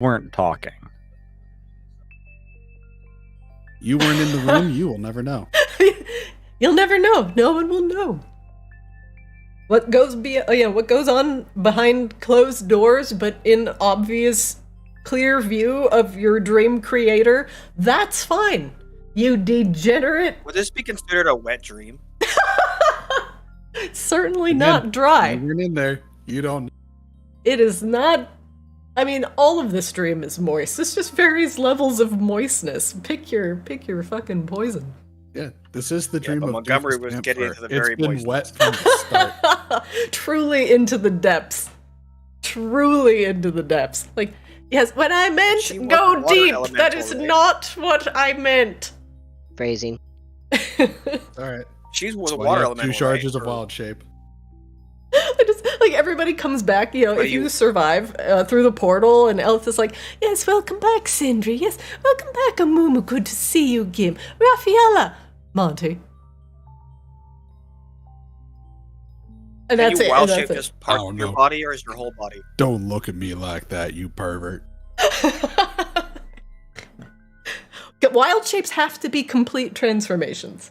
weren't talking. You weren't in the room, you will never know. You'll never know. No one will know. What goes what goes on behind closed doors, but in obvious, clear view of your dream creator, that's fine. You degenerate. Would this be considered a wet dream? Certainly not dry. You weren't in there. You don't. It is not. I mean, all of this dream is moist. It's just various levels of moistness. Pick your fucking poison. Yeah, this is the dream but of Montgomery Doofus was getting into the Campfire. very It's been moist wet from the start. Truly into the depths. Truly into the depths. Like, yes, what I meant, She was go water deep. elemental, That is right? not what I meant. Phrasing. All right. She's That's a why water you have elemental. 2 charges right? of wild shape. I just, like, everybody comes back, But if you survive through the portal, and Elf is like, yes, welcome back, Sindri. Yes, welcome back, Amumu. Good to see you, Gim. Raffaella. Monty. And Can that's you it. wild and shape that's just part Oh, of your no. body, or is your whole body? Don't look at me like that, you pervert. it. Wild shapes have to be complete transformations.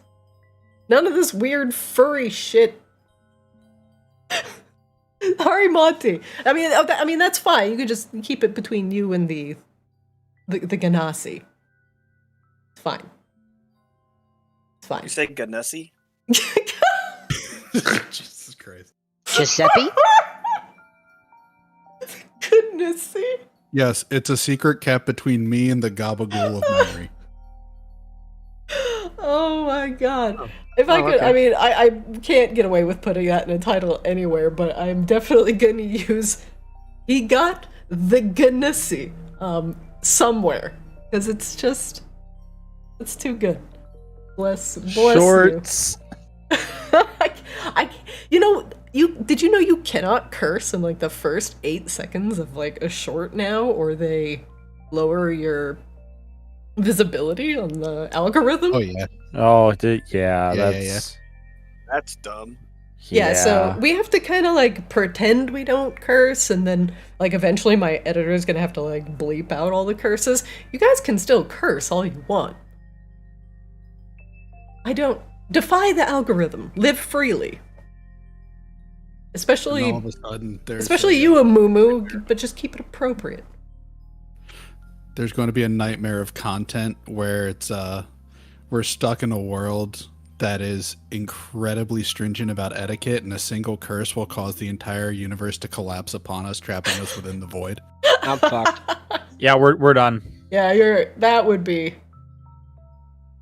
None of this weird furry shit. Sorry, Monty. I mean, that's fine. You could just keep it between you and the Ganassi. It's fine. It's fine. You say Ganassi? Jesus Christ. Giuseppe? Goodness, see? Yes, it's a secret kept between me and the gabagool of memory. Oh my god. If I could, okay. I mean, I can't get away with putting that in a title anywhere, but I'm definitely going to use he got the Ganassi somewhere. Because it's just, it's too good. Bless Shorts. you. Did you know you cannot curse in like the first 8 seconds of like a short now, or they lower your visibility on the algorithm? Oh, yeah. Oh, Yeah, that's That's dumb. Yeah, so we have to kind of like pretend we don't curse, and then like eventually my editor is gonna have to like bleep out all the curses. You guys can still curse all you want. I don't defy the algorithm. Live freely. Especially, And all of a sudden, you, Amumu, but just keep it appropriate. There's going to be a nightmare of content where it's we're stuck in a world that is incredibly stringent about etiquette, and a single curse will cause the entire universe to collapse upon us, trapping us within the void. I'm fucked. Yeah, we're done. Yeah, that would be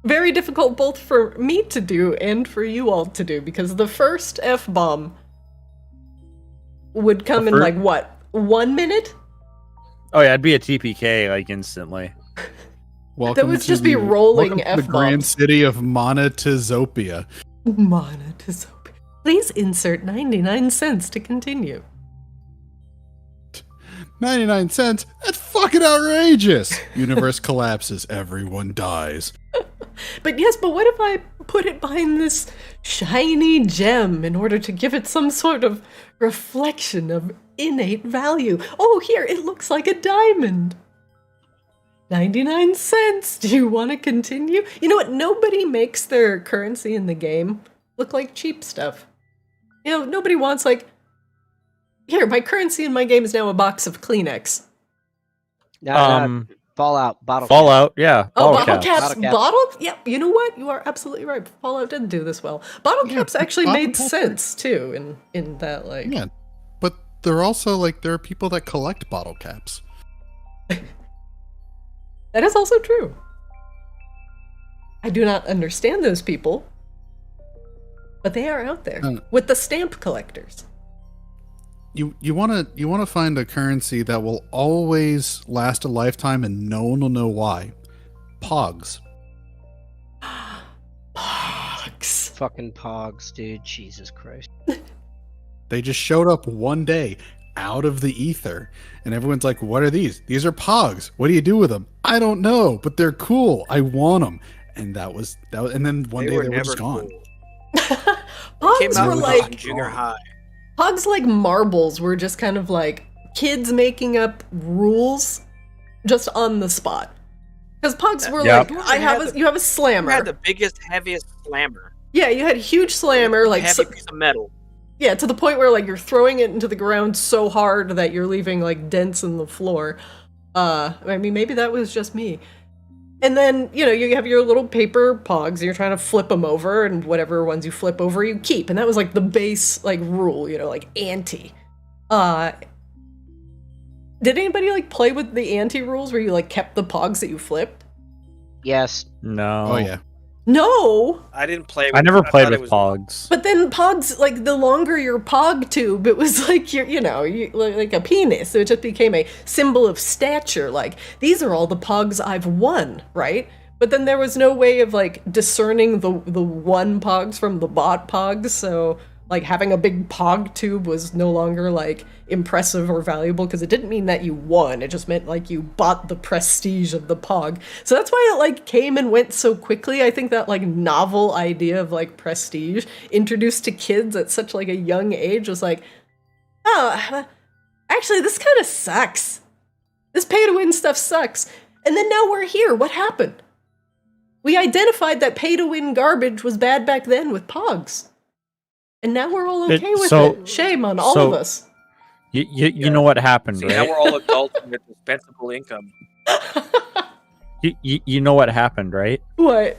very difficult both for me to do and for you all to do, because the first F-bomb would come in like, what, 1 minute? Oh yeah, it'd be a TPK like instantly. Welcome would to just be rolling welcome to the F-bombs. grand city of Monetizopia. Monetizopia. Please insert 99 cents to continue. 99 cents? That's fucking outrageous! Universe collapses, everyone dies. But what if I put it behind this shiny gem in order to give it some sort of reflection of innate value? Oh, here, it looks like a diamond. 99 cents. Do you want to continue? You know what? Nobody makes their currency in the game look like cheap stuff. You know, nobody wants like, here, my currency in my game is now a box of Kleenex. No, Fallout. Bottle. Fallout, yeah. Oh, bottle bottle caps. caps. Bottle? Yeah, you know what? You are absolutely right. Fallout didn't do this well. Bottle caps actually bottle made caps sense, too, in that, like... Yeah, but they're also, like, there are people that collect bottle caps. That is also true. I do not understand those people, but they are out there with the stamp collectors. You wanna find a currency that will always last a lifetime and no one will know why. Pogs. Pogs. Fucking pogs, dude. Jesus Christ. They just showed up one day out of the ether, and everyone's like, "What are these? These are pogs. What do you do with them? I don't know, but they're cool. I want them." And that was. And then one day they were just gone. Pogs Came out were when I was like in junior high. Pogs like marbles were just kind of like kids making up rules just on the spot. Because Pogs were Yep. like, you have a slammer. You had the biggest, heaviest slammer. Yeah, you had a huge slammer, like heavy piece of metal. yeah, to the point where like you're throwing it into the ground so hard that you're leaving like dents in the floor. I mean, maybe that was just me. And then, you know, you have your little paper Pogs, and you're trying to flip them over, and whatever ones you flip over, you keep. And that was like the base like rule, you know, like ante. Did anybody like play with the ante rules where you like kept the Pogs that you flipped? Yes. No. Oh yeah. No. I didn't play with I never played thought it with was- Pogs. But then Pogs, like the longer your Pog tube, it was like like a penis. So it just became a symbol of stature. Like these are all the Pogs I've won, right? But then there was no way of like discerning the won Pogs from the bought Pogs. So like having a big Pog tube was no longer like impressive or valuable because it didn't mean that you won. It just meant like you bought the prestige of the Pog. So that's why it like came and went so quickly. I think that like novel idea of like prestige introduced to kids at such like a young age was like, oh, actually this kind of sucks. This pay to win stuff sucks. And then now we're here. What happened? We identified that pay to win garbage was bad back then with Pogs. And now we're all okay with it. Shame on all of us. You know what happened, See, now right? we're all adults with dispensable income. You know what happened, right? What?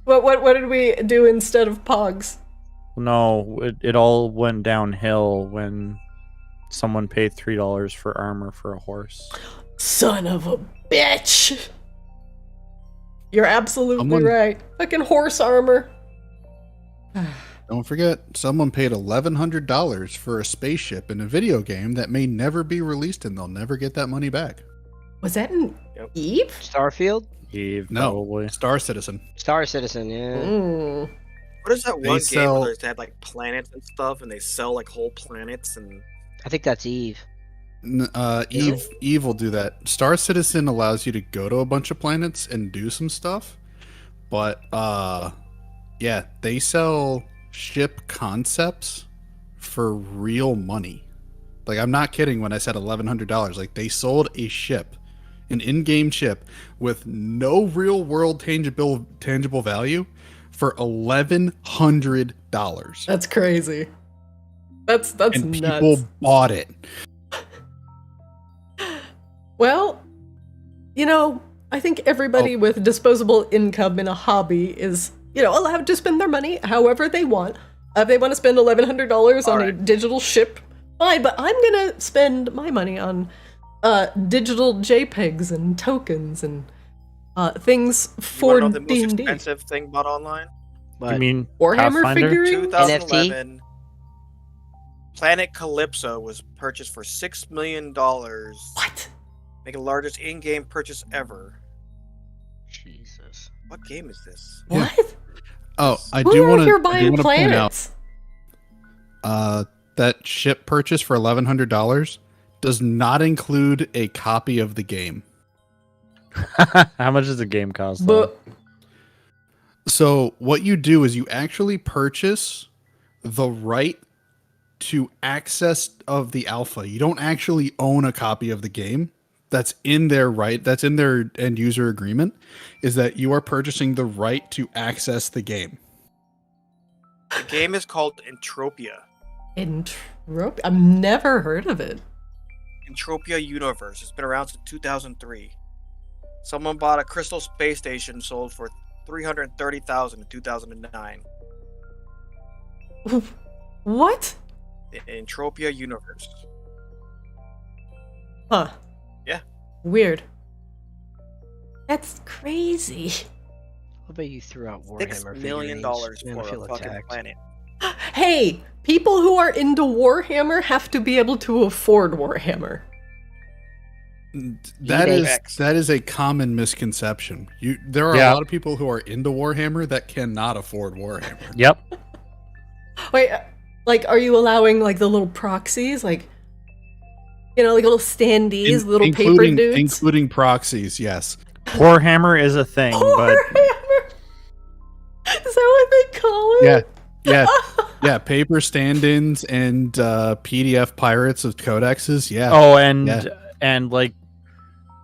What did we do instead of Pogs? No, it all went downhill when someone paid $3 for armor for a horse. Son of a bitch! You're absolutely Someone- right. Fucking horse armor. Don't forget, someone paid $1,100 for a spaceship in a video game that may never be released, and they'll never get that money back. Was that in Yep. Eve? Starfield? Eve, No, probably. Star Citizen. Star Citizen, yeah. Mm. What is that They one game sell- where they have like planets and stuff, and they sell like whole planets and I think that's Eve. Eve will do that. Star Citizen allows you to go to a bunch of planets and do some stuff, but yeah, they sell ship concepts for real money. Like, I'm not kidding when I said $1,100. Like, they sold a ship, an in-game ship with no real world tangible value for $1,100. That's crazy. That's And nuts. people bought it. Well, you know, I think everybody with disposable income in a hobby is, you know, allowed to spend their money however they want. If they want to spend $1,100 on a Alright. digital ship, fine, but I'm gonna spend my money on digital JPEGs and tokens and things you for wanna know the most D&D. expensive thing bought online? But I mean, Warhammer Pathfinder? figurines? 2011, Planet Calypso was purchased for $6 million, What? making the largest in-game purchase ever. Jesus. What game is this? Yeah. What? Oh, I Who do are want here to buying point out planets? that ship purchase for $1,100 does not include a copy of the game. how much does the game cost? though? But So what you do is you actually purchase the right to access of the alpha. You don't actually own a copy of the game. That's in their right. That's in their end user agreement, is that you are purchasing the right to access the game. The game is called Entropia. I've never heard of it. Entropia Universe. It's been around since 2003. Someone bought a crystal space station sold for $330,000 in 2009. What? The Entropia Universe. Huh. Yeah. Weird. That's crazy. What about you threw out $6 Warhammer million figurines? Man, for I feel a fucking attacked. planet. Hey, people who are into Warhammer have to be able to afford Warhammer. That eBay. is a common misconception. There are Yeah. a lot of people who are into Warhammer that cannot afford Warhammer. Yep. Wait, like, are you allowing like the little proxies, like, you know, like little standees, little paper dudes? including proxies. Yes. Warhammer is a thing, but Warhammer. Is that what they call it? Yeah, paper stand-ins and PDF pirates of codexes. Yeah. oh, and Yeah. and like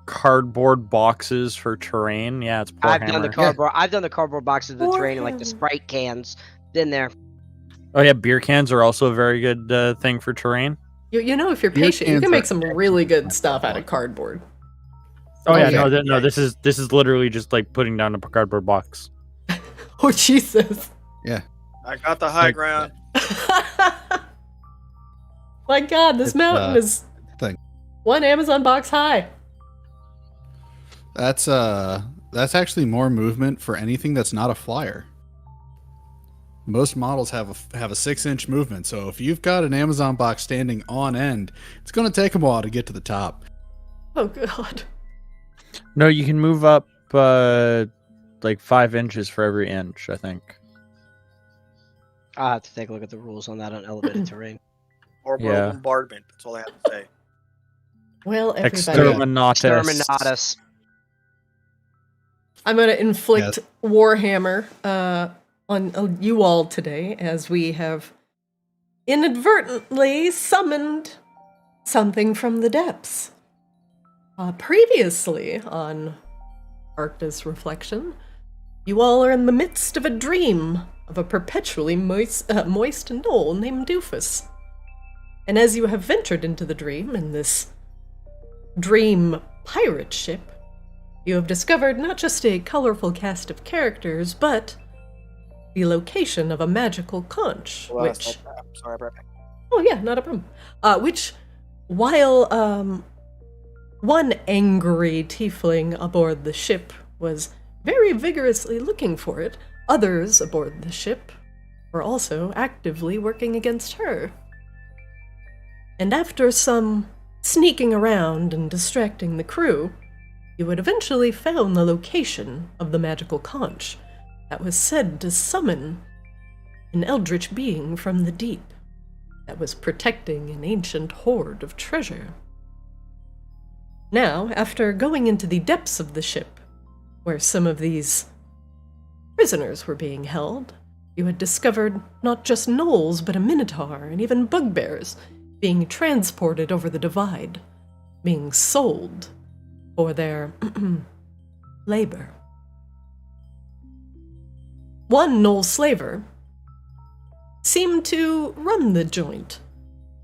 cardboard boxes for terrain. Yeah, it's poor I've hammer. done the cardboard. I've done the cardboard boxes with terrain and like the Warhammer. Sprite cans. Been there. Oh yeah, beer cans are also a very good thing for terrain. You know, if you're Beer patient, you cans can make are some really good stuff out of cardboard. Oh yeah, yeah. no, this is literally just like putting down a cardboard box. Oh, Jesus. I got the high ground. My God, this It's, mountain is thing. 1 Amazon box high. That's actually more movement for anything that's not a flyer. Most models have a 6-inch movement, so if you've got an Amazon box standing on end, it's going to take them a while to get to the top. Oh, God. No, you can move up like 5 inches for every inch, I think. I'll have to take a look at the rules on that on elevated terrain. Or Yeah. bombardment. That's all I have to say. Well, everybody, Exterminatus. Terminatus. I'm going to inflict Yes. Warhammer on you all today as we have inadvertently summoned something from the depths. Previously on Arctis Reflection, you all are in the midst of a dream of a perpetually moist gnoll named Doofus. And as you have ventured into the dream in this dream pirate ship, you have discovered not just a colorful cast of characters, but the location of a magical conch, Well, which... I'm sorry, I'll be right back. Oh yeah, not a problem. Which, while one angry tiefling aboard the ship was very vigorously looking for it, others aboard the ship were also actively working against her. And after some sneaking around and distracting the crew, you had eventually found the location of the magical conch that was said to summon an eldritch being from the deep that was protecting an ancient hoard of treasure. Now, after going into the depths of the ship, where some of these prisoners were being held, you had discovered not just gnolls, but a minotaur and even bugbears being transported over the divide, being sold for their labor. One gnoll slaver seemed to run the joint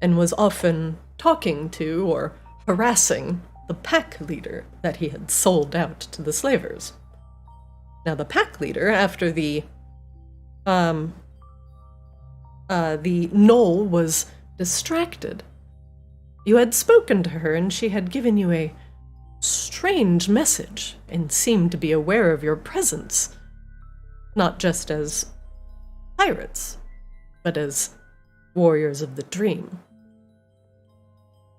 and was often talking to or harassing the pack leader that he had sold out to the slavers. Now the pack leader, after the gnoll was distracted, you had spoken to her and she had given you a strange message and seemed to be aware of your presence, not just as pirates, but as warriors of the dream.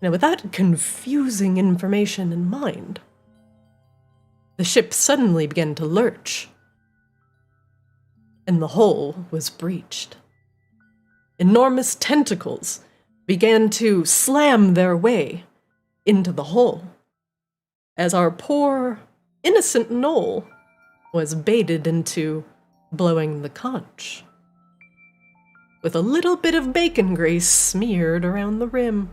Now, with that confusing information in mind, the ship suddenly began to lurch, and the hull was breached. Enormous tentacles began to slam their way into the hull, as our poor, innocent gnoll was baited into blowing the conch, with a little bit of bacon grease smeared around the rim.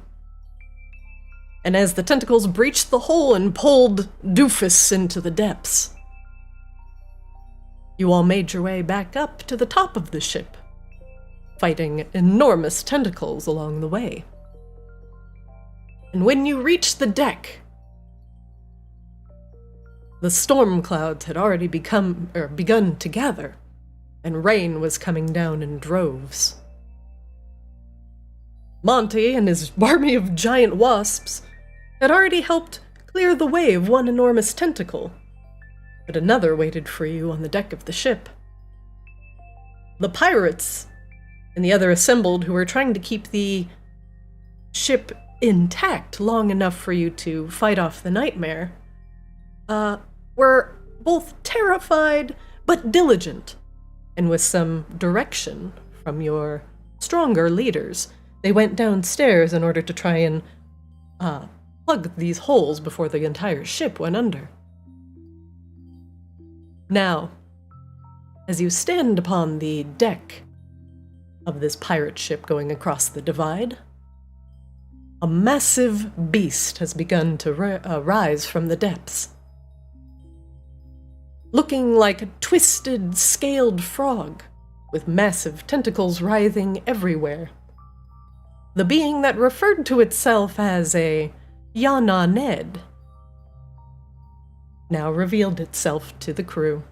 And as the tentacles breached the hole and pulled Doofus into the depths, you all made your way back up to the top of the ship, fighting enormous tentacles along the way. And when you reached the deck, the storm clouds had already begun to gather, and rain was coming down in droves. Monty and his army of giant wasps had already helped clear the way of one enormous tentacle, but another waited for you on the deck of the ship. The pirates and the other assembled who were trying to keep the ship intact long enough for you to fight off the nightmare, were both terrified but diligent, and with some direction from your stronger leaders, they went downstairs in order to try and plug these holes before the entire ship went under. Now, as you stand upon the deck of this pirate ship going across the divide, a massive beast has begun to rise from the depths. Looking like a twisted, scaled frog, with massive tentacles writhing everywhere. The being that referred to itself as a Yana Ned now revealed itself to the crew.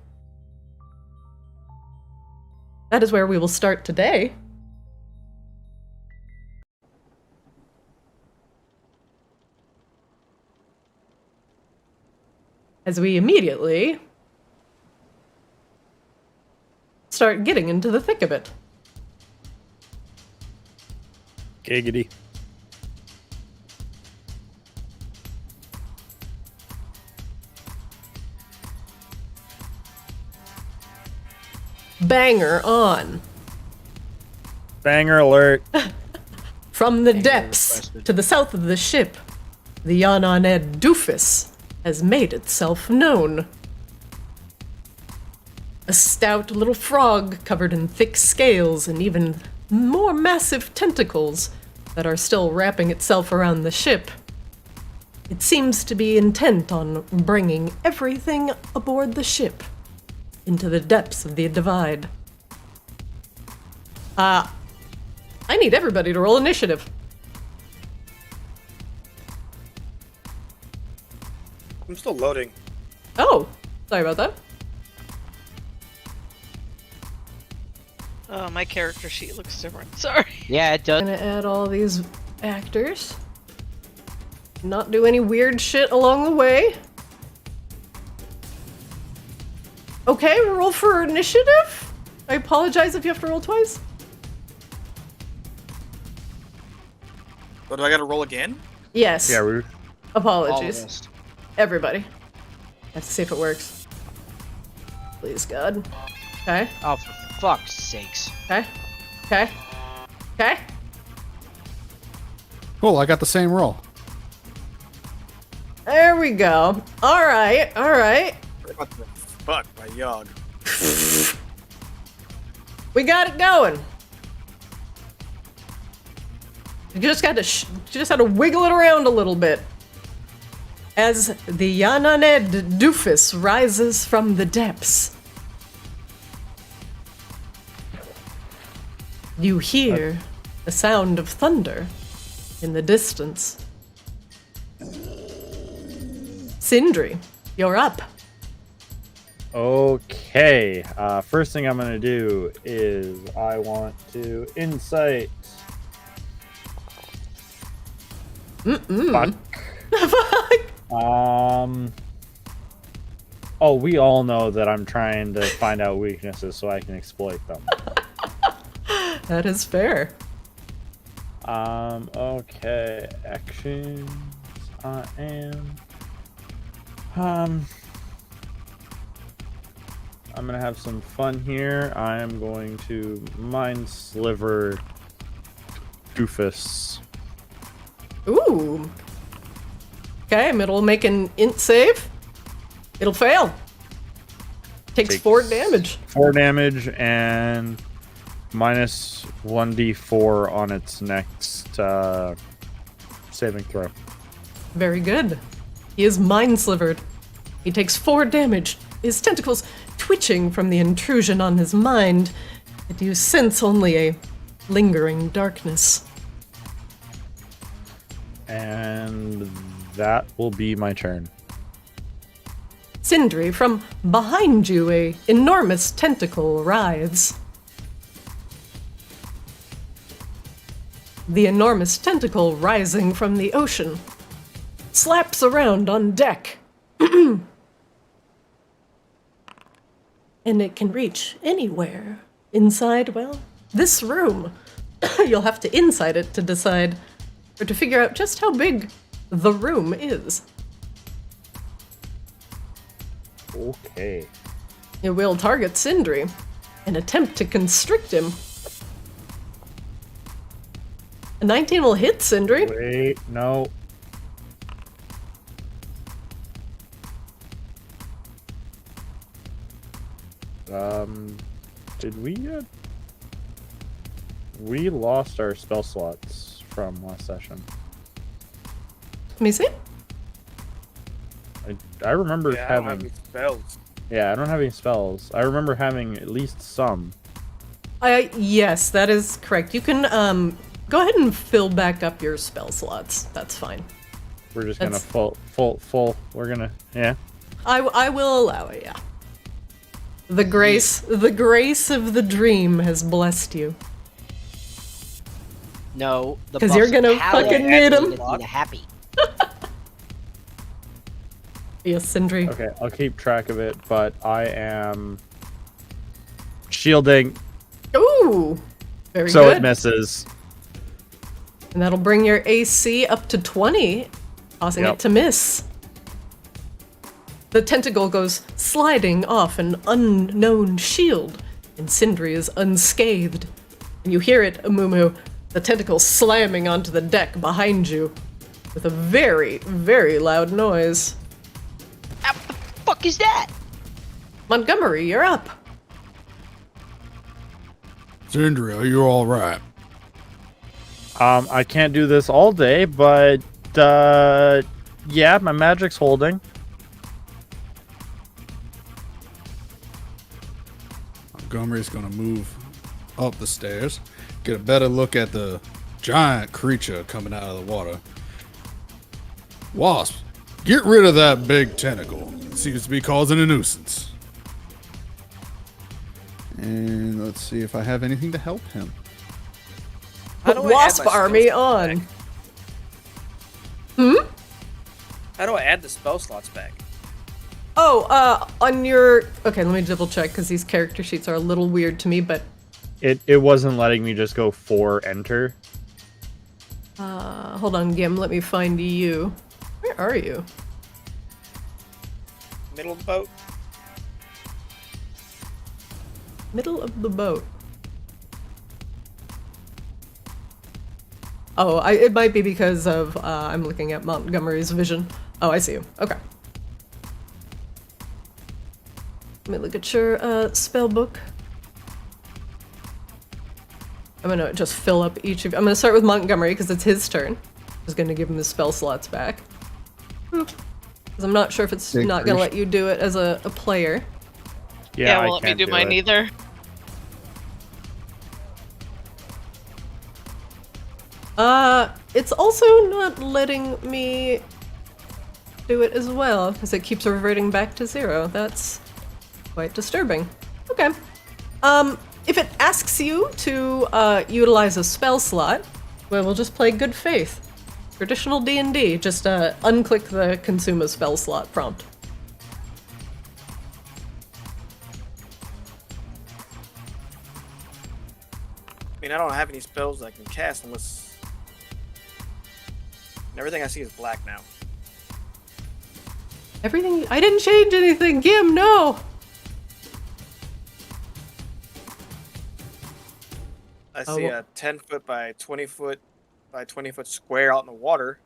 That is where we will start today. As we immediately start getting into the thick of it. Giggity. Banger on. Banger alert. From the Banger depths requested. to the south of the ship, the Yananed Doofus has made itself known. A stout little frog covered in thick scales and even more massive tentacles that are still wrapping itself around the ship. It seems to be intent on bringing everything aboard the ship into the depths of the divide. I need everybody to roll initiative. I'm still loading. Oh, sorry about that. Oh, my character sheet looks different. Sorry. Yeah, it does. Gonna add all these actors. Not do any weird shit along the way. Okay, roll for initiative. I apologize if you have to roll twice. But do I gotta roll again? Yes. Yeah, All of Apologies. us. Everybody. Have to see if it works. Please, God. Okay. Oh, for fuck's sakes. Okay. Okay. Okay. Cool, I got the same roll. There we go. All right. All right. What the fuck, my yog? We got it going. You just got to just had to wiggle it around a little bit. As the Yananed Doofus rises from the depths, you hear the sound of thunder in the distance. Sindri, you're up. Okay. First thing I'm gonna do is I want to insight. Fuck. Oh, we all know that I'm trying to find out weaknesses so I can exploit them. That is fair. Okay. Actions. I am. I'm gonna have some fun here. I am going to mind sliver Doofus. Ooh. Okay, it'll make an int save. It'll fail. Takes 4 damage. 4 damage and minus 1d4 on its next saving throw. Very good. He is mind slivered. He takes 4 damage. His tentacles twitching from the intrusion on his mind, but you sense only a lingering darkness. And that will be my turn. Sindri, from behind you, a enormous tentacle writhes. The enormous tentacle rising from the ocean slaps around on deck. And it can reach anywhere inside, well, this room. You'll have to inside it to decide, or to figure out just how big the room is. Okay. It will target Sindri and attempt to constrict him. A 19 will hit Sindri. Wait, no. Did we get... We lost our spell slots from last session. Let me see. I remember Yeah, I don't have having. any spells. Yeah, I don't have any spells. I remember having at least some. Yes, that is correct. You can go ahead and fill back up your spell slots. That's fine. We're just gonna That's- full. We're gonna, yeah. I will allow it. Yeah. The grace of the dream has blessed you. No, the 'Cause you're buff's gonna palette fucking need 'em. needed me to happy. Yes, Sindri. Okay, I'll keep track of it, but I am shielding, Ooh, very so good. it misses. And that'll bring your AC up to 20, causing Yep. it to miss. The tentacle goes sliding off an unknown shield, and Sindri is unscathed. And you hear it, Amumu, the tentacle slamming onto the deck behind you with a very, very loud noise. What the fuck is that? Montgomery, you're up. Sindri, are you all right? I can't do this all day, but yeah, my magic's holding. Montgomery's gonna move up the stairs, get a better look at the giant creature coming out of the water. Wasp, get rid of that big tentacle. It seems to be causing a nuisance. And let's see if I have anything to help him. How Put do I add Wasp my Army spell slots on. back? How do I add the spell slots back? Oh, on your... Okay, let me double check, because these character sheets are a little weird to me, but... It wasn't letting me just go 4 enter. hold on, Gim, let me find you. Where are you? Middle of the boat? Middle of the boat. Oh, it might be because of, I'm looking at Montgomery's vision. Oh, I see you. Okay. Let me look at your, spell book. I'm gonna just fill up each of you. I'm gonna start with Montgomery, because it's his turn. Just gonna give him his spell slots back. Because I'm not sure if it's Big not gonna fish. let you do it as a player. Yeah, won't let me can't do mine it. either. It's also not letting me do it as well, because it keeps reverting back to 0. That's quite disturbing. Okay. If it asks you to utilize a spell slot, well, we'll just play good faith. Traditional D&D, just unclick the consume a spell slot prompt. I mean, I don't have any spells that I can cast unless... And everything I see is black now. Everything... I didn't change anything, Gim, no! I Oh, see well- a 10-foot by 20-foot by 20-foot square out in the water.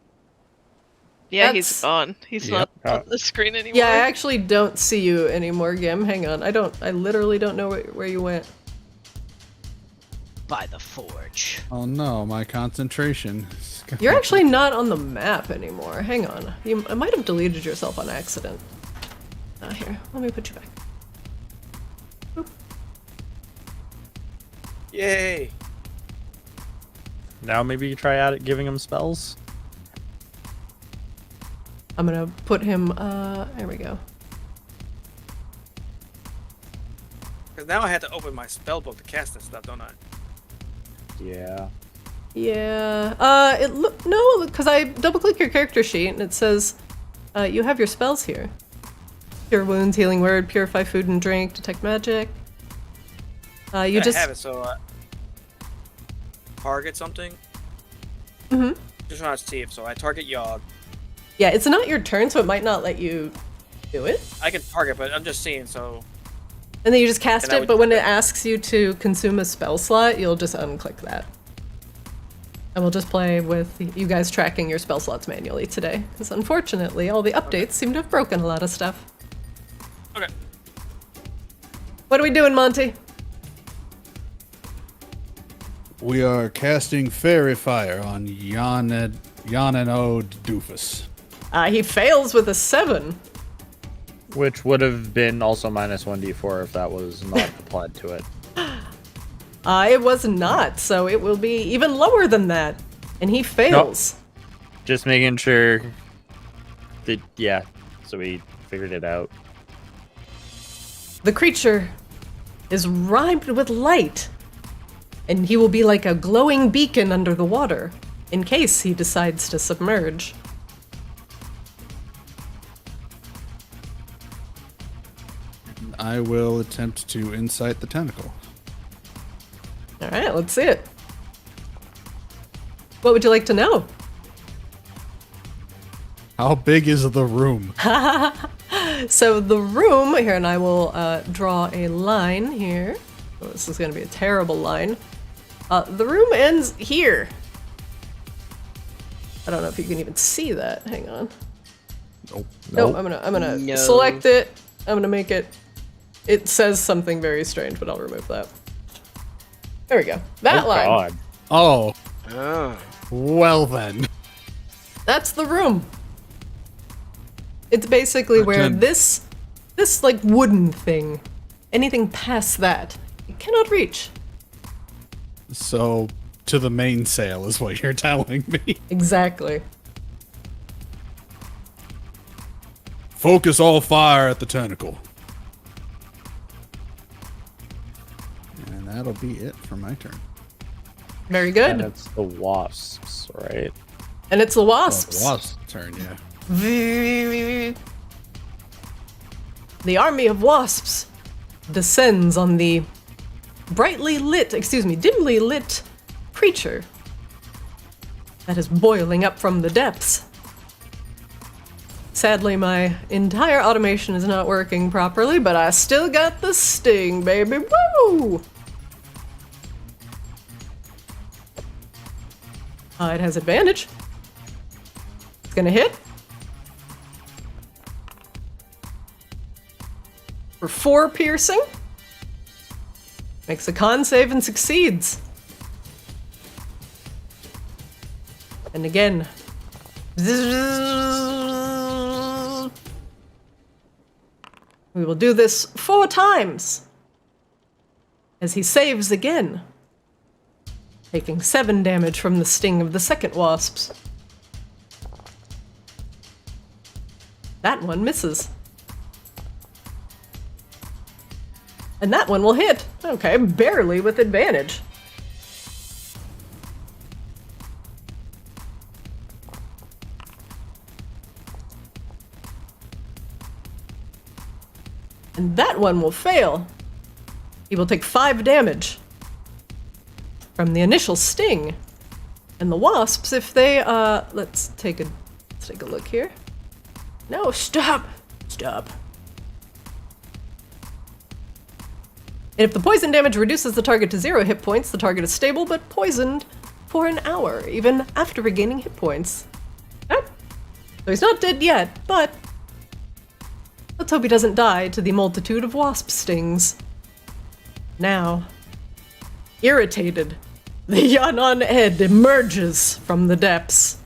Yeah, That's- he's gone. He's Yep. not on the screen anymore. Yeah, I actually don't see you anymore, Gim. Hang on. I literally don't know where you went. By the forge. Oh no, my concentration. You're actually not on the map anymore. Hang on. I might have deleted yourself on accident. Here, let me put you back. Boop. Yay! Now maybe you try giving him spells. I'm gonna put him, there we go. Because now I had to open my spell book to cast this stuff, don't I? Yeah. Yeah, no, because I double-click your character sheet and it says, you have your spells here. Cure wounds, healing word, purify food and drink, detect magic. You I just... have it, so target something. Mhm. Just want to see if so. I target Yogg. Yeah, it's not your turn, so it might not let you do it. I can target, but I'm just seeing. So And then you just cast And I it, would- but when it asks you to consume a spell slot, you'll just unclick that. And we'll just play with you guys tracking your spell slots manually today, because unfortunately all the updates seem to have broken a lot of stuff. okay. What are we doing, Monty? We are casting Fairy Fire on Yana ode Doofus. He fails with a 7. Which would have been also minus 1d4 if that was not applied to it. It was not, so it will be even lower than that. And he fails. Just making sure that, yeah, so we figured it out. The creature is rimed with light, and he will be like a glowing beacon under the water in case he decides to submerge. I will attempt to incite the tentacle. All right, let's see it. What would you like to know? How big is the room? So the room here, and I will draw a line here. Oh, this is going to be a terrible line. The room ends here. I don't know if you can even see that. Hang on. Nope. Nope. I'm gonna No. select it. I'm gonna make it. It says something very strange, but I'll remove that. There we go. That line. God. Oh, Oh. well then. That's the room. It's basically where Gotcha. this like wooden thing, anything past that, you cannot reach. So, to the mainsail is what you're telling me. Exactly. Focus all fire at the tentacle. And that'll be it for my turn. Very And good. it's the wasps, right? And it's the wasps. Wasp turn, yeah. The army of wasps descends on the dimly lit creature that is boiling up from the depths. Sadly, my entire automation is not working properly, but I still got the sting, baby. Woo! It has advantage. It's gonna hit. For 4 piercing. Makes a con save and succeeds. And again. We will do this 4 times. As he saves again. Taking 7 damage from the sting of the second wasps. That one misses. And that one will hit. Okay, barely with advantage. And that one will fail. He will take 5 damage from the initial sting. And the wasps, if they let's take a look here. No, stop. Stop. And if the poison damage reduces the target to 0 hit points, the target is stable but poisoned for an hour, even after regaining hit points. Okay. So he's not dead yet, but let's hope he doesn't die to the multitude of wasp stings. Now, irritated, the Yanon Ed emerges from the depths.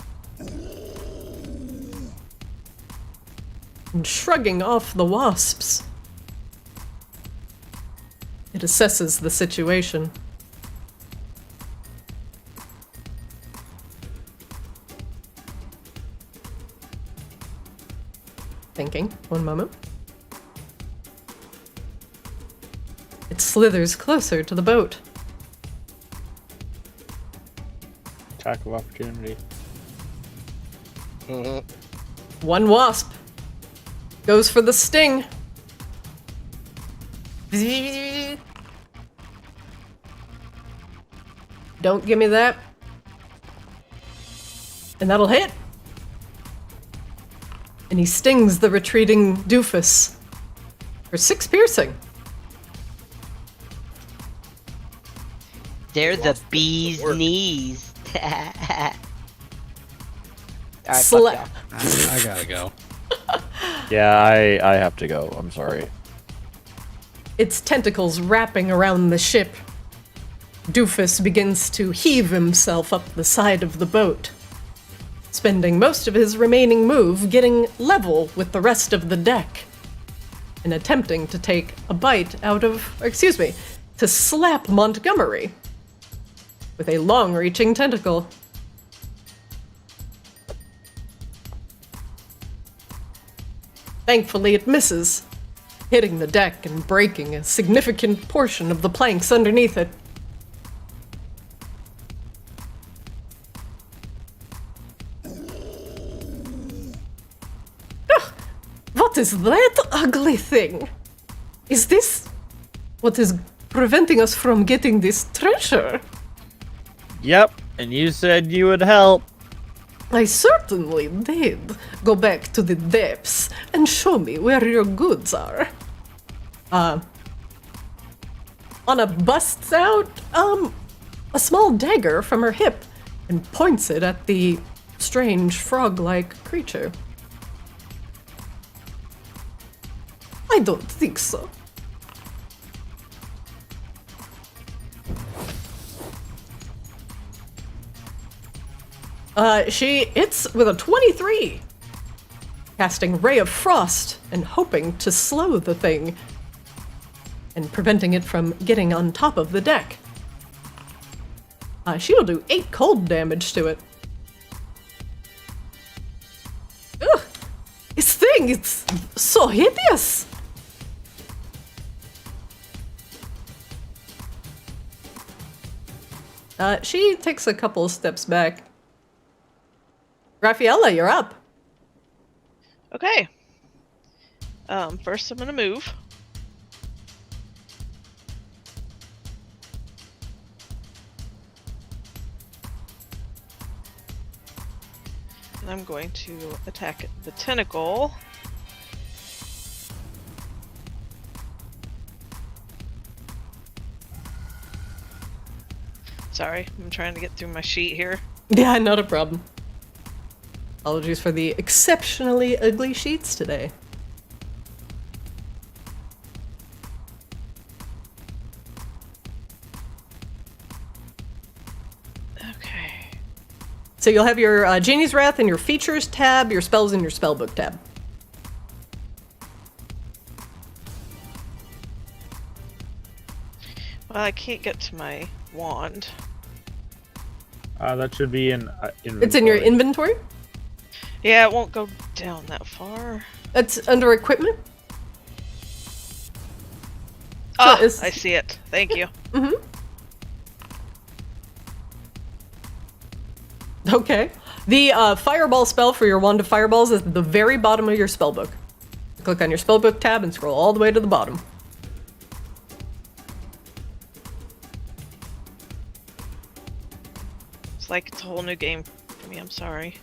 And shrugging off the wasps, it assesses the situation. Thinking. One moment. It slithers closer to the boat. Attack of opportunity. One wasp goes for the sting. Don't give me that. And that'll hit. And he stings the retreating Doofus for 6 piercing. They're the bee's knees. Alright, Slap. I gotta go. Yeah, I have to go. I'm sorry. Its tentacles wrapping around the ship. Doofus begins to heave himself up the side of the boat, spending most of his remaining move getting level with the rest of the deck and attempting to take a bite out of, to slap Montgomery with a long-reaching tentacle. Thankfully, it misses, hitting the deck and breaking a significant portion of the planks underneath it. Ugh, what is that ugly thing? Is this what is preventing us from getting this treasure? Yep, and you said you would help. I certainly did. Go back to the depths and show me where your goods are. Anna busts out, a small dagger from her hip and points it at the strange frog-like creature. I don't think so. She hits with a 23, casting Ray of Frost and hoping to slow the thing and preventing it from getting on top of the deck. She'll do 8 cold damage to it. Ugh! This thing, it's so hideous! She takes a couple steps back. Raffaella, you're up. Okay. First I'm gonna move. And I'm going to attack the tentacle. Sorry, I'm trying to get through my sheet here. Yeah, not a problem. Apologies for the exceptionally ugly sheets today. Okay. So you'll have your Genie's Wrath in your Features tab, your Spells in your Spellbook tab. Well, I can't get to my wand. That should be in inventory. It's in your inventory? Yeah, it won't go down that far. That's under Equipment? Oh, it's- I see it. Thank you. Okay. The Fireball spell for your Wand of Fireballs is at the very bottom of your spellbook. Click on your spellbook tab and scroll all the way to the bottom. It's like it's a whole new game for me. I'm sorry.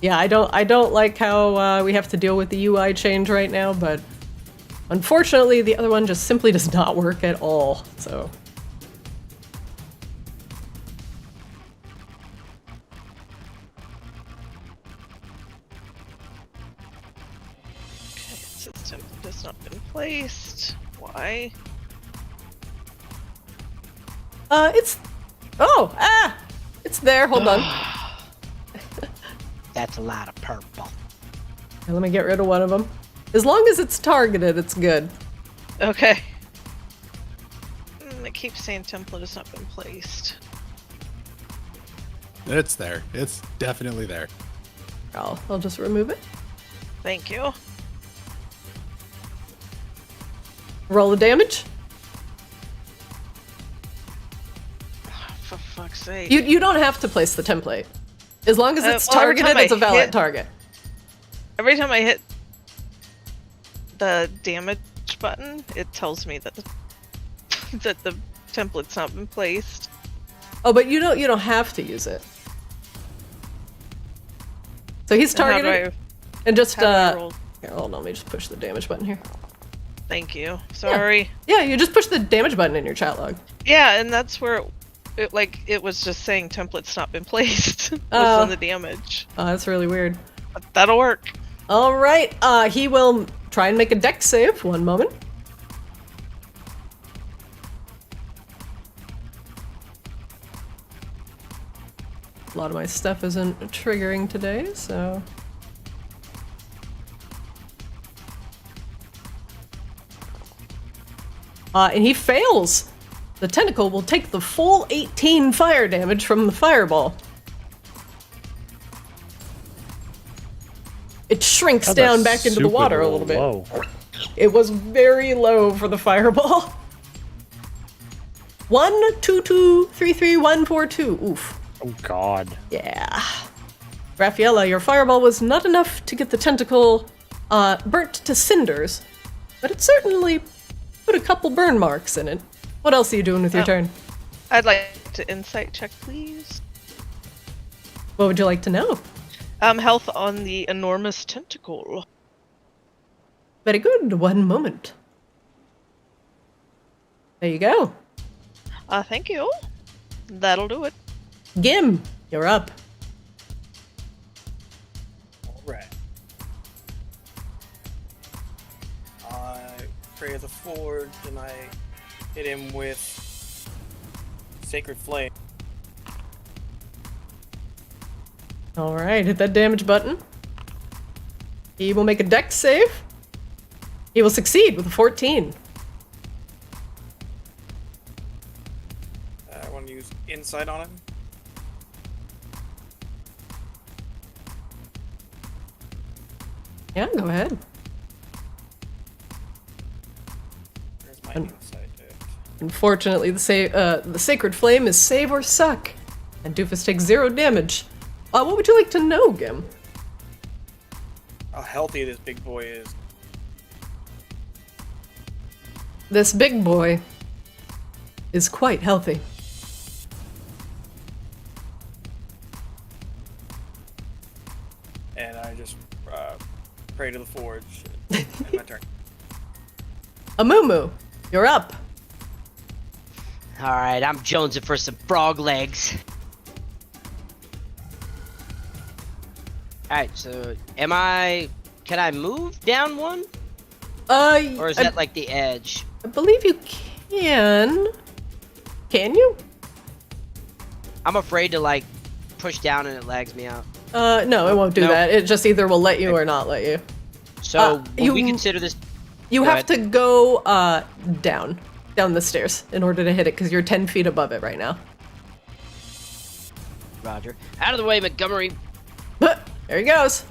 Yeah, I don't like how we have to deal with the UI change right now, but unfortunately the other one just simply does not work at all, so. Okay, system has not been placed. Why? It's there, hold on. That's a lot of purple. Okay, let me get rid of one of them. As long as it's targeted, it's good. Okay. It keeps saying template has not been placed. It's there. It's definitely there. I'll just remove it. Thank you. Roll the damage. For fuck's sake. You don't have to place the template. As long as it's well, every targeted, time it's a I valid hit- target. Every time I hit the damage button, it tells me that that the template's not been placed. Oh, but you don't have to use it. So he's And how do targeted, and just how do I roll? here, hold on, let me just push the damage button here. Thank you. Sorry. Yeah, you just push the damage button in your chat log. Yeah, and that's where it was just saying template's not been placed. was Oh. on the damage. Oh, that's really weird. But that'll work. All right, he will try and make a dex save. One moment. A lot of my stuff isn't triggering today, so... and he fails! The tentacle will take the full 18 fire damage from the fireball. It shrinks Oh, down that's back into the super water a little bit. low. It was very low for the fireball. 1, 2, 2, 3, 3, 1, 4, 2. Oof. Oh god. Yeah. Raffaella, your fireball was not enough to get the tentacle burnt to cinders, but it certainly put a couple burn marks in it. What else are you doing with your turn? I'd like to insight check, please. What would you like to know? Health on the enormous tentacle. Very good. One moment. There you go. Thank you. That'll do it. Gim, you're up. Alright. I pray to the forge and I hit him with Sacred Flame. Alright, hit that damage button. He will make a dex save. He will succeed with a 14. I want to use Insight on him. Yeah, go ahead. Where's my Un- Insight at? Unfortunately, the Sacred Flame is save or suck, and Doofus takes 0 damage. What would you like to know, Gim? How healthy this big boy is. This big boy is quite healthy. And I just pray to the forge. And my turn. Amumu, you're up. Alright, I'm jonesing for some frog legs. Alright, so can I move down one? Or is that like the edge? I believe you can. Can you? I'm afraid to like push down and it lags me out. No, it won't do Nope. that. It just either will let you or not let you. So would we you- consider this? You Go have to go down the stairs in order to hit it because you're 10 feet above it right now. Roger. Out of the way, Montgomery. There he goes.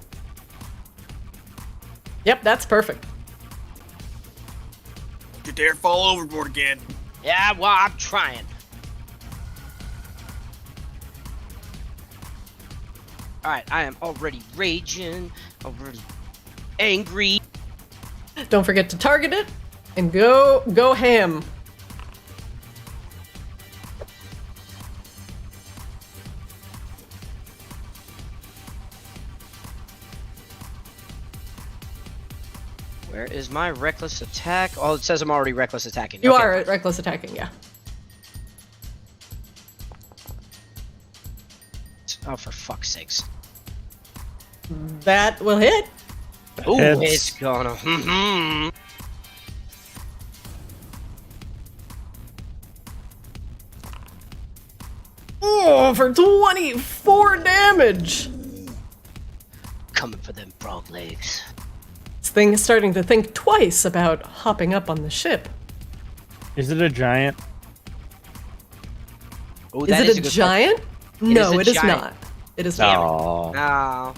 Yep, that's perfect. Don't you dare fall overboard again. Yeah, well, I'm trying. Alright, I am already raging, already angry. Don't forget to target it and go ham. Where is my reckless attack? Oh, it says I'm already reckless attacking. You Okay. are at reckless attacking, yeah. Oh, for fuck's sakes. That will hit. Ooh, Hits. it's gonna. Oh, for 24 damage. Coming for them frog legs. This thing is starting to think twice about hopping up on the ship. Is it a giant? Ooh, Is that it a good question. giant? No, a it is giant. not. It is not. Oh. Oh.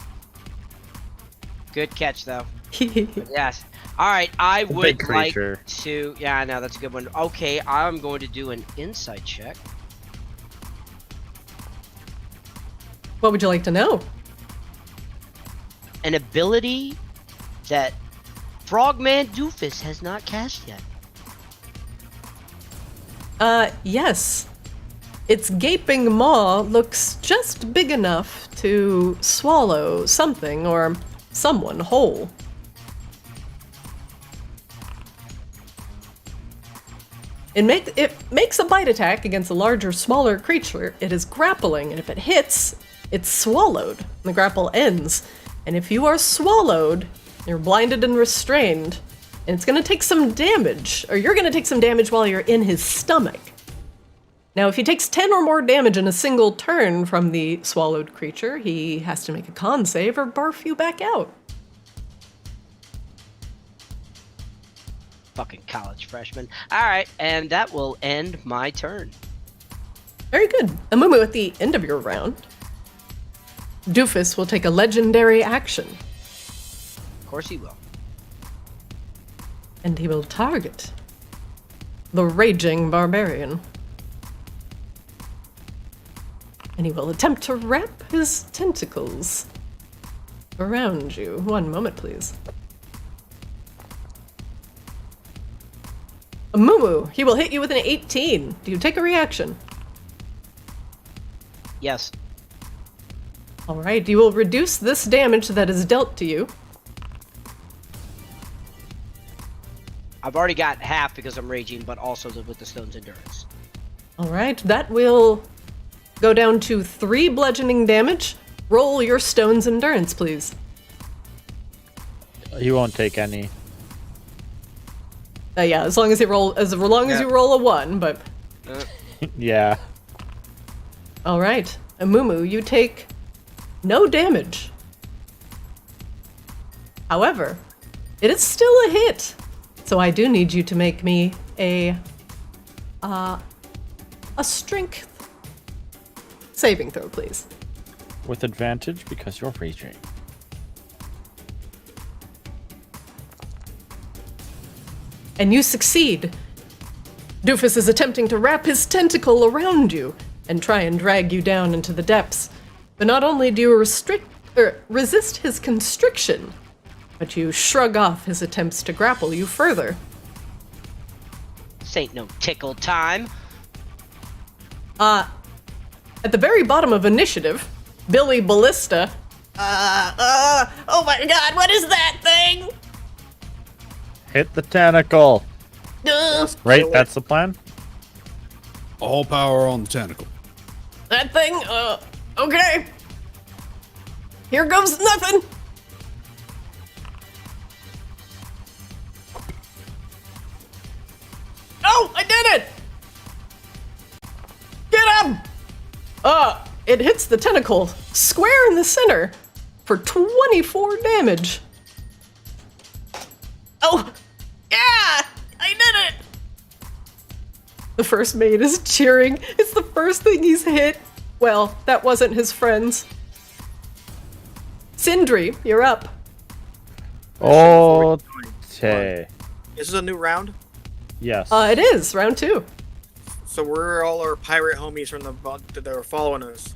Good catch, though. Yes. All right, I big would like creature. to. Yeah, I know that's a good one. Okay, I'm going to do an insight check. What would you like to know? An ability that Frogman Doofus has not cast yet. Yes. Its gaping maw looks just big enough to swallow something or someone whole. It makes a bite attack against a larger, smaller creature it is grappling, and if it hits, it's swallowed. The grapple ends. And if you are swallowed, you're blinded and restrained, and it's gonna take some damage, or you're gonna take some damage while you're in his stomach. Now, if he takes 10 or more damage in a single turn from the swallowed creature, he has to make a con save or barf you back out. Fucking college freshman. Alright, and that will end my turn. Very good. Amumu, at the end of your round, Doofus will take a legendary action. Of course he will. And he will target the raging barbarian. And he will attempt to wrap his tentacles around you. One moment, please. Amumu, he will hit you with an 18. Do you take a reaction? Yes. Alright, you will reduce this damage that is dealt to you. I've already got half because I'm raging, but also with the stone's endurance. Alright, that will go down to 3 bludgeoning damage. Roll your stone's endurance, please. You won't take any. Yeah, as long as you roll as you roll a 1, but Yeah. alright. Amumu, you take no damage. However, it is still a hit. So I do need you to make me a strength saving throw, please. With advantage because you're raging. And you succeed. Doofus is attempting to wrap his tentacle around you and try and drag you down into the depths. But not only do you resist his constriction, but you shrug off his attempts to grapple you further. This ain't no tickle time. At the very bottom of initiative, Billy Ballista. Oh my god, what is that thing? Hit the tentacle. Right, that's the plan? All power on the tentacle. That thing? Okay. Here goes nothing. Oh, I did it! Get him! It hits the tentacle square in the center for 24 damage. Oh, yeah! I did it! The first mate is cheering. It's the first thing he's hit. Well, that wasn't his friends. Sindri, you're up. Okay. This is a new round? Yes. It is, round 2. So we're all our pirate homies from that are following us.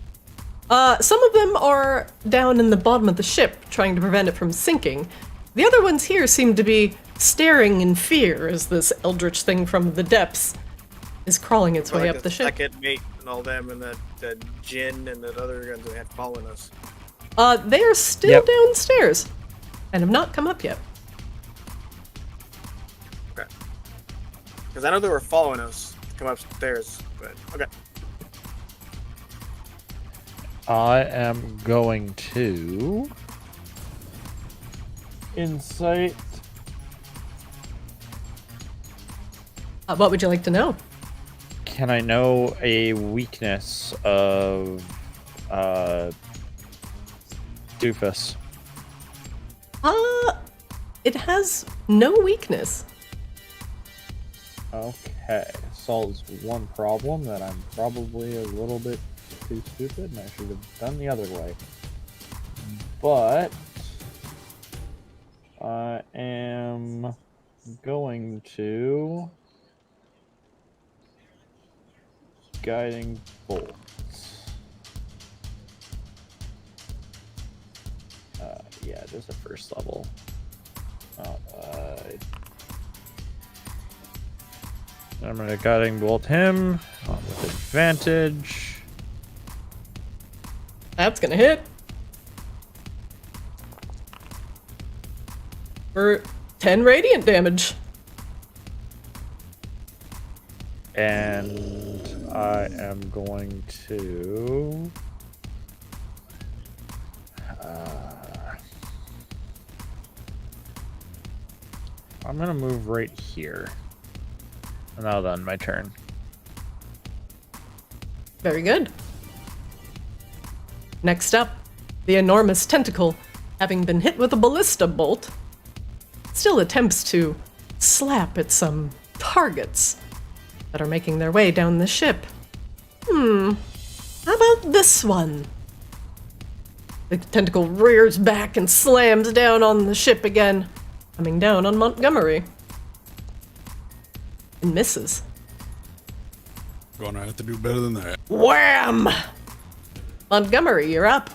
Some of them are down in the bottom of the ship, trying to prevent it from sinking. The other ones here seem to be staring in fear as this eldritch thing from the depths is crawling its way up the ship. Second mate and all them, and that Jin and that other guns that had following us. They are still downstairs and have not come up yet. Okay. Because I know they were following us to come upstairs, but okay. I am going to insight. What would you like to know? Can I know a weakness of Doofus? It has no weakness. Okay, solves one problem that I'm probably a little bit too stupid and I should have done the other way. But I am going to guiding bolts. Yeah, just a first level. I'm gonna guiding bolt him with advantage. That's gonna hit. For 10 radiant damage. And I am going to I'm gonna move right here. And that'll end my turn. Very good. Next up, the enormous tentacle, having been hit with a ballista bolt, still attempts to slap at some targets that are making their way down the ship. How about this one? The tentacle rears back and slams down on the ship again, coming down on Montgomery. And misses. Gonna have to do better than that. Wham! Montgomery, you're up.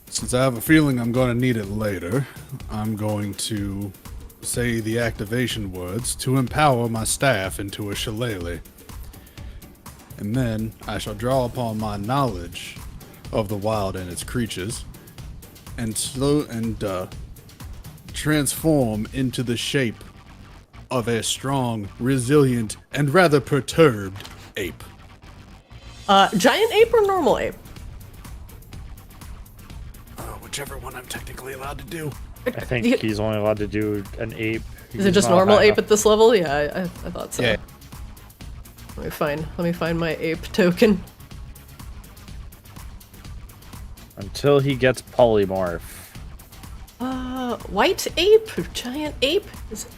Since I have a feeling I'm going to need it later, I'm going to say the activation words to empower my staff into a shillelagh. And then I shall draw upon my knowledge of the wild and its creatures and transform into the shape of a strong, resilient, and rather perturbed ape. Giant ape or normal ape? Whichever one I'm technically allowed to do. I think he's only allowed to do an ape. Is it just normal ape at this level? Yeah, I thought so. Yeah. Let me find my ape token. Until he gets polymorph. White ape or giant ape? Is it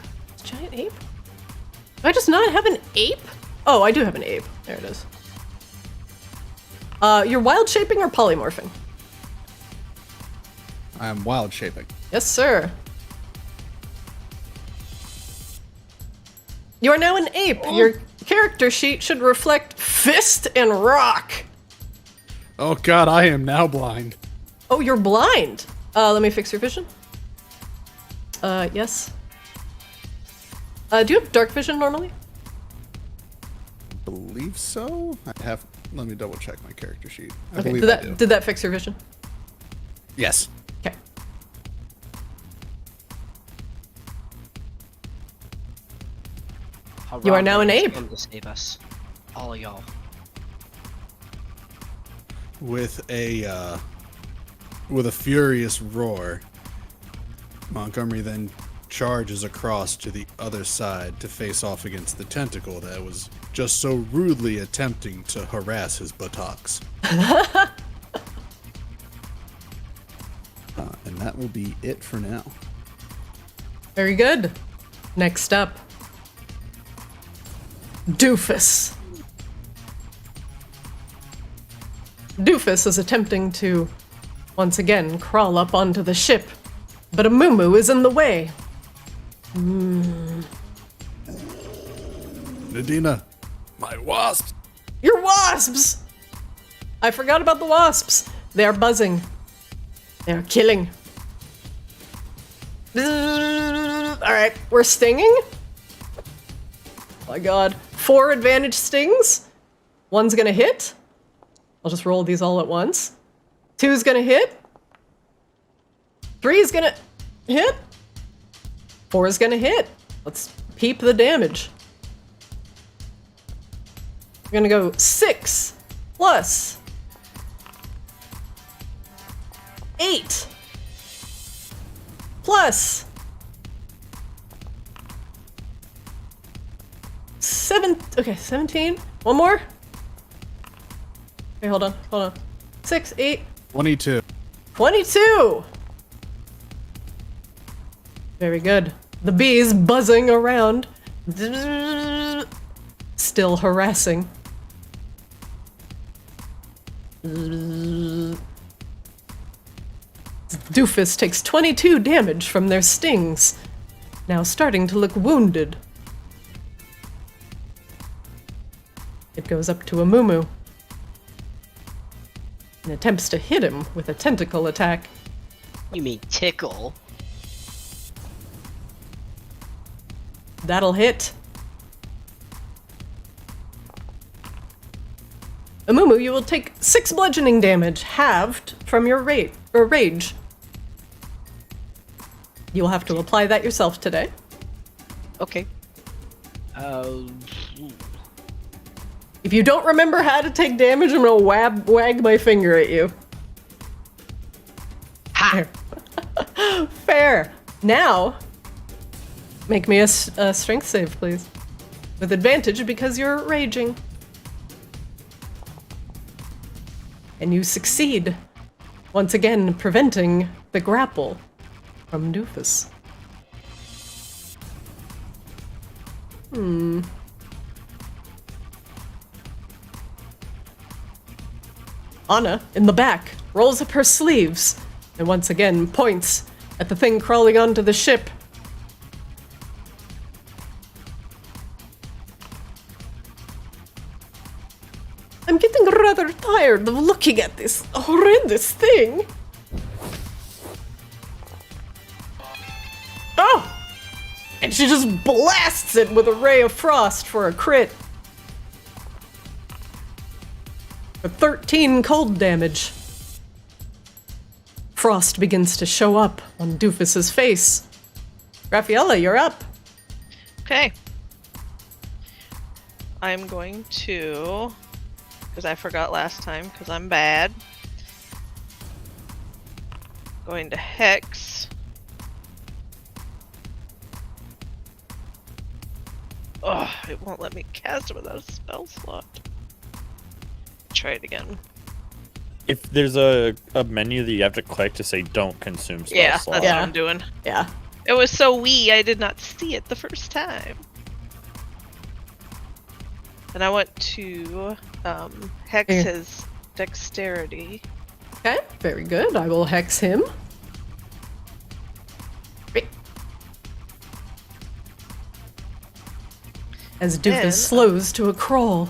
giant ape? Do I just not have an ape? Oh, I do have an ape. There it is. You're wild shaping or polymorphing? I am wild shaping. Yes, sir. You are now an ape. Your character sheet should reflect fist and rock. Oh god, I am now blind. Oh, you're blind. Let me fix your vision. Yes. Do you have dark vision normally? Believe so? Let me double check my character sheet. I Okay, believe I do. did that fix your vision? Yes. Okay. You are now an ape. Come to save us, all of y'all. With a furious roar, Montgomery then charges across to the other side to face off against the tentacle that was just so rudely attempting to harass his buttocks. And that will be it for now. Very good. Next up, Doofus. Doofus is attempting to once again crawl up onto the ship, but a moo is in the way. Nadina, my wasps! Your wasps! I forgot about the wasps. They are buzzing. They are killing. Alright, we're stinging. Oh my god. 4 advantage stings. 1's gonna hit. I'll just roll these all at once. 2's gonna hit. 3's gonna hit. 4's gonna hit. Let's peep the damage. We're gonna go 6 plus 8 plus 7. Okay, 17. One more. Okay, hold on. 6, 8. 22. 22! Very good. The bees buzzing around. Still harassing. Doofus takes 22 damage from their stings, now starting to look wounded. It goes up to a moo and attempts to hit him with a tentacle attack. You mean tickle? That'll hit. Amumu, you will take 6 bludgeoning damage, halved from your rage. You will have to apply that yourself today. Okay. If you don't remember how to take damage, I'm gonna wag my finger at you. Ha! Fair. Now, make me a strength save, please. With advantage because you're raging. and you succeed, once again preventing the grapple from Doofus. Anna, in the back, rolls up her sleeves and once again points at the thing crawling onto the ship. I'm getting rather tired of looking at this horrendous thing. Oh! And she just blasts it with a ray of frost for a crit. For 13 cold damage. Frost begins to show up on Doofus's face. Raffaella, you're up. Okay. I'm going to, because I forgot last time, because I'm bad. Going to Hex. Oh, it won't let me cast it without a spell slot. Try it again. If there's a menu that you have to click to say don't consume spell Yeah, slots. that's what I'm doing. Yeah. It was so wee, I did not see it the first time. And I want to hex his dexterity. Okay, very good. I will hex him. Great. As Doofus Then- slows to a crawl.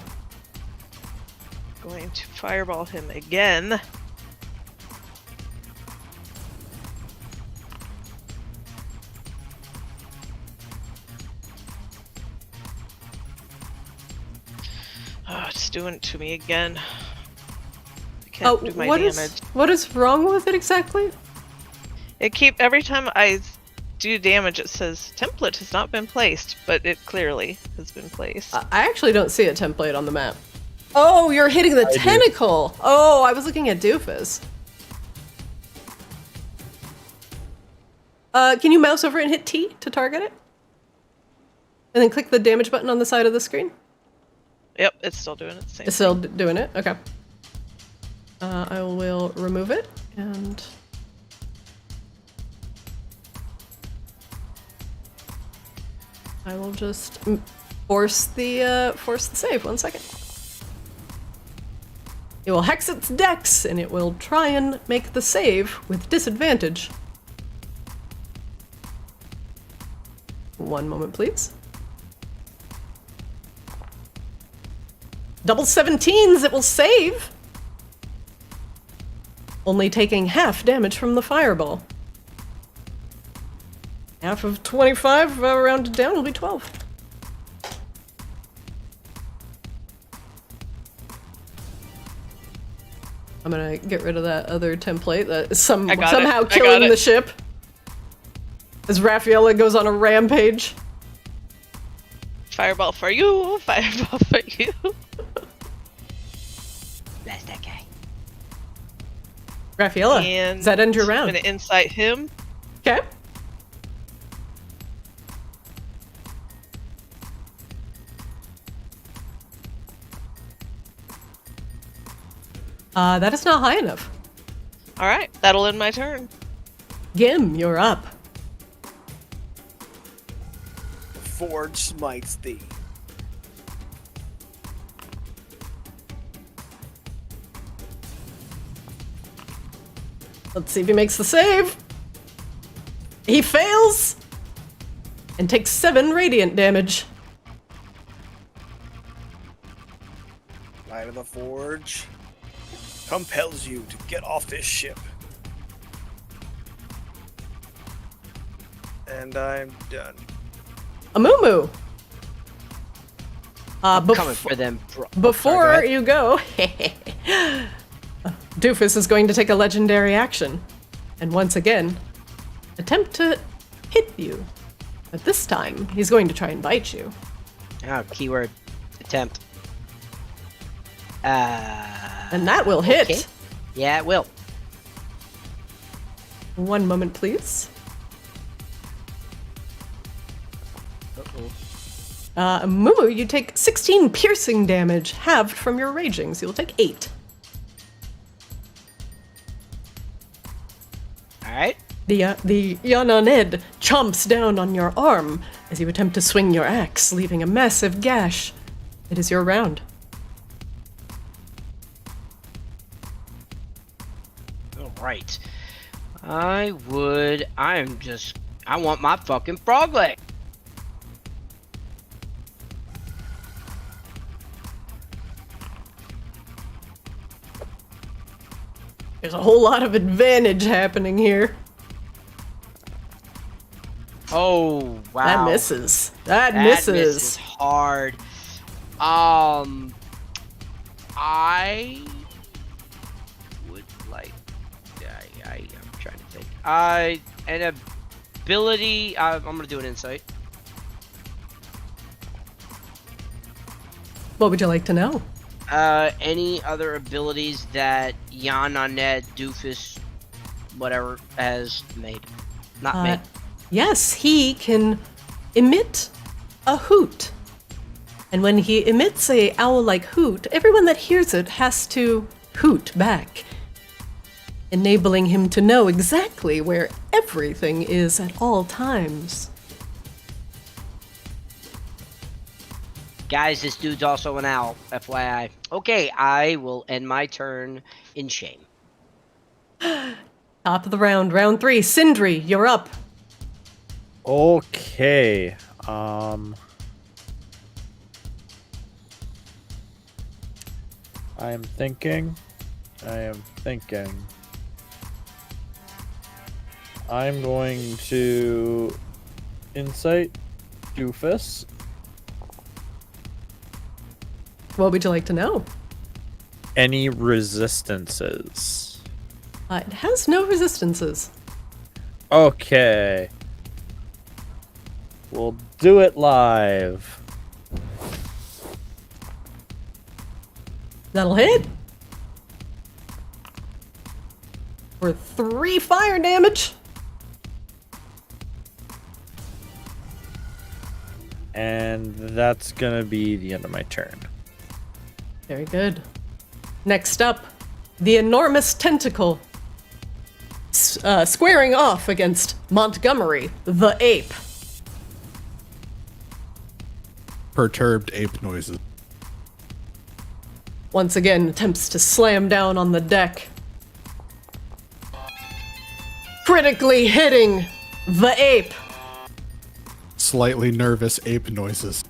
Going to fireball him again. Oh, it's doing it to me again. I can't do my damage. What is wrong with it exactly? Every time I do damage, it says template has not been placed, but it clearly has been placed. I actually don't see a template on the map. Oh, you're hitting the tentacle. Oh, I was looking at Doofus. Can you mouse over it and hit T to target it? And then click the damage button on the side of the screen? Yep, it's still doing it. Same. It's still doing it? Okay. I will remove it, and... I will just force the save. 1 second. It will hex its dex, and it will try and make the save with disadvantage. 1 moment, please. Double 17s, it will save! Only taking half damage from the fireball. Half of 25 rounded down will be 12. I'm gonna get rid of that other template that is somehow killing the ship. As Raffaella goes on a rampage. Fireball for you! Fireball for you! Blast that guy. Raffaella, And does that end your round? I'm gonna insight him. Okay. That is not high enough. Alright, that'll end my turn. Gim, you're up. Forge smites thee. Let's see if he makes the save. He fails! And takes 7 radiant damage. Light of the Forge compels you to get off this ship. And I'm done. Amumu! Coming for them. Before you go, Doofus is going to take a legendary action. And once again, attempt to hit you. But this time, he's going to try and bite you. Oh, keyword. Attempt. And that will hit. Okay. Yeah, it will. 1 moment, please. Mumu, you take 16 piercing damage, halved from your ragings. You'll take 8. The Yananed chomps down on your arm as you attempt to swing your axe, leaving a massive gash. It is your round. Alright. I want my fucking frog leg. There's a whole lot of advantage happening here. Oh, wow. That misses. That misses misses. hard. I would like... I'm trying to think. An ability... I'm gonna do an insight. What would you like to know? Any other abilities that Yananed, Doofus, whatever, has made? Not made. Yes, he can emit a hoot. And when he emits a owl-like hoot, everyone that hears it has to hoot back, enabling him to know exactly where everything is at all times. Guys, this dude's also an owl, FYI. Okay, I will end my turn in shame. Top of the round, round 3. Sindri, you're up. Okay. I am thinking. I'm going to insight Doofus. What would you like to know? Any resistances? It has no resistances. Okay. We'll do it live. That'll hit. For 3 fire damage. And that's gonna be the end of my turn. Very good. Next up, the enormous tentacle. Squaring off against Montgomery, the ape. Perturbed ape noises. Once again, attempts to slam down on the deck. Critically hitting the ape. Slightly nervous ape noises.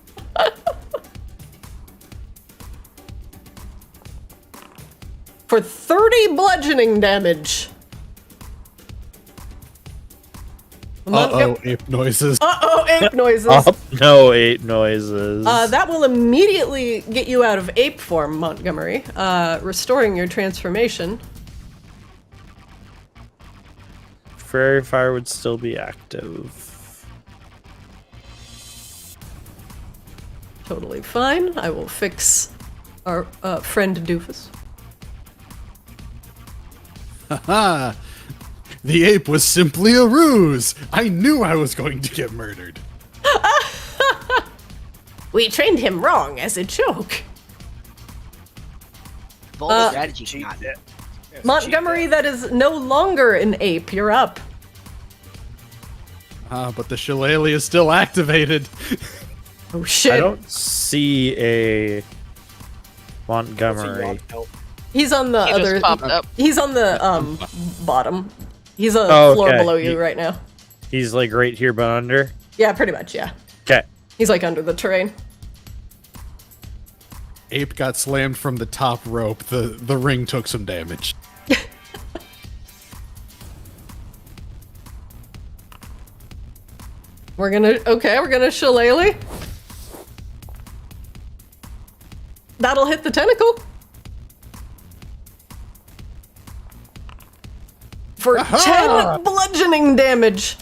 For 30 bludgeoning damage. Uh-oh, ape noises. Uh-oh, ape noises. No, ape noises. That will immediately get you out of ape form, Montgomery, restoring your transformation. Fairy Fire would still be active. Totally fine. I will fix our friend Doofus. Haha! The ape was simply a ruse! I knew I was going to get murdered. We trained him wrong as a joke. Bold strategy. Montgomery, that is no longer an ape. You're up. But the shillelagh is still activated. Oh shit. I don't see a Montgomery. He's on the He other. just popped up. He's on the bottom. He's a floor okay. below you right now. He's like right here, but under. Yeah, pretty much. Yeah. Okay. He's like under the terrain. Ape got slammed from the top rope. The ring took some damage. We're gonna shillelagh. That'll hit the tentacle. For 10 bludgeoning damage.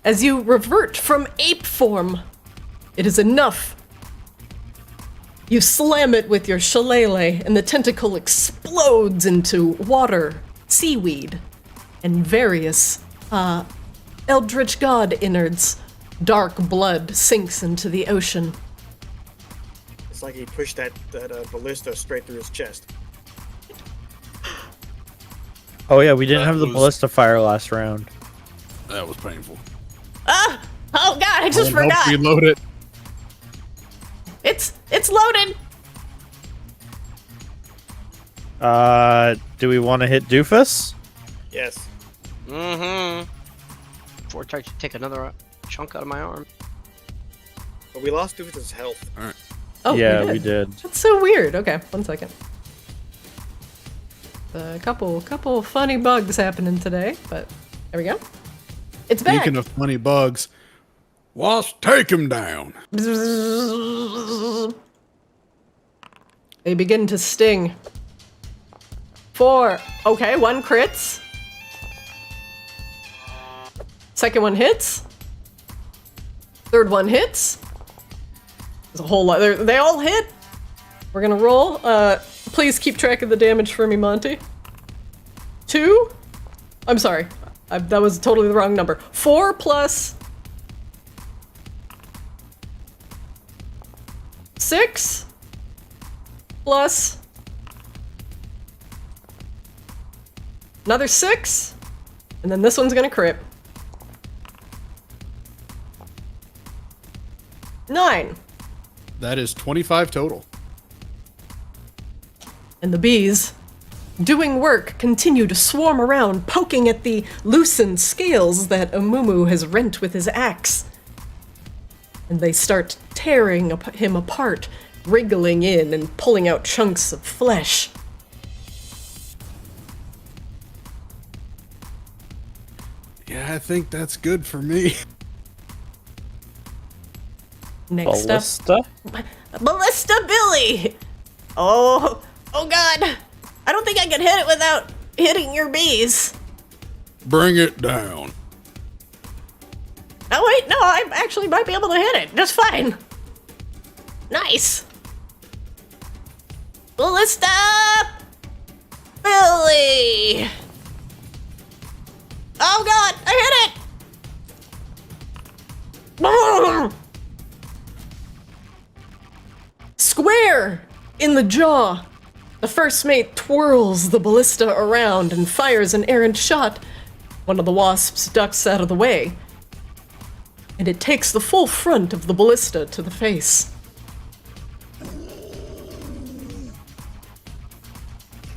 As you revert from ape form. It is enough. You slam it with your shillelagh, and the tentacle explodes into water, seaweed, and various eldritch god innards. Dark blood sinks into the ocean. It's like he pushed that ballista straight through his chest. Oh yeah, we didn't have the ballista fire last round. That was painful. Ah! Oh god, I just Help forgot. reload it. It's loaded. Do we want to hit Doofus? Yes. Mm-hmm. Before I try to take another chunk out of my arm. But we lost Doofus' health. Oh, Yeah, we did. That's so weird. Okay, 1 second. A couple funny bugs happening today, but there we go. It's back. Speaking of funny bugs, Wasp, take him down. They begin to sting. 4. Okay, 1 crits. Second one hits. Third one hits. There's a whole lot. They all hit. We're gonna roll. Please keep track of the damage for me, Monty. 2. I'm sorry. That was totally the wrong number. 4 plus 6 plus another 6, and then this one's gonna crit. 9. That is 25 total. And the bees, doing work, continue to swarm around, poking at the loosened scales that Amumu has rent with his axe. And they start tearing him apart, wriggling in and pulling out chunks of flesh. Yeah, I think that's good for me. Next Ballista? up, Ballista Billy! Oh god! I don't think I can hit it without hitting your bees. Bring it down. Oh wait, no, I actually might be able to hit it just fine. Nice. Ballista Billy! Oh god, I hit it! Square in the jaw. The first mate twirls the ballista around and fires an errant shot. One of the wasps ducks out of the way, and it takes the full front of the ballista to the face.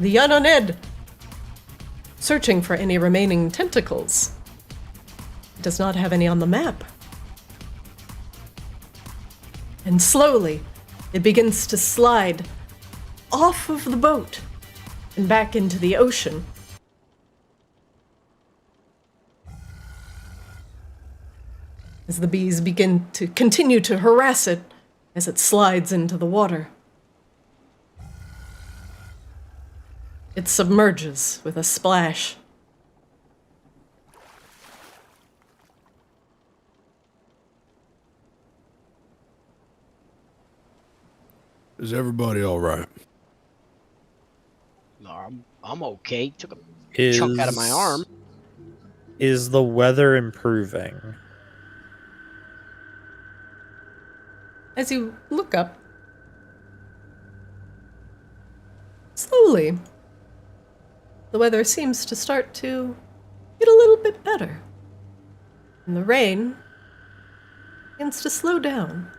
The ununed, searching for any remaining tentacles. It does not have any on the map. And slowly, it begins to slide off of the boat and back into the ocean. As the bees begin to continue to harass it as it slides into the water. It submerges with a splash. Is everybody all right? I'm okay. Took a chunk out of my arm. Is the weather improving? As you look up, slowly, the weather seems to start to get a little bit better. And the rain begins to slow down.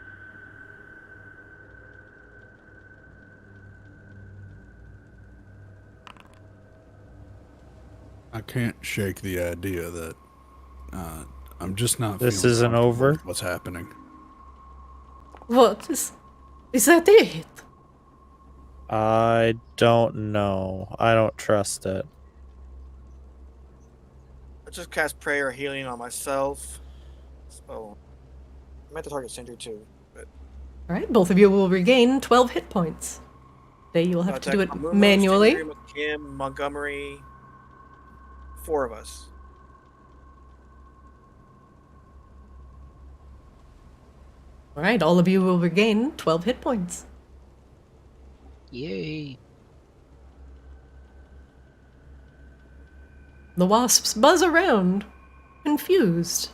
I can't shake the idea that I'm just not. This feeling isn't comfortable over? with what's happening? What is that it? I don't know. I don't trust it. I just cast prayer healing on myself. So I meant to target Sindri too. But Alright, both of you will regain 12 hit points. Today you will have to do it Amumu, manually. Sindri, Kim, Montgomery. 4 of us. Alright, all of you will regain 12 hit points. Yay. The wasps buzz around, confused,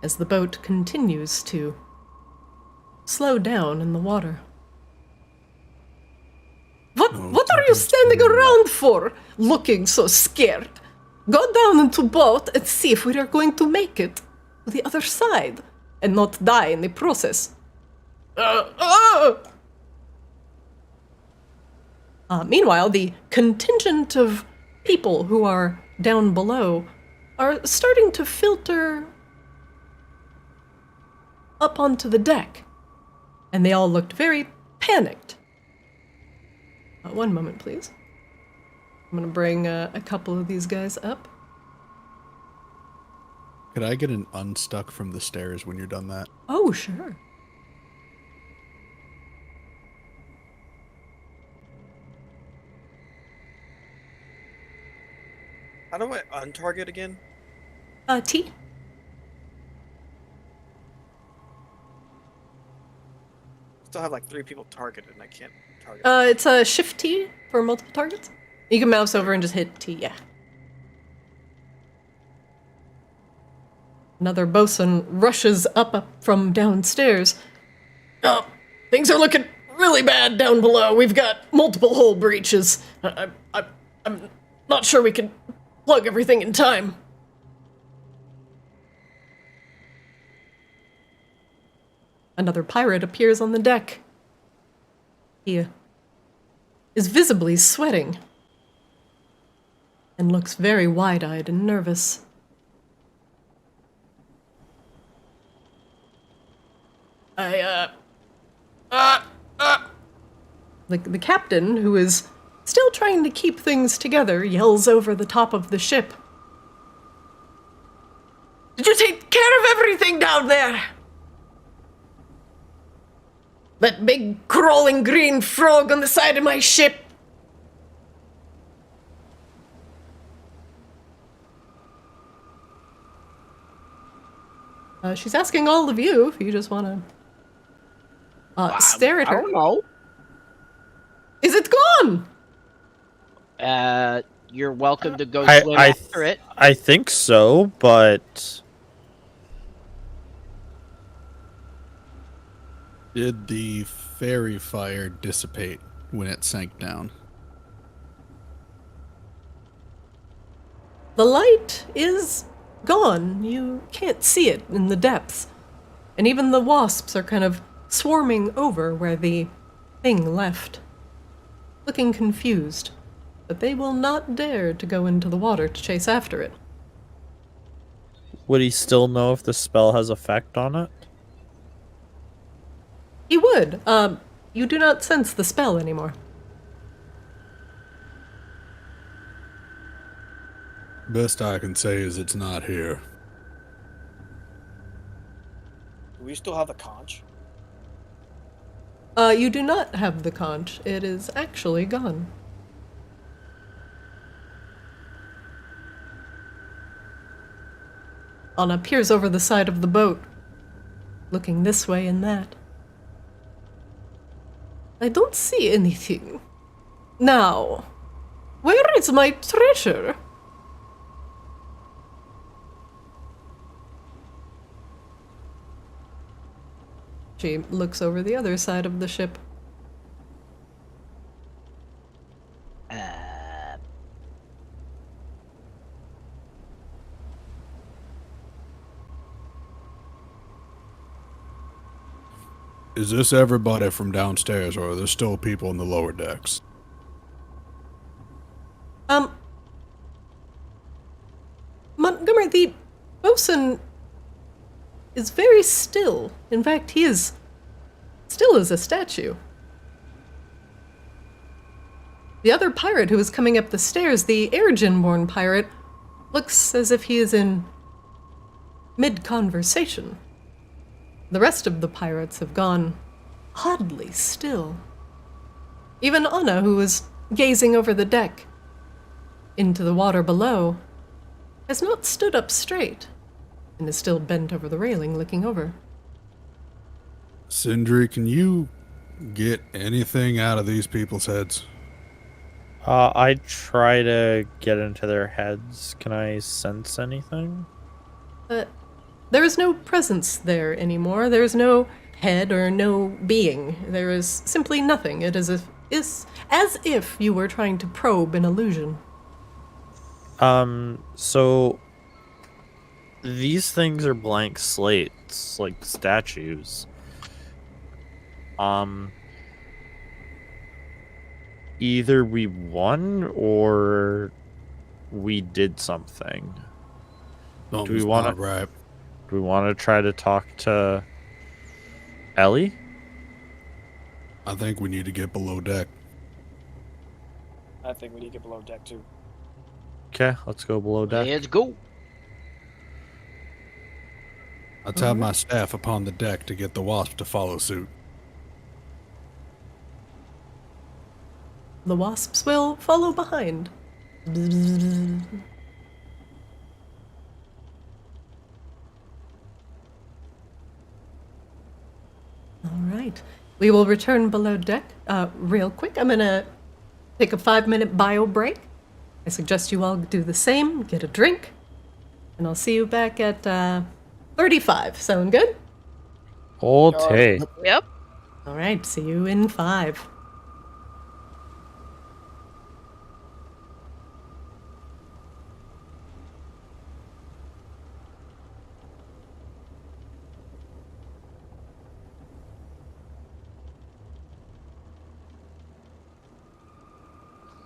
as the boat continues to slow down in the water. What are you standing around for, looking so scared? go down into boat and see if we are going to make it to the other side and not die in the process. Meanwhile, the contingent of people who are down below are starting to filter up onto the deck, and they all looked very panicked. One moment, please. I'm gonna bring a couple of these guys up. Could I get an unstuck from the stairs when you're done that? Oh, sure. How do I untarget again? T. Still have like 3 people targeted and I can't target. It's a Shift T for multiple targets. You can mouse over and just hit T, yeah. Another bosun rushes up from downstairs. Oh, things are looking really bad down below. We've got multiple hull breaches. I'm not sure we can plug everything in time. Another pirate appears on the deck. He is visibly sweating and looks very wide-eyed and nervous. The captain, who is still trying to keep things together, yells over the top of the ship. Did you take care of everything down there? That big crawling green frog on the side of my ship. She's asking all of you if you just want to stare at her. I don't know. Is it gone? You're welcome to go swim after it. I think so, but Did the fairy fire dissipate when it sank down? The light is gone. You can't see it in the depths. And even the wasps are kind of swarming over where the thing left, looking confused. But they will not dare to go into the water to chase after it. would he still know if the spell has effect on it? He would. You do not sense the spell anymore. Best I can say is it's not here. Do we still have the conch? You do not have the conch. It is actually gone. Anna peers over the side of the boat, looking this way and that. I don't see anything. Now, where is my treasure? She looks over the other side of the ship. Is this everybody from downstairs, or are there still people in the lower decks? Montgomery, the bosun is very still. In fact, he is still as a statue. The other pirate who is coming up the stairs, the Airgen-born pirate, looks as if he is in mid-conversation. The rest of the pirates have gone oddly still. Even Anna, who was gazing over the deck into the water below, has not stood up straight and is still bent over the railing looking over. Sindri, can you get anything out of these people's heads? I try to get into their heads. Can I sense anything? There is no presence there anymore. There is no head or no being. There is simply nothing. It is as if you were trying to probe an illusion. So these things are blank slates, like statues. Either we won or we did something. Do we want to? Right. Do we want to try to talk to Ellie? I think we need to get below deck. I think we need to get below deck too. Okay, let's go below deck. Let's go. I tap my staff upon the deck to get the wasp to follow suit. The wasps will follow behind. All right. We will return below deck real quick. I'm going to take a 5-minute bio break. I suggest you all do the same, get a drink, and I'll see you back at 35. Sound good? Okay. Yep. All right. See you in 5.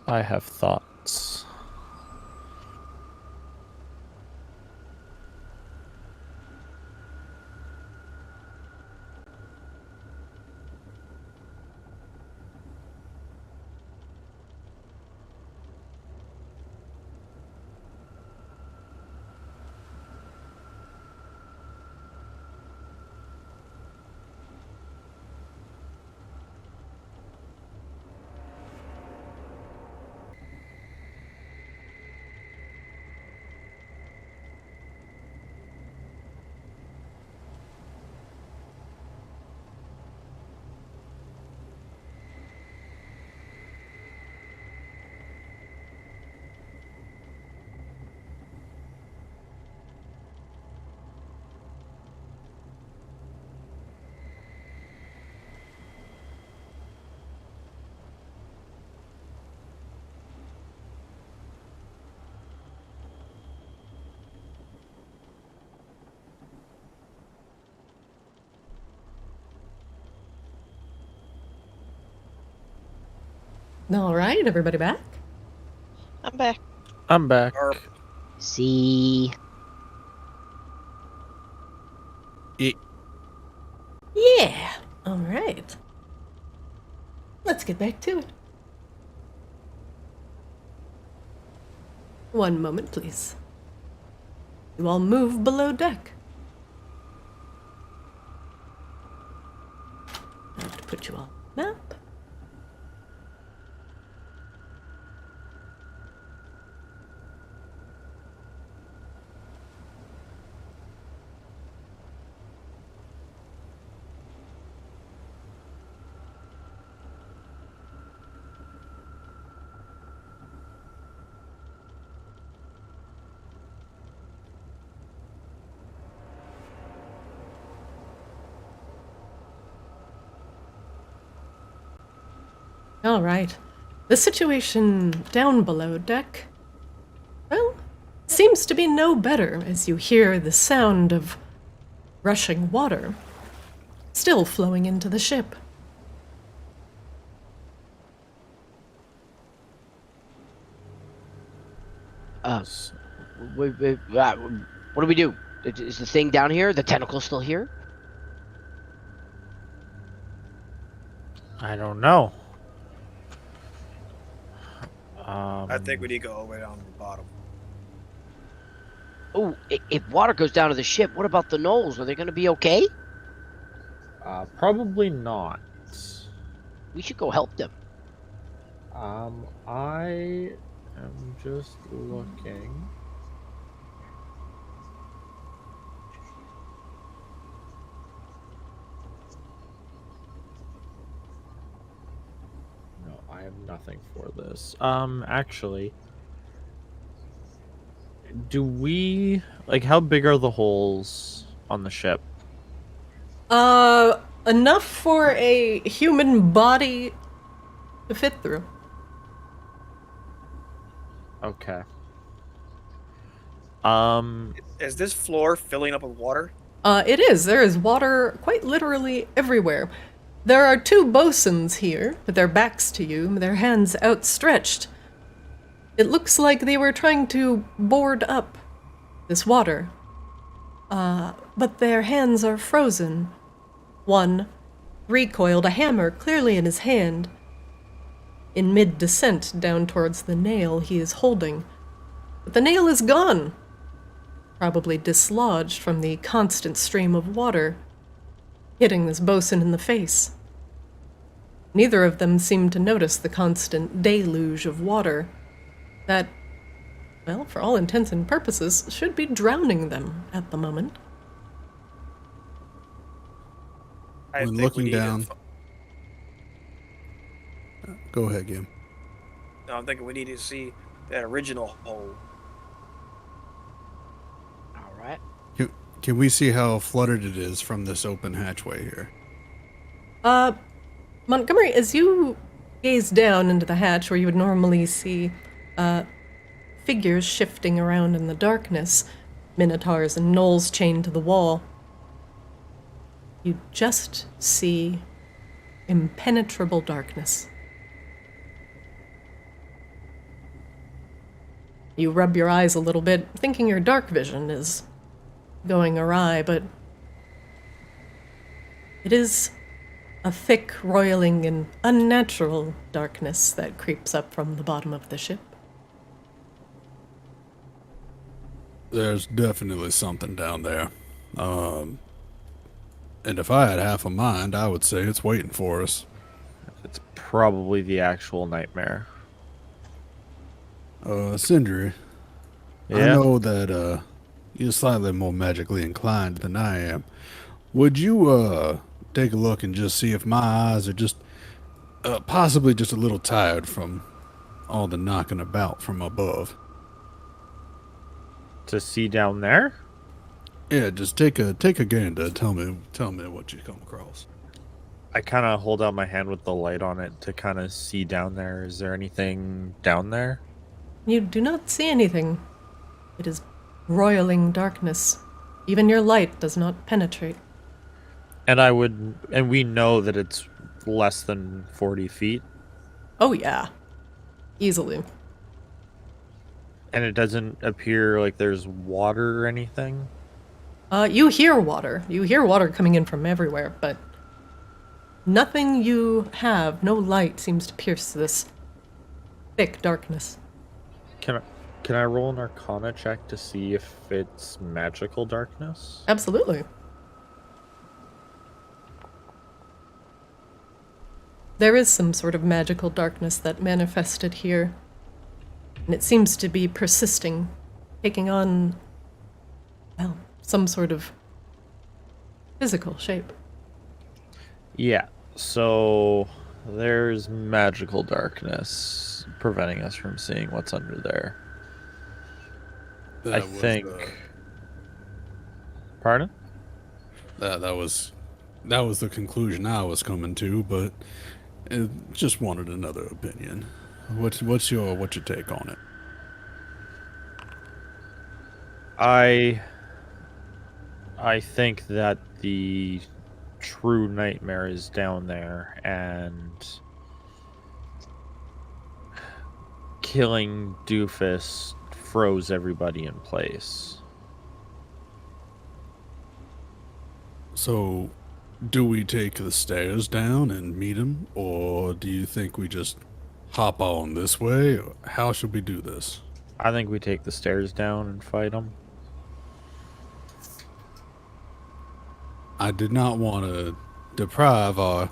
I have thoughts. All right. Everybody back? I'm back. I'm back. See. Yeah. All right. Let's get back to it. One moment, please. You all move below deck. I have to put you on the map. All right. The situation down below deck, well, seems to be no better as you hear the sound of rushing water still flowing into the ship. What do we do? Is the thing down here? The tentacle still here? I don't know. I think we need to go all the way down to the bottom. Oh, if water goes down to the ship, what about the gnolls? Are they going to be okay? Probably not. We should go help them. I am just looking. No, I have nothing for this. Actually, do we like how big are the holes on the ship? Enough for a human body to fit through. Okay. Is this floor filling up with water? It is. There is water quite literally everywhere. There are two bosuns here, with their backs to you, their hands outstretched. It looks like they were trying to board up this water. But their hands are frozen. One recoiled, a hammer clearly in his hand, in mid-descent down towards the nail he is holding. But the nail is gone, probably dislodged from the constant stream of water, hitting this bosun in the face. Neither of them seem to notice the constant deluge of water that, well, for all intents and purposes, should be drowning them at the moment. When looking down... Go ahead, Gim. No, I'm thinking we need to see that original hole. All right. Can we see how flooded it is from this open hatchway here? Montgomery, as you gaze down into the hatch where you would normally see figures shifting around in the darkness, minotaurs and gnolls chained to the wall, you just see impenetrable darkness. You rub your eyes a little bit, thinking your dark vision is going awry, but it is a thick, roiling, and unnatural darkness that creeps up from the bottom of the ship. There's definitely something down there. And if I had half a mind, I would say it's waiting for us. It's probably the actual nightmare. Sindri, Yeah? I know that you're slightly more magically inclined than I am. Would you take a look and just see if my eyes are just possibly just a little tired from all the knocking about from above? To see down there? Yeah, just take a gander. Tell me what you come across. I kind of hold out my hand with the light on it to kind of see down there. Is there anything down there? You do not see anything. It is roiling darkness. Even your light does not penetrate. And we know that it's less than 40 feet. Oh yeah. Easily. And it doesn't appear like there's water or anything? You hear water. You hear water coming in from everywhere, but nothing you have, no light seems to pierce this thick darkness. Can I roll an Arcana check to see if it's magical darkness? Absolutely. There is some sort of magical darkness that manifested here, and it seems to be persisting, taking on, well, some sort of physical shape. Yeah, so there's magical darkness preventing us from seeing what's under there. I think. Pardon? That was the conclusion I was coming to, but just wanted another opinion. What's your take on it? I think that the true nightmare is down there, and killing Doofus froze everybody in place. So, do we take the stairs down and meet him, or do you think we just hop on this way? How should we do this? I think we take the stairs down and fight him. I did not want to deprive our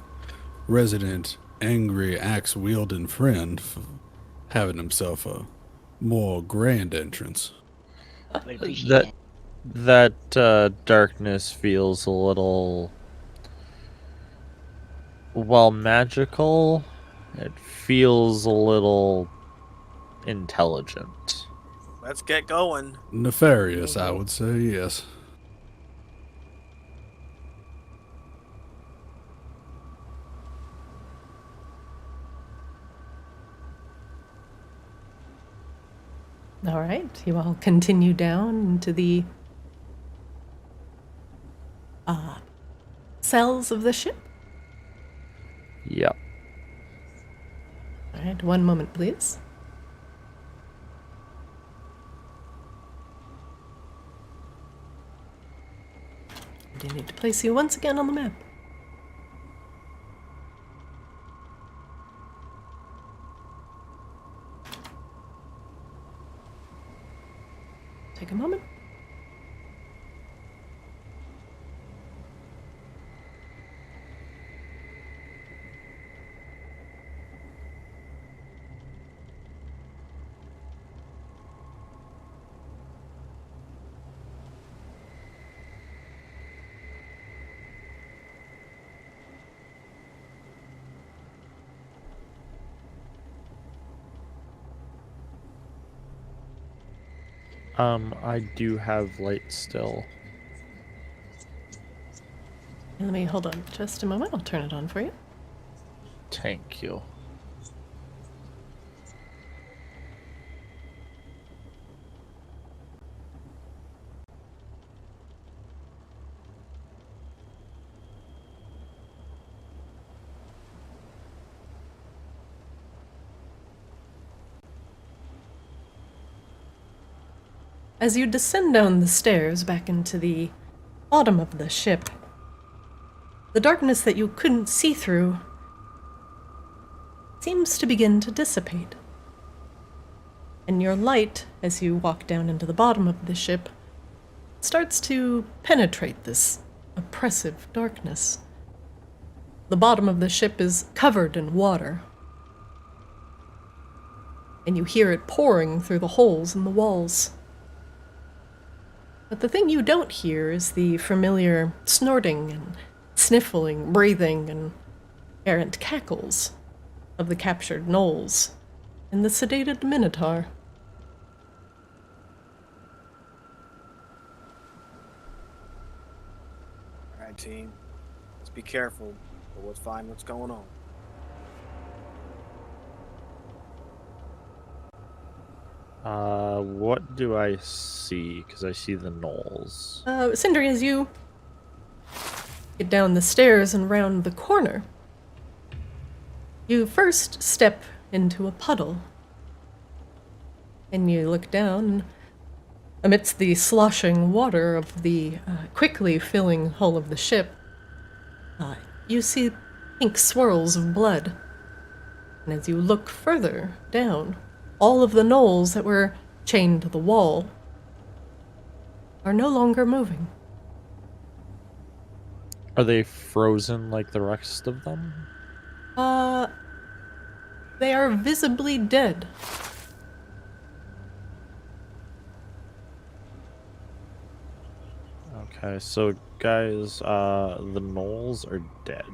resident angry axe-wielding friend from having himself a more grand entrance. We appreciate it. That darkness feels a little, while magical, it feels a little intelligent. Let's get going. Nefarious, I would say, yes. All right, you all continue down into the cells of the ship. Yep. All right, one moment, please. I do need to place you once again on the map. Take a moment. I do have light still. Let me hold on just a moment. I'll turn it on for you. Thank you. As you descend down the stairs back into the bottom of the ship, the darkness that you couldn't see through seems to begin to dissipate. And your light, as you walk down into the bottom of the ship, starts to penetrate this oppressive darkness. The bottom of the ship is covered in water, and you hear it pouring through the holes in the walls. But the thing you don't hear is the familiar snorting and sniffling, breathing, and errant cackles of the captured gnolls and the sedated minotaur. Alright, team. Let's be careful, but let's find what's going on. What do I see? Because I see the gnolls. Sindri, as you get down the stairs and round the corner, you first step into a puddle. And you look down, and amidst the sloshing water of the quickly filling hull of the ship, you see pink swirls of blood. And as you look further down, all of the gnolls that were chained to the wall are no longer moving. Are they frozen like the rest of them? They are visibly dead. Okay, so guys, the gnolls are dead.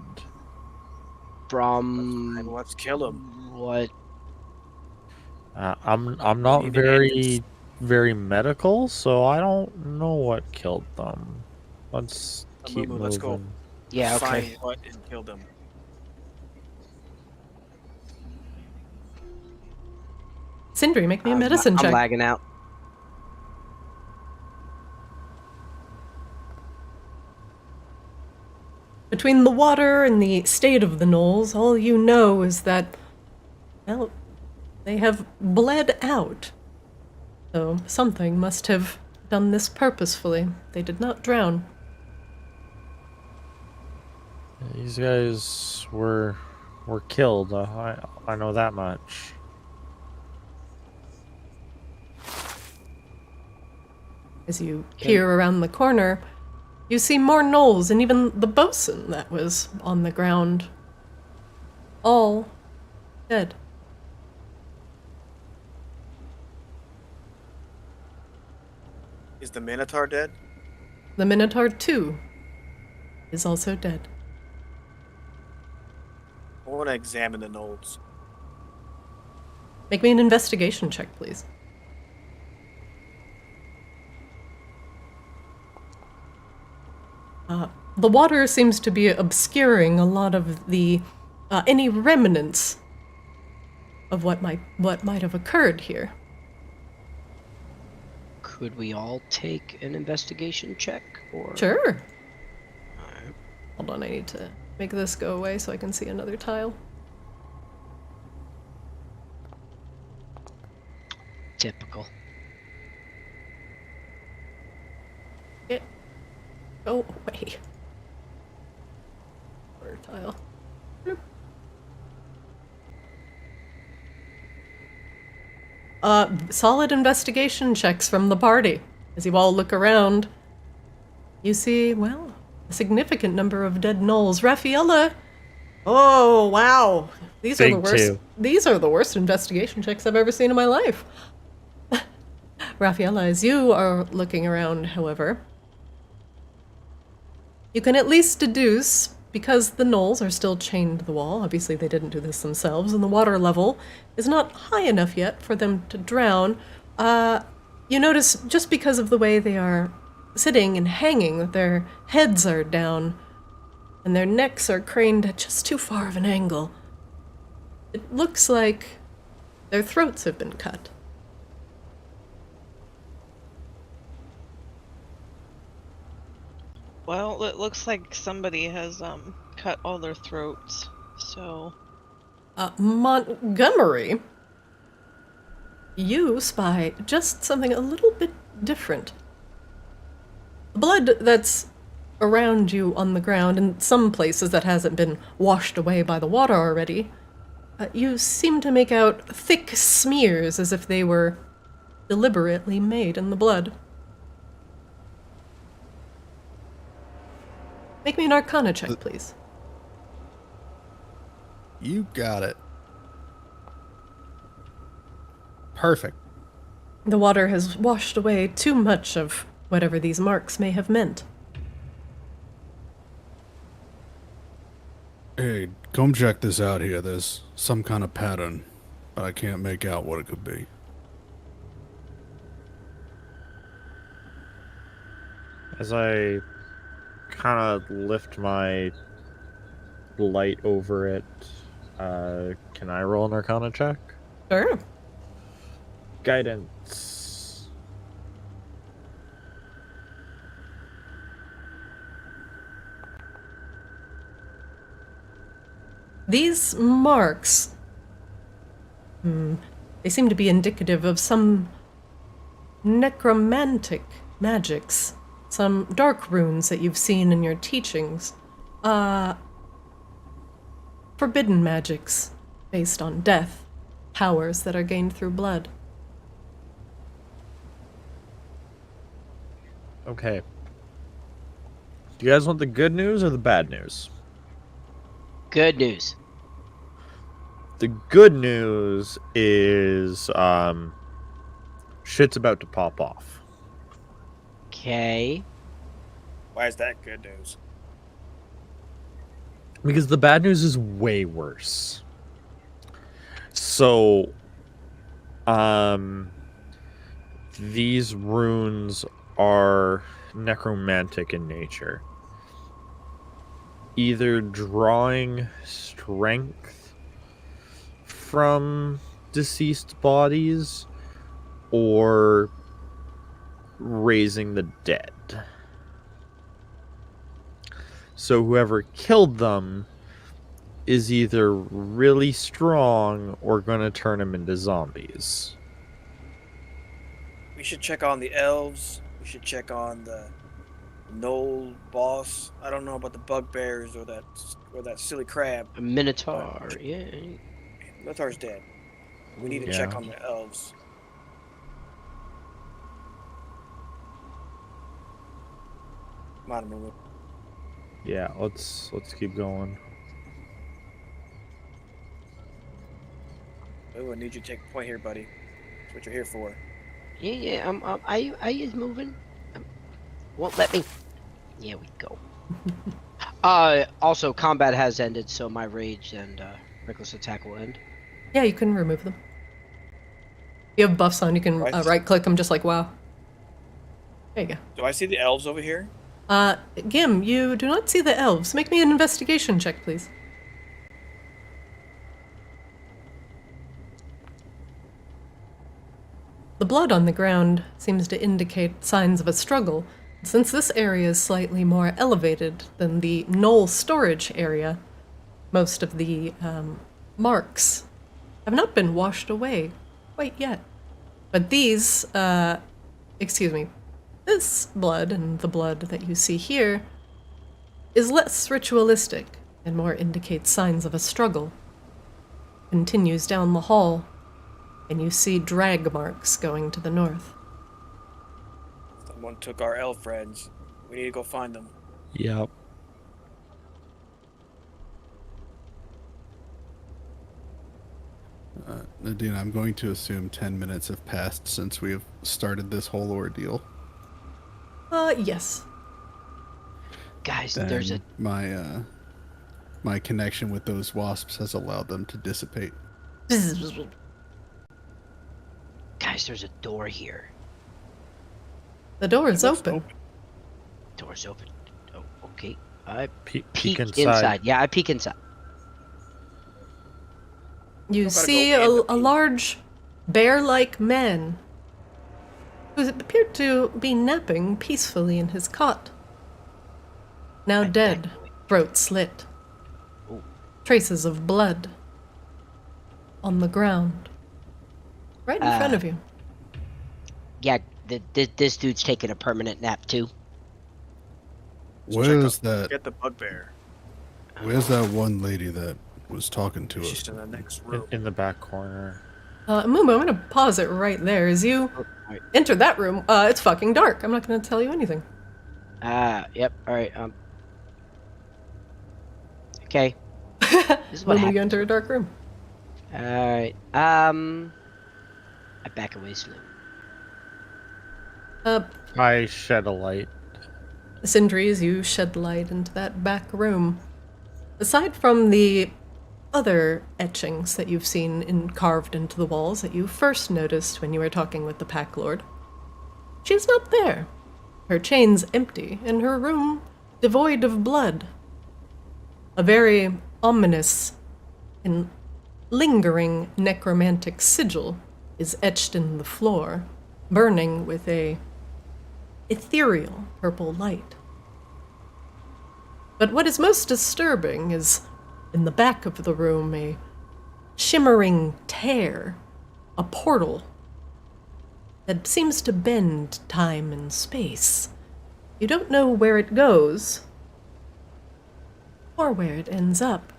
And let's kill them. What? I'm not very medical, so I don't know what killed them. Let's keep moving. Let's go. Yeah, okay. Find what and kill them. Sindri, make me a medicine check. I'm lagging out. Between the water and the state of the gnolls, all you know is that, well, they have bled out. So something must have done this purposefully. They did not drown. These guys were killed. I know that much. As you peer around the corner, you see more gnolls and even the bosun that was on the ground. All dead. Is the Minotaur dead? The Minotaur, too, is also dead. I want to examine the gnolls. Make me an investigation check, please. The water seems to be obscuring a lot of the any remnants of what might have occurred here. Could we all take an investigation check? Or Sure. Alright. Hold on, I need to make this go away so I can see another tile. Typical. Go away. Water tile. Solid investigation checks from the party. As you all look around, you see, well, a significant number of dead gnolls. Raffaella! Oh, wow. These are the Big worst. two. These are the worst investigation checks I've ever seen in my life. Raffaella, as you are looking around, however, you can at least deduce, because the gnolls are still chained to the wall, obviously they didn't do this themselves, and the water level is not high enough yet for them to drown. You notice, just because of the way they are sitting and hanging, their heads are down, and their necks are craned at just too far of an angle. It looks like their throats have been cut. Well, it looks like somebody has cut all their throats. So Montgomery, you spy just something a little bit different. The blood that's around you on the ground, in some places that hasn't been washed away by the water already, you seem to make out thick smears as if they were deliberately made in the blood. Make me an Arcana check, please. You got it. Perfect. The water has washed away too much of whatever these marks may have meant. Hey, come check this out here. There's some kind of pattern, but I can't make out what it could be. As I kind of lift my light over it, can I roll an Arcana check? Sure. Guidance. These marks, they seem to be indicative of some necromantic magics, some dark runes that you've seen in your teachings, forbidden magics based on death, powers that are gained through blood. Okay. Do you guys want the good news or the bad news? Good news. The good news is shit's about to pop off. Okay. Why is that good news? Because the bad news is way worse. So, these runes are necromantic in nature. Either drawing strength from deceased bodies or raising the dead. So whoever killed them is either really strong or going to turn them into zombies. We should check on the elves. We should check on the gnoll boss. I don't know about the bugbears or that silly crab. A minotaur, yeah. Minotaur's dead. We need to check on the elves. Come on, Moo. Yeah, let's keep going. Oh, I need you to take a point here, buddy. That's what you're here for. Yeah, I is moving. Won't let me. Here we go. Also, combat has ended, so my rage and reckless attack will end. Yeah, you can remove them. If you have buffs on, you can right-click them just like WoW. There you go. Do I see the elves over here? Gim, you do not see the elves. Make me an investigation check, please. The blood on the ground seems to indicate signs of a struggle. Since this area is slightly more elevated than the gnoll storage area, most of the marks have not been washed away quite yet. But these, this blood and the blood that you see here is less ritualistic and more indicates signs of a struggle. Continues down the hall, and you see drag marks going to the north. Someone took our elf friends. We need to go find them. Yep. Nadine, I'm going to assume 10 minutes have passed since we have started this whole ordeal. Yes. Guys, Then there's a my connection with those wasps has allowed them to dissipate. Guys, there's a door here. The door is open. Door's open. Oh, okay. Peek inside. Yeah, I peek inside. You Gotta see go a large bear-like man who appeared to be napping peacefully in his cot. Now dead, throat slit. Ooh. Traces of blood on the ground. Right in front of you. Yeah, this dude's taking a permanent nap too. Where's that? Get the bugbear. Where's that one lady that was talking to us? She's in the next room. In the back corner. Mumu, I'm gonna pause it right there. As you enter that room, it's fucking dark. I'm not gonna tell you anything. Yep. All right. Okay. This is what Mumu, happened. you enter a dark room. All right. I back away slowly. I shed a light. Sindri, as you shed light into that back room, aside from the other etchings that you've seen carved into the walls that you first noticed when you were talking with the Pack Lord, she's not there. Her chain's empty, and her room devoid of blood. A very ominous and lingering necromantic sigil is etched in the floor, burning with a ethereal purple light. But what is most disturbing is, in the back of the room, a shimmering tear, a portal that seems to bend time and space. You don't know where it goes, or where it ends up.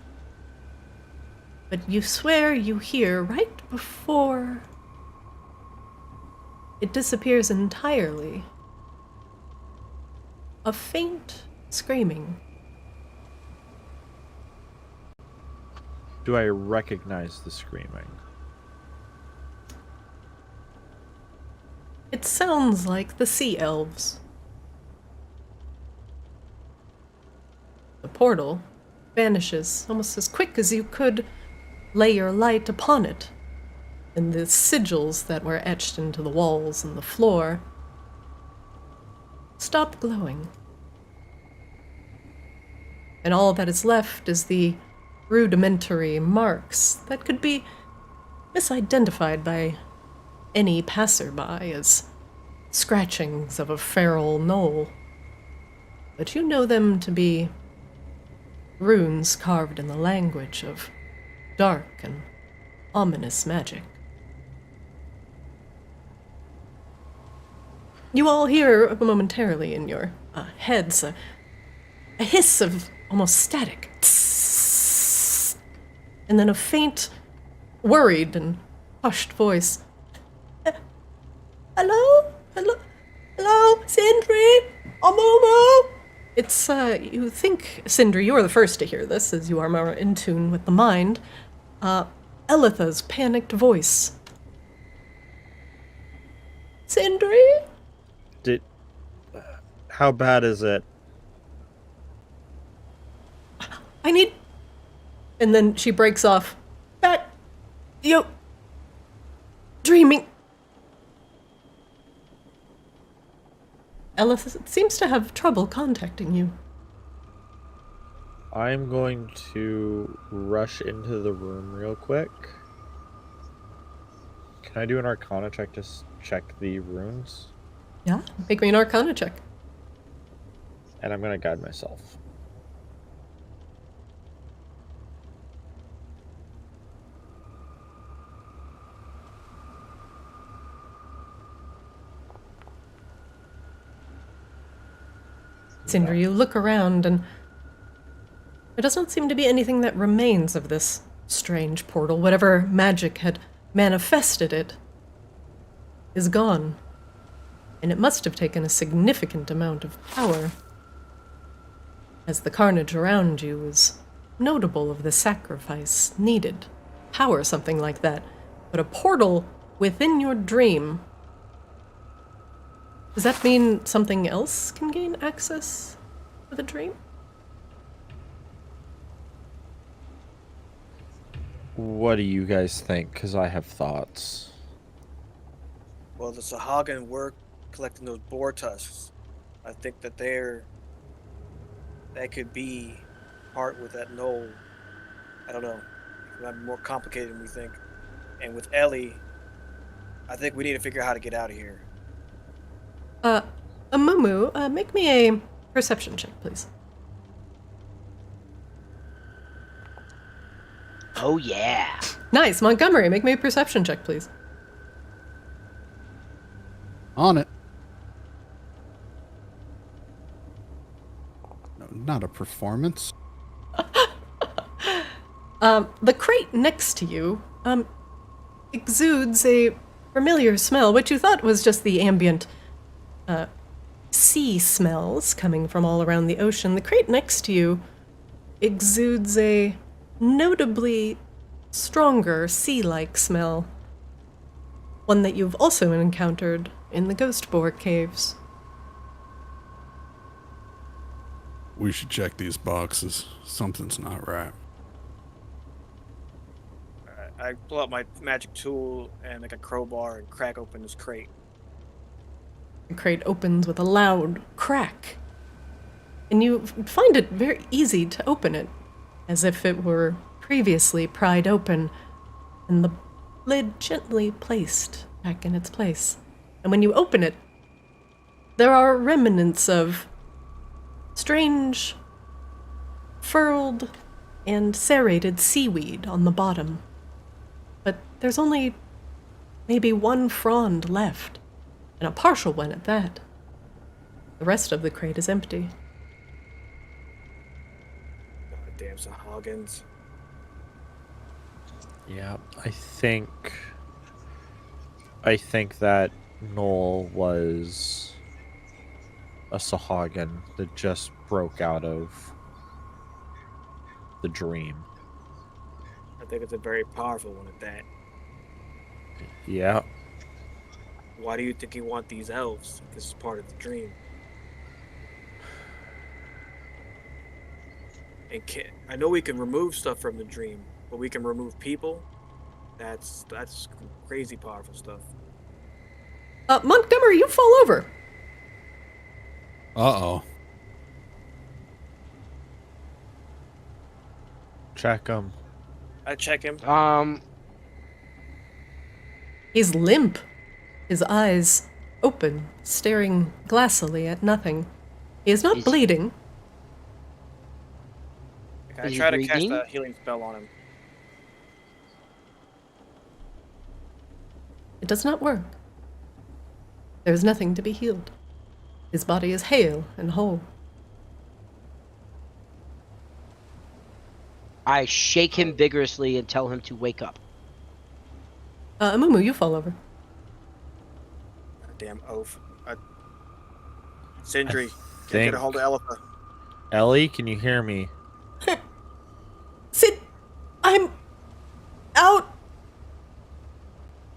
But you swear you hear right before it disappears entirely a faint screaming. Do I recognize the screaming? It sounds like the sea elves. The portal vanishes almost as quick as you could lay your light upon it, and the sigils that were etched into the walls and the floor stop glowing. And all that is left is the rudimentary marks that could be misidentified by any passerby as scratchings of a feral gnoll. But you know them to be runes carved in the language of dark and ominous magic. You all hear momentarily in your heads a hiss of almost static, tss, and then a faint, worried and hushed voice. Hello? Hello? Hello? Sindri? Amumu? It's, you think, Sindri, you are the first to hear this, as you are more in tune with the mind. Elitha's panicked voice. Sindri? How bad is it? I need... And then she breaks off. Back... You... Dreaming... Elitha seems to have trouble contacting you. I'm going to rush into the room real quick. Can I do an Arcana check to check the runes. Yeah, make me an Arcana check. And I'm going to guide myself. Cinder, you look around and there does not seem to be anything that remains of this strange portal. Whatever magic had manifested it is gone. And it must have taken a significant amount of power, as the carnage around you is notable of the sacrifice needed to power something like that. But a portal within your dream, does that mean something else can gain access to the dream? What do you guys think? Because I have thoughts. Well, the Sahagin were collecting those boar tusks. I think that that could be part with that gnoll. I don't know. It might be more complicated than we think. And with Ellie, I think we need to figure out how to get out of here. Amumu, make me a perception check, please. Oh, yeah. Nice. Montgomery, make me a perception check, please. On it. No, not a performance. The crate next to you, exudes a familiar smell, which you thought was just the ambient, sea smells coming from all around the ocean. The crate next to you exudes a notably stronger sea-like smell. One that you've also encountered in the Ghost Boar caves. We should check these boxes. Something's not right. I pull out my magic tool and make a crowbar and crack open this crate. The crate opens with a loud crack, and you find it very easy to open it, as if it were previously pried open, and the lid gently placed back in its place. And when you open it, there are remnants of strange, furled and serrated seaweed on the bottom. But there's only maybe one frond left, and a partial one at that. The rest of the crate is empty. Goddamn Sahagins. Yeah, I think that gnoll was a Sahagin that just broke out of the dream. I think it's a very powerful one at that. Yeah. Why do you think you want these elves? This is part of the dream. And I know we can remove stuff from the dream, but we can remove people. That's crazy powerful stuff. Montgomery, you fall over. Uh-oh. Check him. I check him. He's limp, his eyes open, staring glassily at nothing. He is not bleeding. I try to cast a healing spell on him. It does not work. There is nothing to be healed. His body is hale and whole. I shake him vigorously and tell him to wake up. Amumu, you fall over. Damn oaf. Sindri, can't get a hold of Elepa. Ellie, can you hear me? Sid, I'm out.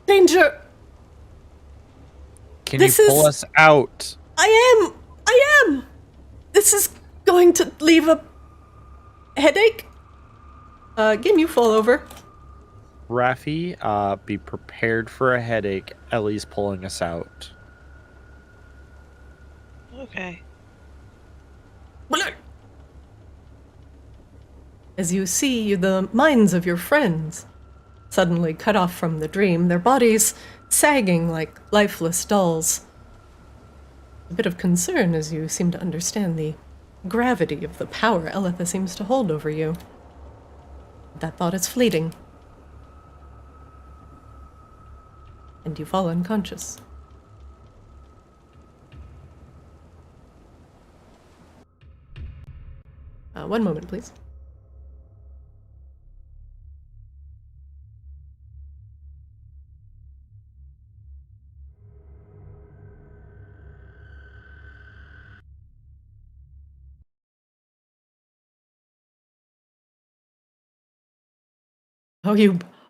Danger. Can you pull us out? I am. This is going to leave a headache. Gim, you fall over. Raffi, be prepared for a headache. Ellie's pulling us out. Okay. As you see the minds of your friends suddenly cut off from the dream, their bodies sagging like lifeless dolls. A bit of concern as you seem to understand the gravity of the power Elitha seems to hold over you. That thought is fleeting. And you fall unconscious. One moment, please.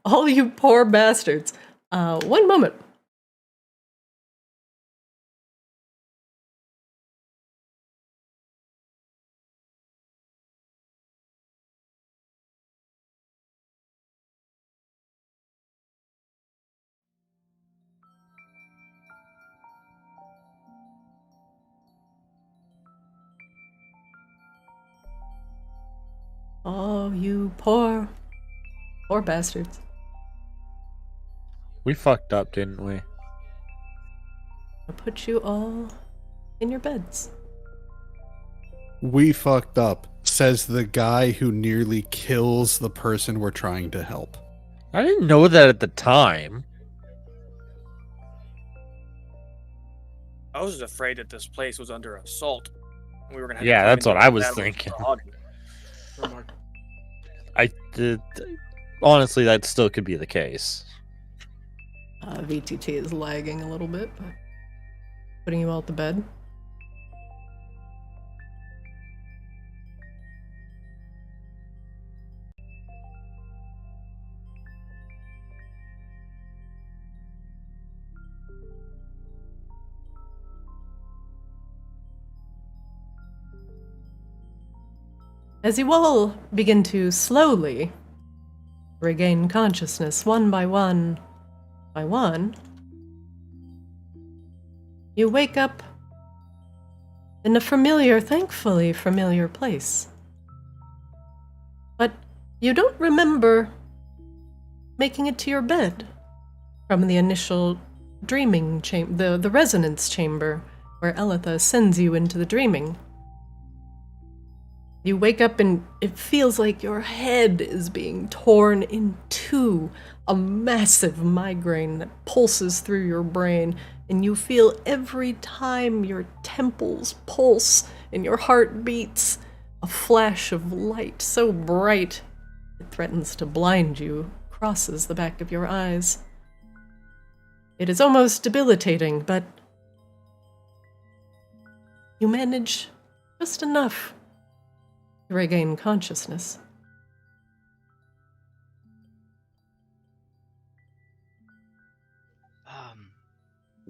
All you poor bastards. One moment. Oh, you poor bastards. We fucked up, didn't we? I put you all in your beds. We fucked up, says the guy who nearly kills the person we're trying to help. I didn't know that at the time. I was just afraid that this place was under assault. We were gonna have Yeah, to that's what I was battle thinking. the Honestly, that still could be the case. VTT is lagging a little bit, but putting you all to bed. As you all begin to slowly regain consciousness, one by one, you wake up in a thankfully familiar place. But you don't remember making it to your bed from the initial dreaming chamber, the resonance chamber, where Elitha sends you into the dreaming. You wake up and it feels like your head is being torn in two, a massive migraine that pulses through your brain, and you feel every time your temples pulse and your heart beats, a flash of light so bright it threatens to blind you crosses the back of your eyes. It is almost debilitating, but you manage just enough to regain consciousness.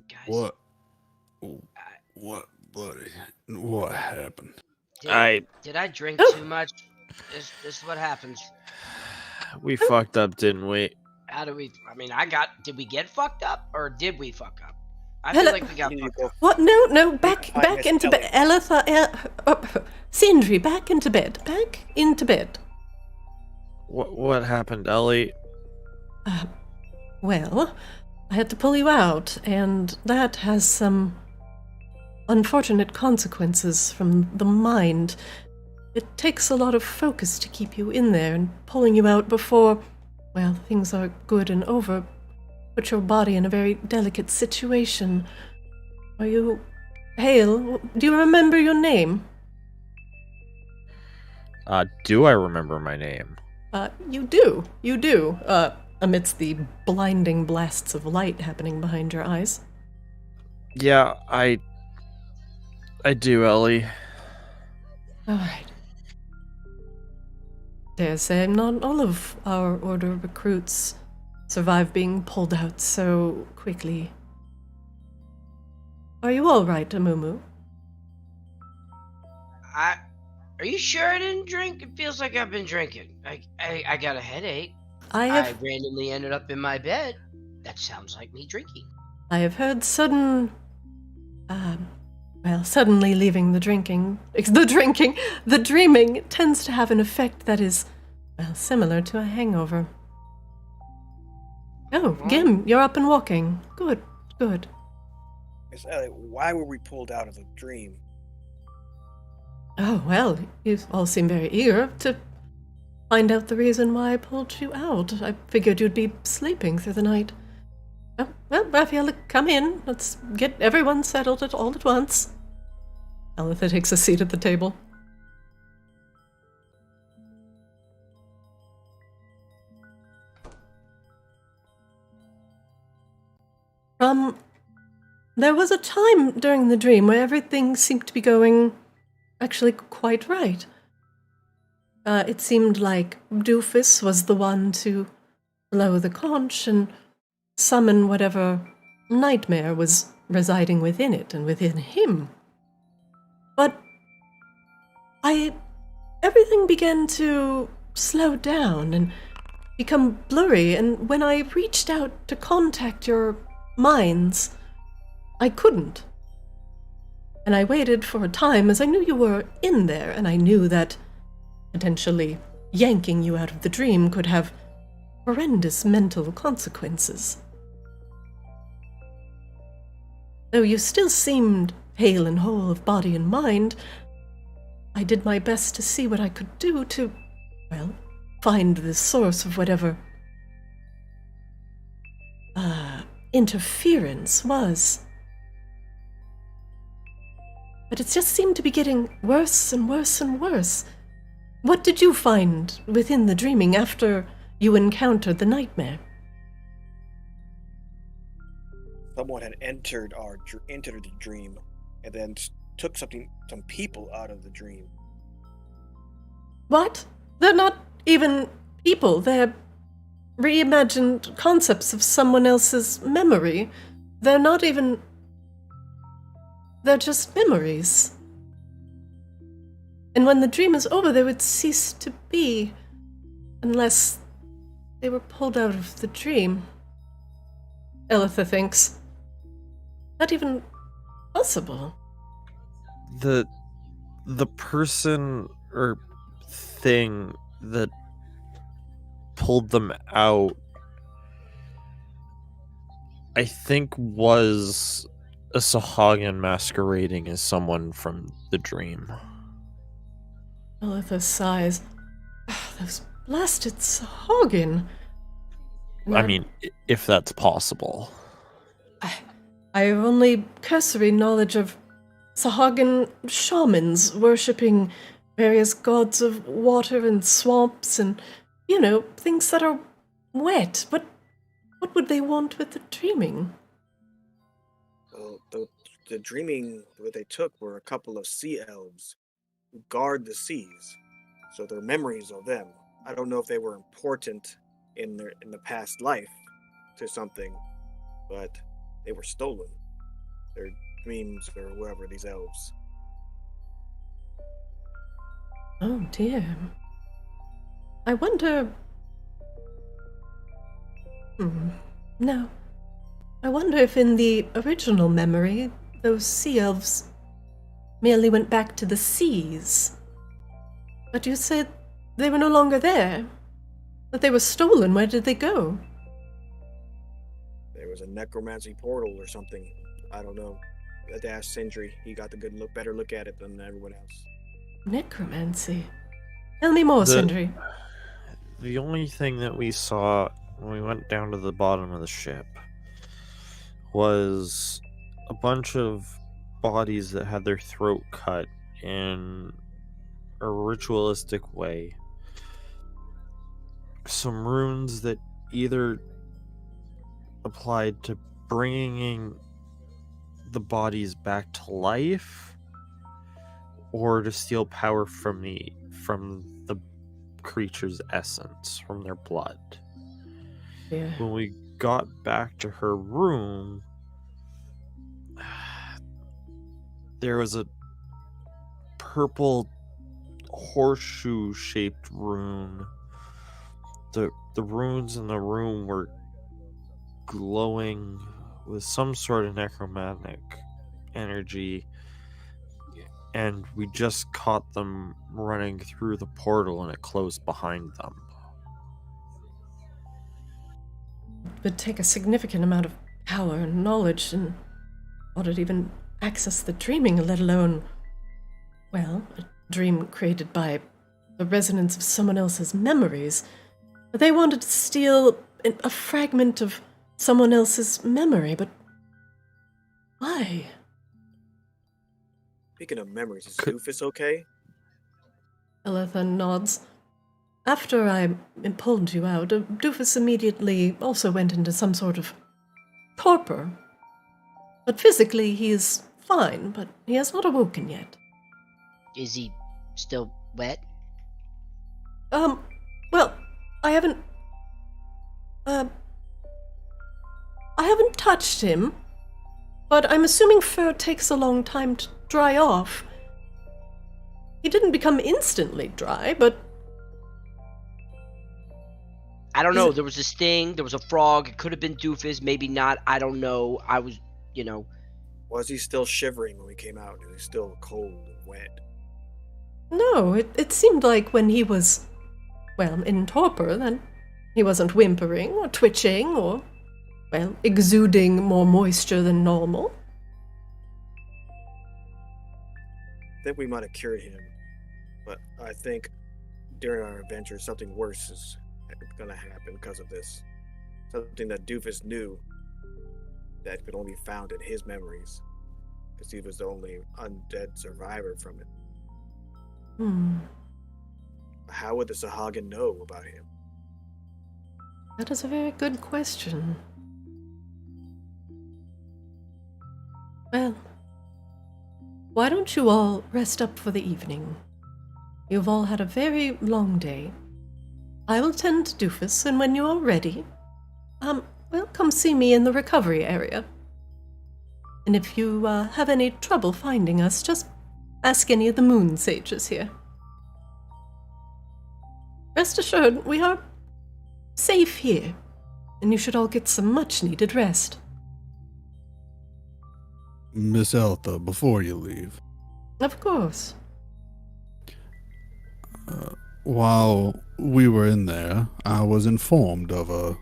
Guys. What, buddy? What happened? Did I drink too much? This is what happens. We fucked up, didn't we? How do we? I mean, did we get fucked up, or did we fuck up? I feel like we got fucked up. What? No, back into bed. Elitha, Sindri, back into bed. Back into bed. What happened, Ellie? Well, I had to pull you out, and that has some unfortunate consequences from the mind. It takes a lot of focus to keep you in there, and pulling you out before, well, things are good and over, put your body in a very delicate situation. Are you... Hale, do you remember your name? Do I remember my name? You do. Amidst the blinding blasts of light happening behind your eyes. Yeah, I do, Ellie. Alright. Dare say not all of our Order recruits survive being pulled out so quickly. Are you alright, Amumu? Are you sure I didn't drink? It feels like I've been drinking. I got a headache. I randomly ended up in my bed. That sounds like me drinking. I have heard suddenly leaving the dreaming tends to have an effect that is, well, similar to a hangover. Oh, Gim, you're up and walking. Good, good. Why were we pulled out of the dream? Oh, well, you all seem very eager to find out the reason why I pulled you out. I figured you'd be sleeping through the night. Oh, well, Raphael, come in. Let's get everyone settled all at once. Alitha takes a seat at the table. There was a time during the dream where everything seemed to be going actually quite right. It seemed like Doofus was the one to blow the conch and summon whatever nightmare was residing within it and within him. But everything began to slow down and become blurry, and when I reached out to contact your minds, I couldn't. And I waited for a time as I knew you were in there, and I knew that potentially yanking you out of the dream could have horrendous mental consequences. Though you still seemed hale and whole of body and mind, I did my best to see what I could do to, well, find the source of whatever interference was. But it just seemed to be getting worse and worse and worse. What did you find within the dreaming after you encountered the nightmare? Someone had entered the dream, and then took some people out of the dream. What? They're not even people. They're reimagined concepts of someone else's memory. They're not even... They're just memories. And when the dream is over, they would cease to be, unless they were pulled out of the dream. Alitha thinks. Not even possible. The person or thing that pulled them out, I think, was a Sahagin masquerading as someone from the dream. Alitha sighs. Those blasted Sahagin. I mean, if that's possible. I have only cursory knowledge of Sahagin shamans worshipping various gods of water and swamps and, things that are wet. What would they want with the dreaming? Well, the dreaming that they took were a couple of sea elves who guard the seas, so they're memories of them. I don't know if they were important in the past life to something, but they were stolen. Their dreams or whoever, these elves. Oh dear. I wonder... No. I wonder if in the original memory, those sea elves merely went back to the seas. But you said they were no longer there. That they were stolen. Where did they go? There was a necromancy portal or something. I don't know. I had to ask Sindri. He got the better look at it than everyone else. Necromancy? Tell me more, Sindri. The only thing that we saw when we went down to the bottom of the ship was a bunch of bodies that had their throat cut in a ritualistic way. Some runes that either applied to bringing the bodies back to life or to steal power from the creature's essence, from their blood. Yeah. When we got back to her room, there was a purple horseshoe-shaped rune. The runes in the room were glowing with some sort of necromantic energy, and we just caught them running through the portal and it closed behind them. It would take a significant amount of power and knowledge in order to even access the dreaming, let alone, well, a dream created by the resonance of someone else's memories. But they wanted to steal a fragment of someone else's memory, but why? Speaking of memories, is Doofus okay? Eletha nods. After I pulled you out, Doofus immediately also went into some sort of torpor. But physically he is fine, but he has not awoken yet. Is he still wet? Well, I haven't touched him, but I'm assuming fur takes a long time to dry off. He didn't become instantly dry, but... I don't know. There was a sting, there was a frog, it could have been Doofus, maybe not, I don't know. I was, Was he still shivering when we came out? Was he still cold and wet? No, it seemed like when he was, well, in torpor, then he wasn't whimpering or twitching or, well, exuding more moisture than normal. I think we might have cured him, but I think during our adventure something worse is going to happen because of this. Something that Doofus knew that could only be found in his memories, because he was the only undead survivor from it. How would the Sahagin know about him? That is a very good question. Well, why don't you all rest up for the evening? You've all had a very long day. I will tend to Doofus, and when you are ready, well, come see me in the recovery area. And if you have any trouble finding us, just ask any of the moonsages here. Rest assured, we are safe here, and you should all get some much-needed rest. Miss Eltha, before you leave. Of course. While we were in there, I was informed of a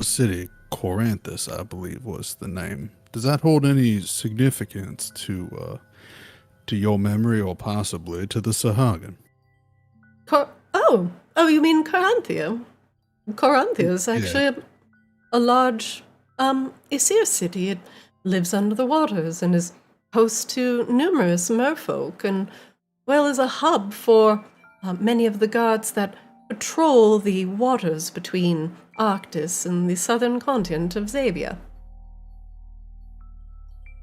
city, Corinthus, I believe was the name. Does that hold any significance to your memory, or possibly to the Sahagin? Oh, you mean Corinthia? Corinthia is actually a large Aesir city. It lives under the waters and is host to numerous merfolk, and, well, is a hub for many of the guards that patrol the waters between Arctis and the southern continent of Xavia.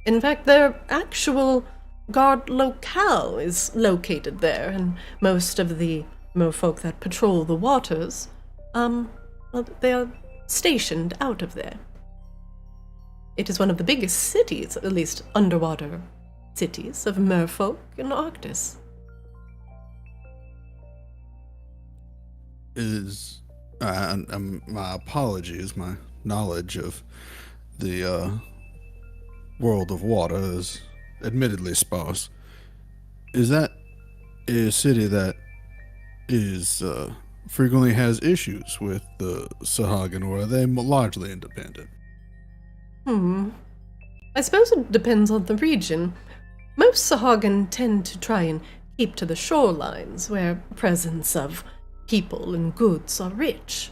In fact, their actual guard locale is located there, and most of the merfolk that patrol the waters, well, they are stationed out of there. It is one of the biggest cities, at least underwater cities, of merfolk in Arctis. My apologies, my knowledge of the world of water is admittedly sparse. Is that a city that is frequently has issues with the Sahagin, or are they largely independent? I suppose it depends on the region. Most Sahagin tend to try and keep to the shorelines, where presence of people and goods are rich.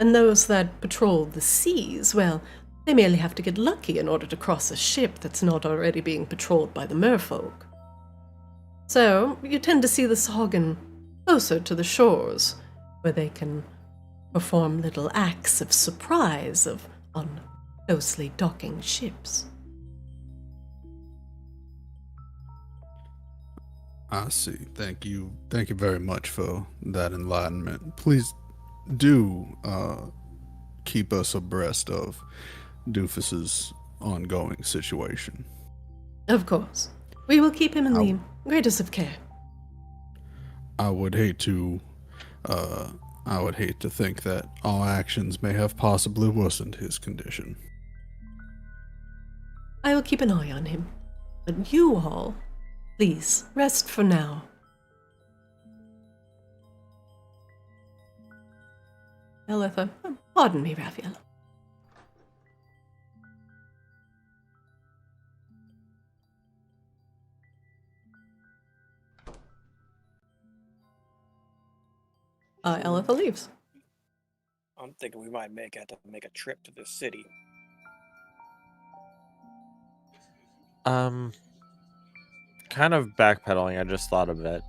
And those that patrol the seas, well, they merely have to get lucky in order to cross a ship that's not already being patrolled by the merfolk. So, you tend to see the Sahagin closer to the shores, where they can perform little acts of surprise on closely docking ships. I see. Thank you. Thank you very much for that enlightenment. Please do keep us abreast of Doofus's ongoing situation. Of course. We will keep him in the greatest of care. I would hate to think that our actions may have possibly worsened his condition. I will keep an eye on him. But you all, please, rest for now. Eletha, pardon me, Raphael. Elitha leaves. I'm thinking we might have to make a trip to the city. Kind of backpedaling, I just thought of it.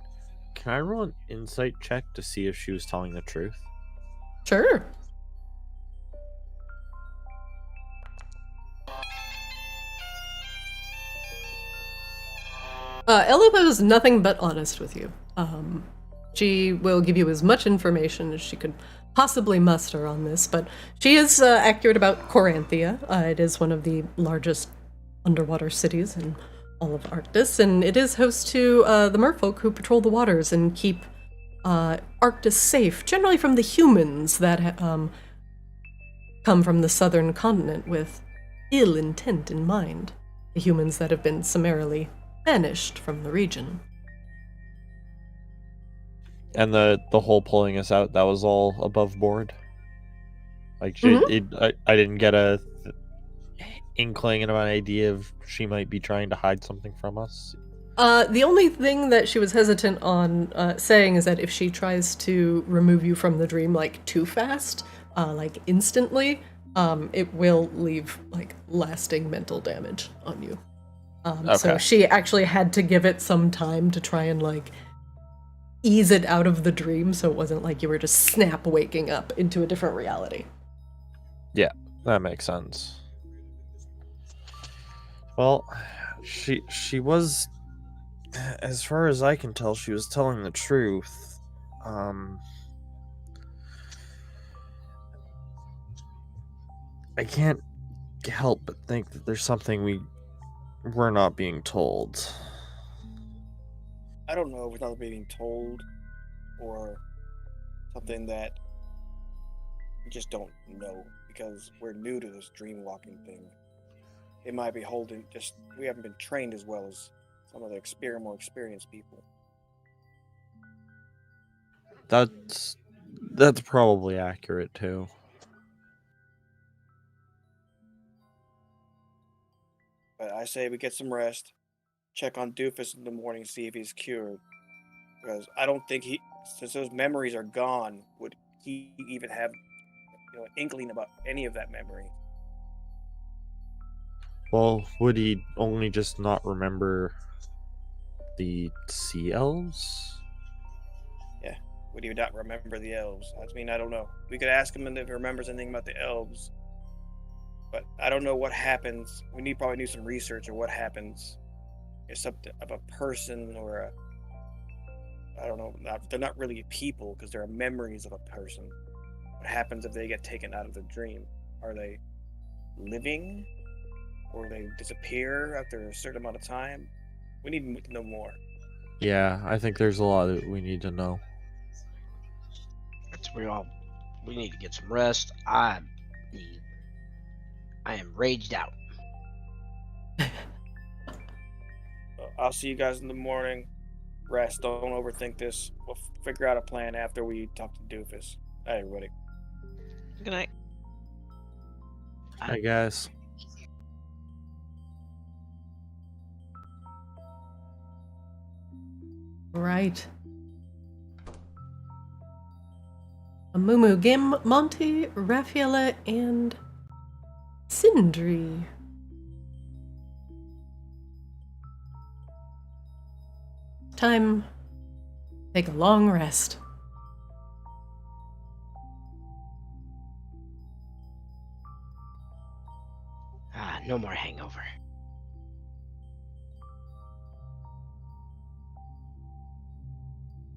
Can I roll an insight check to see if she was telling the truth? Sure. Elitha is nothing but honest with you. She will give you as much information as she could possibly muster on this, but she is accurate about Corinthia. It is one of the largest underwater cities in all of Arctis, and it is host to the merfolk who patrol the waters and keep Arctis safe, generally from the humans that come from the southern continent with ill intent in mind. The humans that have been summarily banished from the region. And the whole pulling us out, that was all above board? Like, I didn't get a inkling of an idea of she might be trying to hide something from us? The only thing that she was hesitant on saying is that if she tries to remove you from the dream, like, too fast, like, instantly, it will leave, like, lasting mental damage on you. So she actually had to give it some time to try and, like, ease it out of the dream, so it wasn't like you were just snap waking up into a different reality. Yeah, that makes sense. Well, she was, as far as I can tell, she was telling the truth. I can't help but think that there's something we're not being told. I don't know if it's not being told or something that we just don't know because we're new to this dream walking thing. It might be holding we haven't been trained as well as some of the more experienced people. That's probably accurate too. But I say we get some rest, check on Doofus in the morning, see if he's cured. Because I don't think since those memories are gone, would he even have an inkling about any of that memory? Well, would he only just not remember the sea elves? Yeah, would he not remember the elves? I mean, I don't know. We could ask him if he remembers anything about the elves. But I don't know what happens. We probably need some research on what happens if something of a person or I don't know. They're not really people because they're memories of a person. What happens if they get taken out of the dream? Are they living? Or they disappear after a certain amount of time? We need to know more. Yeah, I think there's a lot that we need to know. We need to get some rest. I am raged out. I'll see you guys in the morning. Rest. Don't overthink this. We'll figure out a plan after we talk to Doofus. Hey, everybody. Good night. Hi, guys. Right. Amumu, Gim, Monty, Raffaella, and Sindri. Time to take a long rest. No more hangover.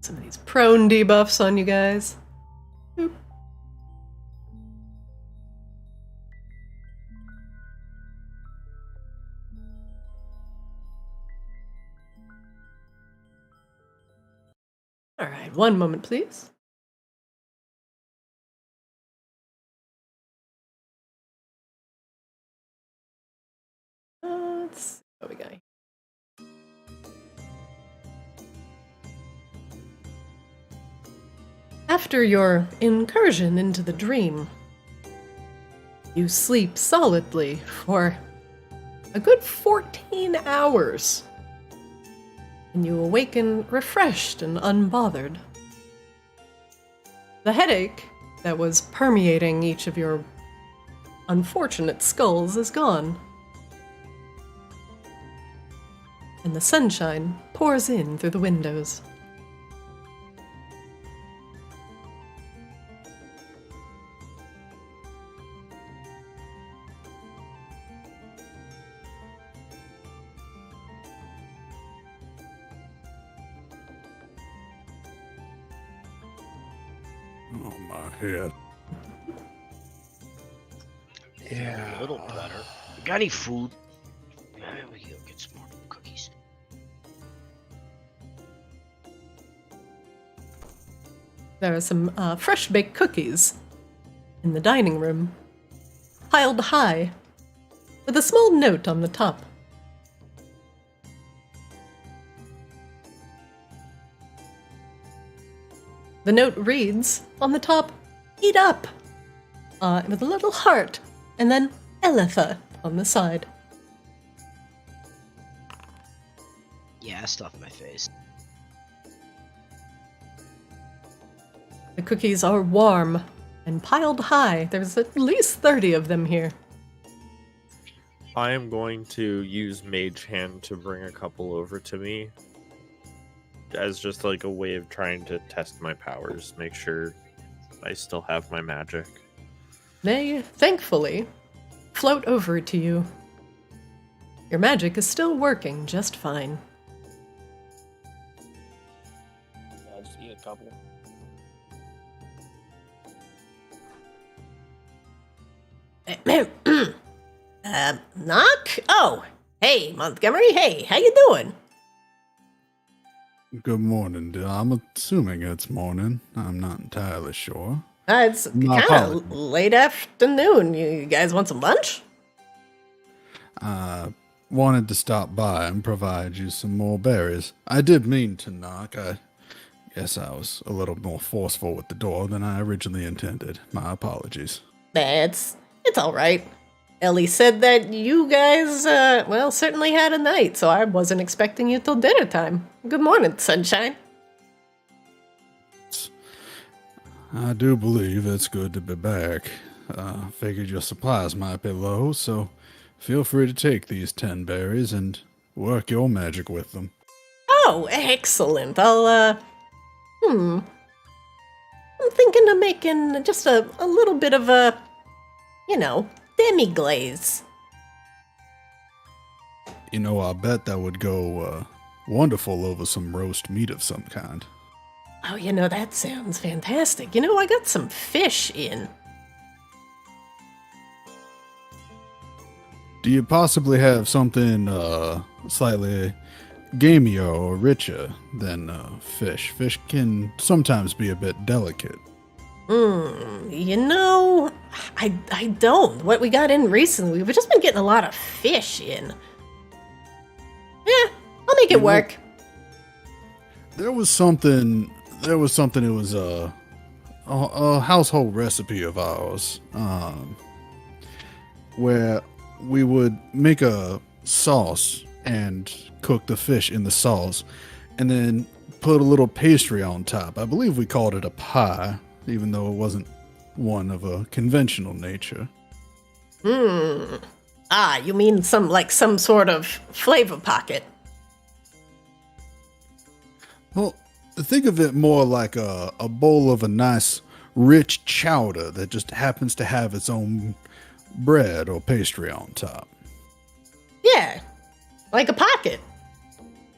Some of these prone debuffs on you guys. Boop. All right, one moment, please. Let's see what we got. After your incursion into the dream, you sleep solidly for a good 14 hours, and you awaken refreshed and unbothered. The headache that was permeating each of your unfortunate skulls is gone. And the sunshine pours in through the windows. Oh, my head. Yeah. A little better. You got any food? Yeah, we can get some more cookies. There are some fresh baked cookies in the dining room, piled high, with a small note on the top. The note reads, on the top, "Eat up," with a little heart, and then Elitha on the side. Yeah, stuff in my face. The cookies are warm and piled high. There's at least 30 of them here. I am going to use Mage Hand to bring a couple over to me as just like a way of trying to test my powers, make sure I still have my magic. They, thankfully, float over to you. Your magic is still working just fine. I'll just eat a couple. Knock? Oh, hey, Montgomery. Hey, how you doing? Good morning. I'm assuming it's morning. I'm not entirely sure. It's My kind apologies. of late afternoon. You guys want some lunch? I wanted to stop by and provide you some more berries. I did mean to knock. I guess I was a little more forceful with the door than I originally intended. My apologies. It's all right. Ellie said that you guys, certainly had a night, so I wasn't expecting you till dinner time. Good morning, sunshine. I do believe it's good to be back. Figured your supplies might be low, so feel free to take these 10 berries and work your magic with them. Oh, excellent. I'm thinking of making just a little bit of a, demi-glaze. You know, I bet that would go wonderful over some roast meat of some kind. Oh, that sounds fantastic. I got some fish in. Do you possibly have something slightly gamier or richer than fish? Fish can sometimes be a bit delicate. I don't. What we got in recently, we've just been getting a lot of fish in. Yeah, I'll make it work. There was something. It was a household recipe of ours, where we would make a sauce and cook the fish in the sauce, and then put a little pastry on top. I believe we called it a pie, even though it wasn't one of a conventional nature. You mean some sort of flavor pocket? Well, think of it more like a bowl of a nice, rich chowder that just happens to have its own bread or pastry on top. Yeah, like a pocket.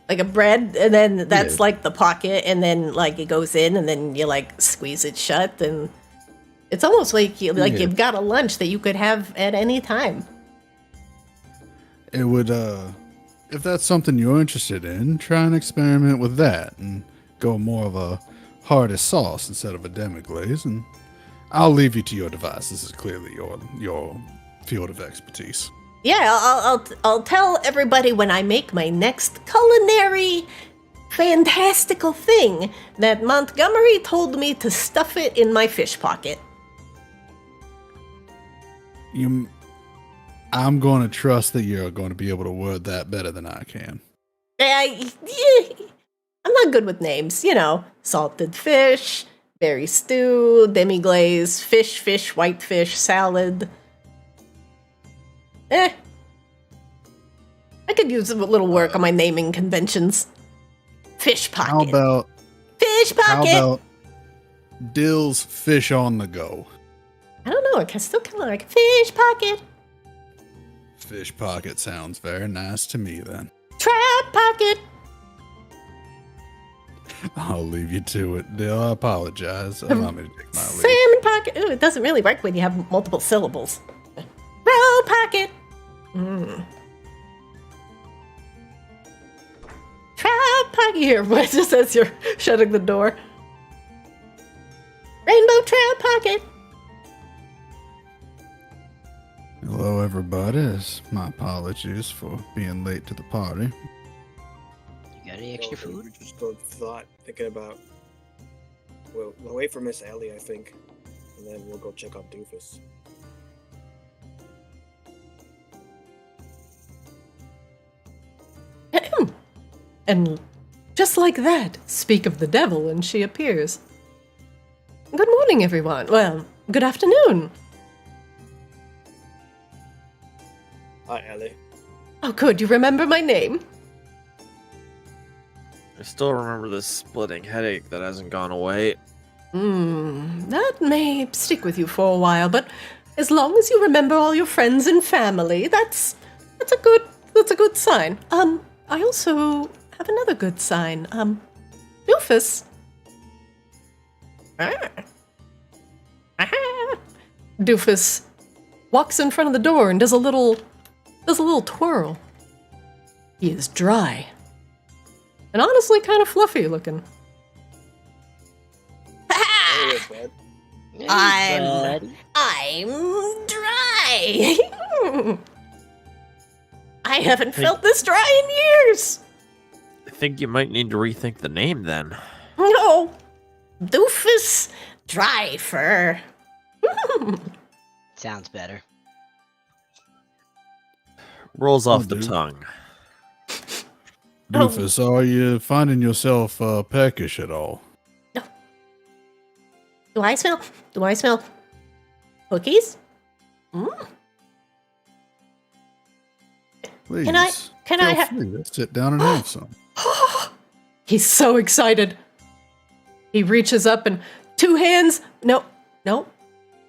Like a bread, and then that's Yeah. like the pocket, and then it goes in, and then you squeeze it shut, and it's almost like you've got a lunch that you could have at any time. It would, if that's something you're interested in, try and experiment with that and go more of a hearty sauce instead of a demi-glaze, and I'll leave you to your device. This is clearly your field of expertise. Yeah, I'll tell everybody when I make my next culinary fantastical thing that Montgomery told me to stuff it in my fish pocket. I'm going to trust that you're going to be able to word that better than I can. I'm not good with names, salted fish, berry stew, demi-glaze, fish, white fish, salad. I could use a little work on my naming conventions. Fish pocket. How about Dill's fish on the go? I don't know. I still kind of like fish pocket. Fish pocket sounds very nice to me then. Trap pocket. I'll leave you to it, Dill. I apologize. Allow me to take my leave. Salmon pocket. Ooh, it doesn't really work when you have multiple syllables. Roll pocket. Trap pocket here, but just as you're shutting the door. Rainbow trap pocket. Hello, everybody. My apologies for being late to the party. You got any extra food? We just thinking about. We'll wait for Miss Ellie, I think, and then we'll go check on Doofus. And just like that, speak of the devil, and she appears. Good morning, everyone. Well, good afternoon. Hi, Ellie. Oh, good. You remember my name? I still remember this splitting headache that hasn't gone away. That may stick with you for a while, but as long as you remember all your friends and family, that's a good sign. I also have another good sign. Doofus. Doofus walks in front of the door and does a little twirl. He is dry. And honestly kind of fluffy looking. I'm dry. I haven't felt this dry in years. I think you might need to rethink the name then. No. Doofus Dry Fur. Sounds better. Rolls off the tongue. Doofus, are you finding yourself peckish at all? No. Do I smell cookies? Please, Can I have... Let's sit down and have some. He's so excited. He reaches up and 2 hands. No.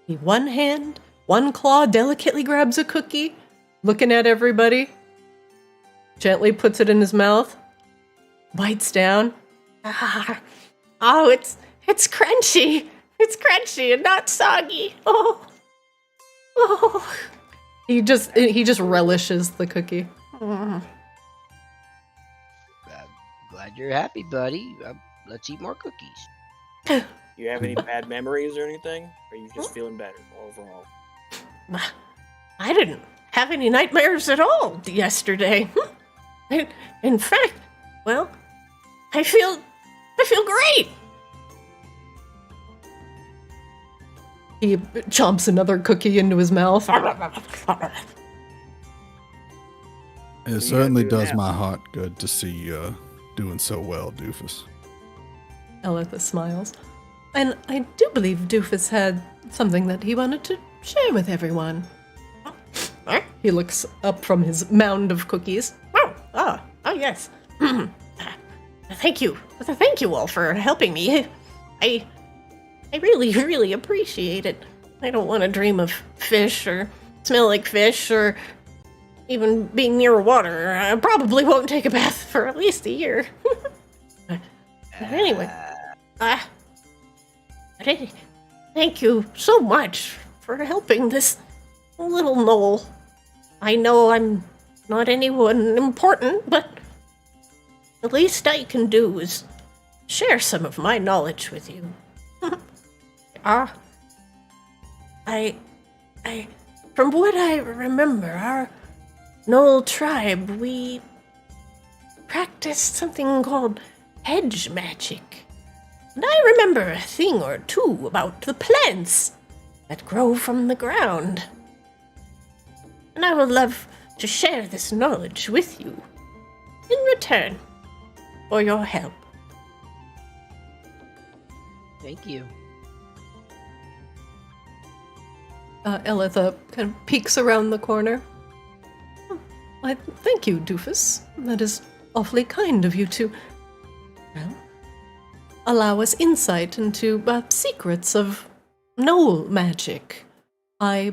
He 1 hand, 1 claw delicately grabs a cookie, looking at everybody. Gently puts it in his mouth. Bites down. Oh, it's crunchy. It's crunchy and not soggy. Oh. He just relishes the cookie. I'm glad you're happy, buddy. Let's eat more cookies. You have any bad memories or anything? Or are you just feeling better overall? I didn't have any nightmares at all yesterday. In fact, well, I feel great. He chomps another cookie into his mouth. It certainly does my heart good to see you doing so well, Doofus. Elitha smiles. And I do believe Doofus had something that he wanted to share with everyone. He looks up from his mound of cookies. Oh, yes. Thank you. Thank you all for helping me. I really, really appreciate it. I don't want to dream of fish or smell like fish or even being near water. I probably won't take a bath for at least a year. Anyway, thank you so much for helping this little gnoll. I know I'm not anyone important, but the least I can do is share some of my knowledge with you. From what I remember, our gnoll tribe, we practiced something called hedge magic. And I remember a thing or two about the plants that grow from the ground. And I would love to share this knowledge with you in return for your help. Thank you. Elitha kind of peeks around the corner. Thank you, Doofus. That is awfully kind of you to, well, allow us insight into secrets of gnoll magic. I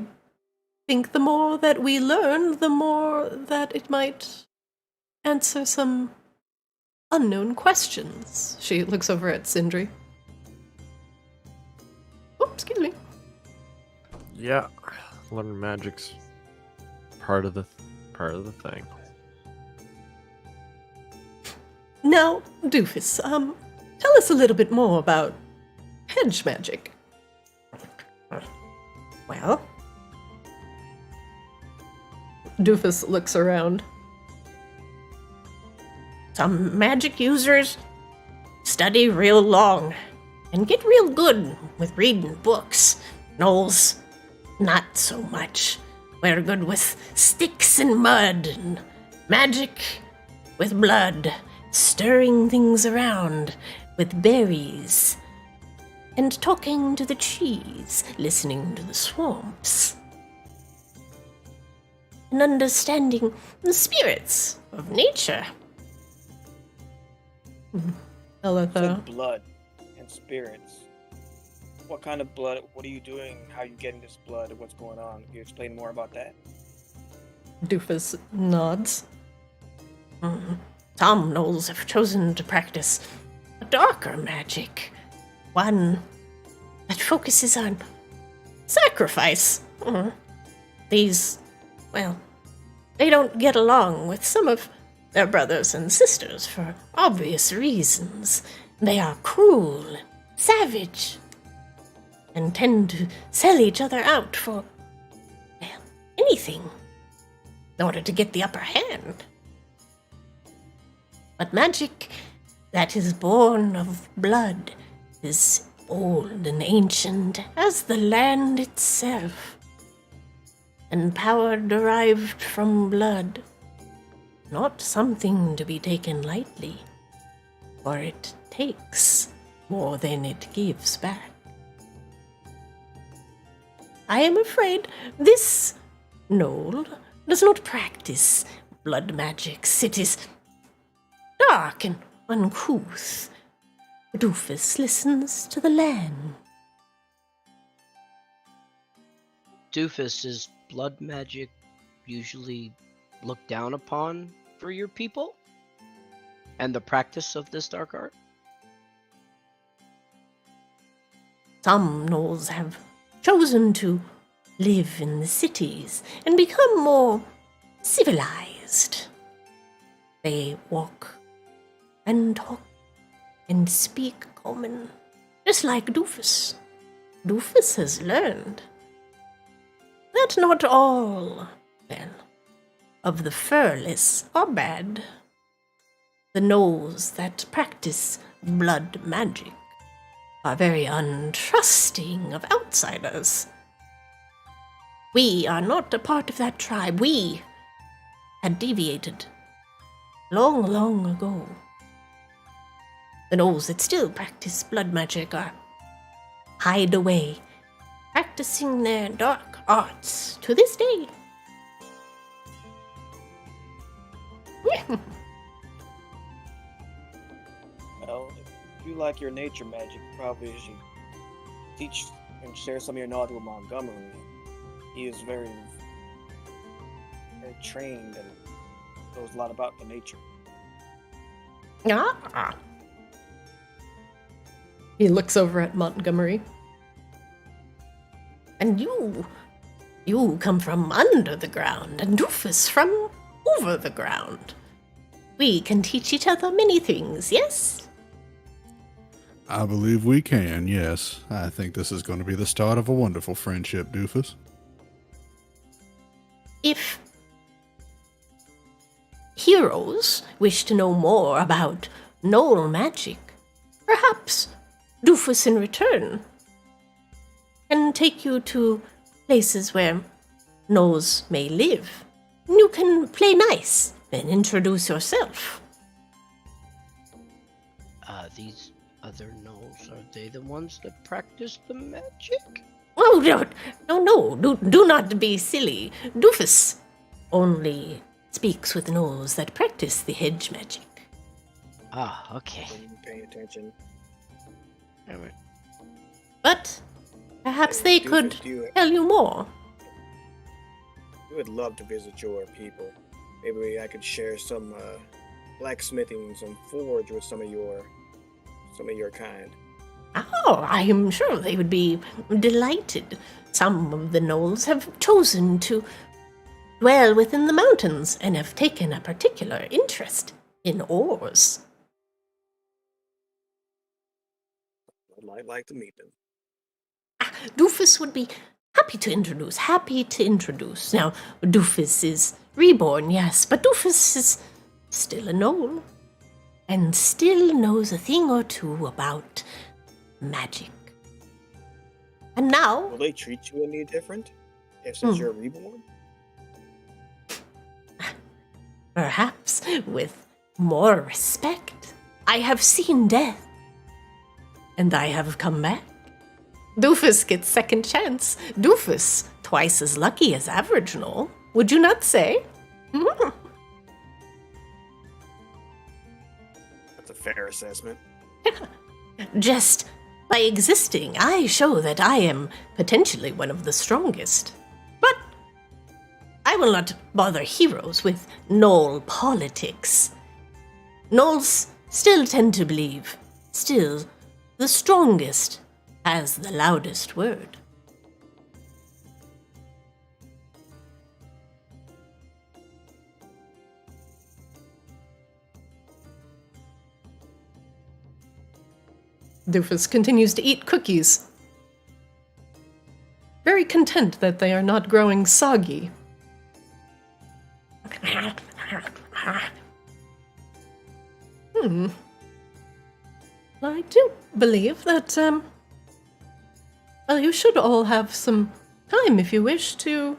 think the more that we learn, the more that it might answer some unknown questions. She looks over at Sindri. Oh, excuse me. Yeah, learning magic's part of the thing. Now, Doofus, tell us a little bit more about hedge magic. Well, Doofus looks around. Some magic users study real long and get real good with reading books. Gnolls, not so much. We're good with sticks and mud and magic with blood, stirring things around with berries, and talking to the trees, listening to the swamps, and understanding the spirits of nature. Elitha. Said blood and spirits. What kind of blood? What are you doing? How are you getting this blood? What's going on? Can you explain more about that? Doofus nods. Some gnolls have chosen to practice a darker magic, one that focuses on sacrifice. These, well, they don't get along with some of their brothers and sisters for obvious reasons. They are cruel, savage, and tend to sell each other out for, well, anything in order to get the upper hand. But magic that is born of blood is old and ancient as the land itself, and power derived from blood, not something to be taken lightly, for it takes more than it gives back. I am afraid this gnoll does not practice blood magics. It is dark and uncouth. Doofus listens to the land. Doofus, is blood magic usually looked down upon for your people? And the practice of this dark art? Some gnolls have chosen to live in the cities and become more civilized. They walk and talk and speak common, just like Doofus. Doofus has learned that not all, well, of the furless are bad. The gnolls that practice blood magic are very untrusting of outsiders. We are not a part of that tribe. We had deviated long, long ago. The gnolls that still practice blood magic are hide away, practicing their dark arts to this day. Well, if you like your nature magic, you probably should teach and share some of your knowledge with Montgomery. He is very, very trained and knows a lot about the nature. Ah. He looks over at Montgomery. And you come from under the ground, and Doofus from over the ground. We can teach each other many things, yes? I believe we can, yes. I think this is going to be the start of a wonderful friendship, Doofus. If heroes wish to know more about gnoll magic, perhaps Doofus in return can take you to places where gnolls may live. You can play nice and introduce yourself. other gnolls? Are they the ones that practice the magic? Oh, no, do not be silly. Doofus only speaks with gnolls that practice the hedge magic. Ah, okay. Wasn't paying attention. Alright. But perhaps Hey, they Doofus, could you tell you more. would love to visit your people. Maybe I could share some blacksmithing, some forge with some of your kind. Oh, I am sure they would be delighted. Some of the gnolls have chosen to dwell within the mountains and have taken a particular interest in ores. I'd like to meet them. Doofus would be happy to introduce. Now, Doofus is reborn, yes, but Doofus is still a gnoll and still knows a thing or two about magic. And now, Will they treat you any different? Since you're reborn? perhaps with more respect. I have seen death, and I have come back. Doofus gets second chance. Doofus, twice as lucky as average gnoll. Would you not say? That's a fair assessment. Just by existing, I show that I am potentially one of the strongest. But I will not bother heroes with gnoll politics. Gnolls still tend to believe, still, the strongest has the loudest word. Doofus continues to eat cookies, very content that they are not growing soggy. I do believe that, well, you should all have some time if you wish to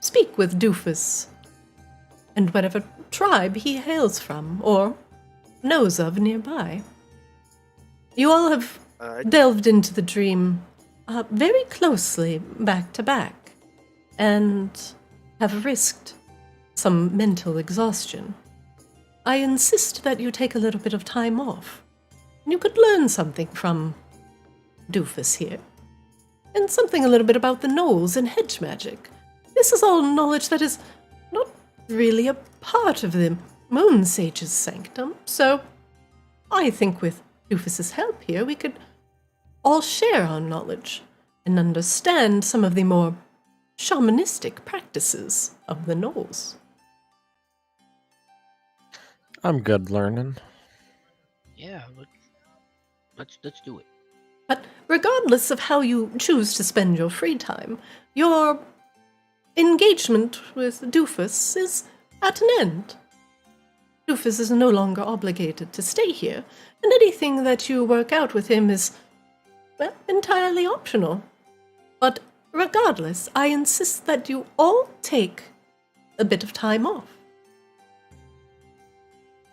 speak with Doofus and whatever tribe he hails from or knows of nearby. You all have delved into the dream very closely back to back and have risked some mental exhaustion. I insist that you take a little bit of time off. You could learn something from Doofus here, and something a little bit about the gnolls and hedge magic. This is all knowledge that is not really a part of the moonsages' sanctum, so I think with Doofus's help here, we could all share our knowledge and understand some of the more shamanistic practices of the gnolls. I'm good learning. Yeah, let's do it. But regardless of how you choose to spend your free time, your engagement with Doofus is at an end. Doofus is no longer obligated to stay here, and anything that you work out with him is, well, entirely optional. But regardless, I insist that you all take a bit of time off.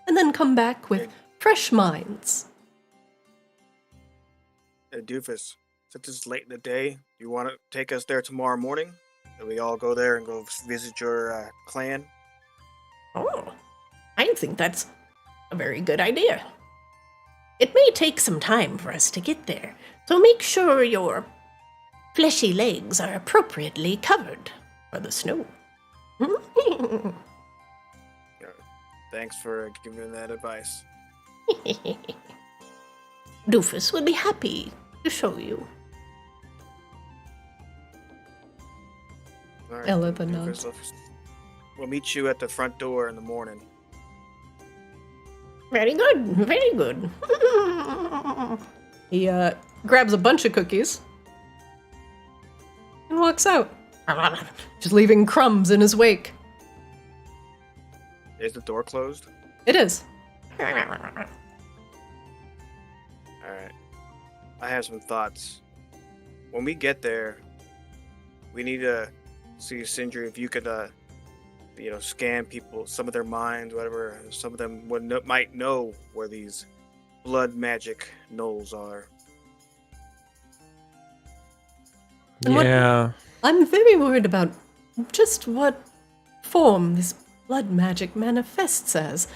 And then come back with fresh minds. Hey, Doofus, since it's late in the day, you want to take us there tomorrow morning? And we all go there and go visit your clan? Oh, I think that's a very good idea. It may take some time for us to get there, so make sure your fleshy legs are appropriately covered for the snow. Thanks for giving that advice. Doofus would be happy to show you. All right, Ella the Doofus, nods. we'll meet you at the front door in the morning. Very good, very good. He grabs a bunch of cookies and walks out, just leaving crumbs in his wake. Is the door closed? It is. All right. I have some thoughts. When we get there, we need to see, Sindri, if you could, scan people, some of their minds, whatever. Some of them might know where these blood magic gnolls are. And what- Yeah. I'm very worried about just what form this blood magic manifests as.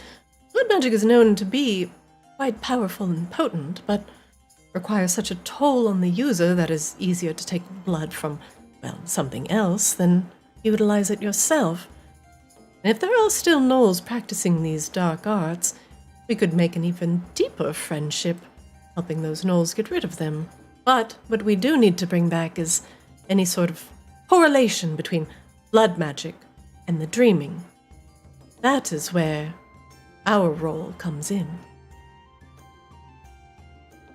Blood magic is known to be quite powerful and potent, but requires such a toll on the user that is easier to take blood from, well, something else than utilize it yourself. And if there are still gnolls practicing these dark arts, we could make an even deeper friendship, helping those gnolls get rid of them. But what we do need to bring back is any sort of correlation between blood magic and the dreaming. That is where our role comes in.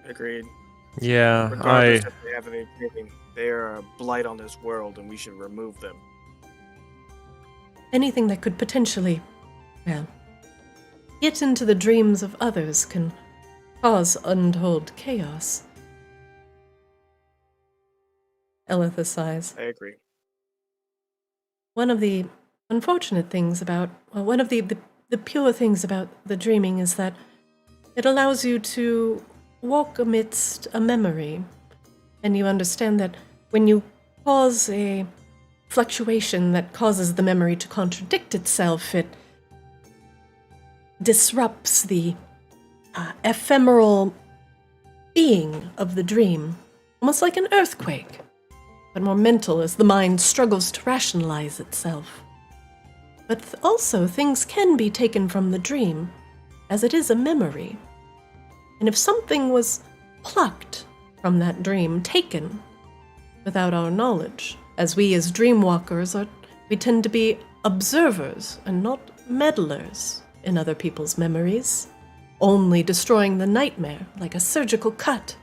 Agreed. Yeah, Regardless if they have any dreaming, they are a blight on this world, and we should remove them. Anything that could potentially, well, get into the dreams of others can cause untold chaos. Elitha sighs. I agree. One of the unfortunate things about, well, one of the pure things about the dreaming is that it allows you to walk amidst a memory, and you understand that when you cause a fluctuation that causes the memory to contradict itself, it disrupts the ephemeral being of the dream, almost like an earthquake, but more mental as the mind struggles to rationalize itself. But also, things can be taken from the dream, as it is a memory. And if something was plucked from that dream, taken, without our knowledge, as we as dreamwalkers we tend to be observers and not meddlers in other people's memories, only destroying the nightmare like a surgical cut.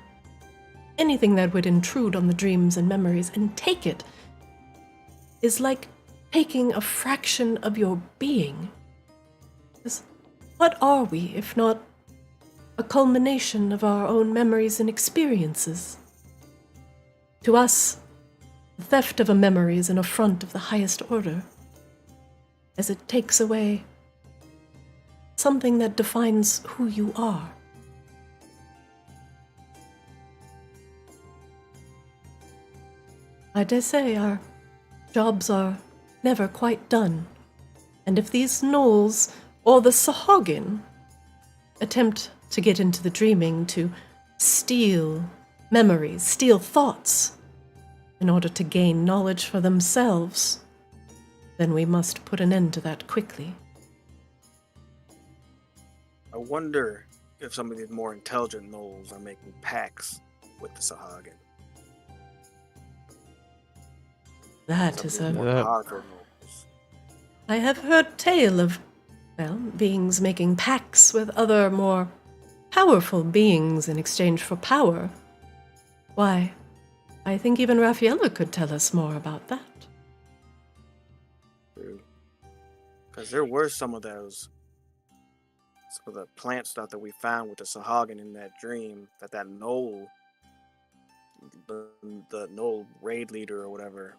Anything that would intrude on the dreams and memories and take it is like taking a fraction of your being. 'Cause what are we if not a culmination of our own memories and experiences? To us, the theft of a memory is an affront of the highest order, as it takes away something that defines who you are. I dare say our jobs are never quite done, and if these gnolls or the Sahagin attempt to get into the dreaming to steal memories, steal thoughts, in order to gain knowledge for themselves, then we must put an end to that quickly. I wonder if some of these more intelligent gnolls are making pacts with the Sahagin. That is Some of a... these more powerful gnolls. I have heard tale of, well, beings making pacts with other more powerful beings in exchange for power. Why, I think even Raffaella could tell us more about that. Because there were some of the plant stuff that we found with the Sahagin in that dream, that gnoll, the gnoll raid leader or whatever,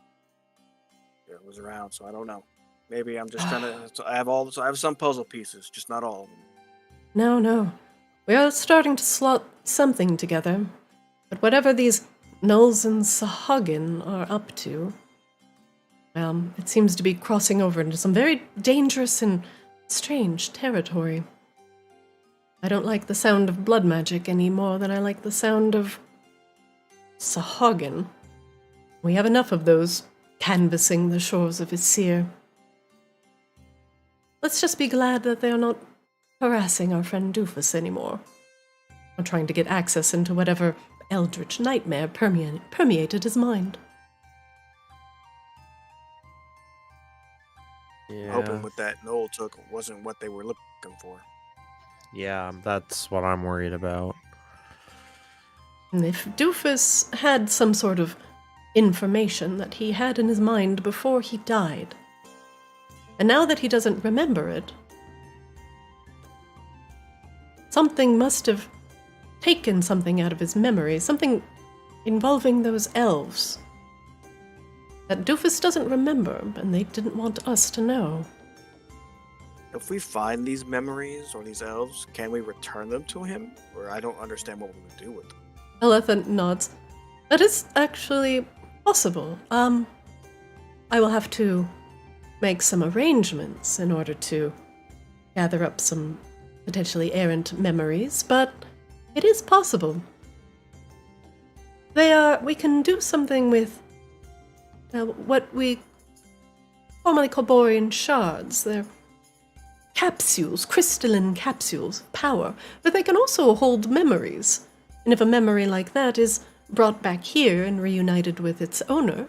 was around. So I don't know. Maybe I'm just trying to. I have some puzzle pieces, just not all of them. No. We are starting to slot something together. But whatever these gnolls and Sahagin are up to, it seems to be crossing over into some very dangerous and strange territory. I don't like the sound of blood magic any more than I like the sound of Sahagin. We have enough of those canvassing the shores of Isir. Let's just be glad that they're not harassing our friend Doofus anymore, or trying to get access into whatever eldritch nightmare permeated his mind. Yeah. Hoping what that gnoll took wasn't what they were looking for. Yeah, that's what I'm worried about. And if Doofus had some sort of information that he had in his mind before he died, and now that he doesn't remember it, something must have taken something out of his memory, something involving those elves that Doofus doesn't remember, and they didn't want us to know. If we find these memories or these elves, can we return them to him? Or I don't understand what we would do with them. Aletha nods. That is actually possible. I will have to make some arrangements in order to gather up some potentially errant memories, but it is possible. We can do something with what we formerly call borean shards. They're capsules, crystalline capsules of power, but they can also hold memories. And if a memory like that is brought back here and reunited with its owner,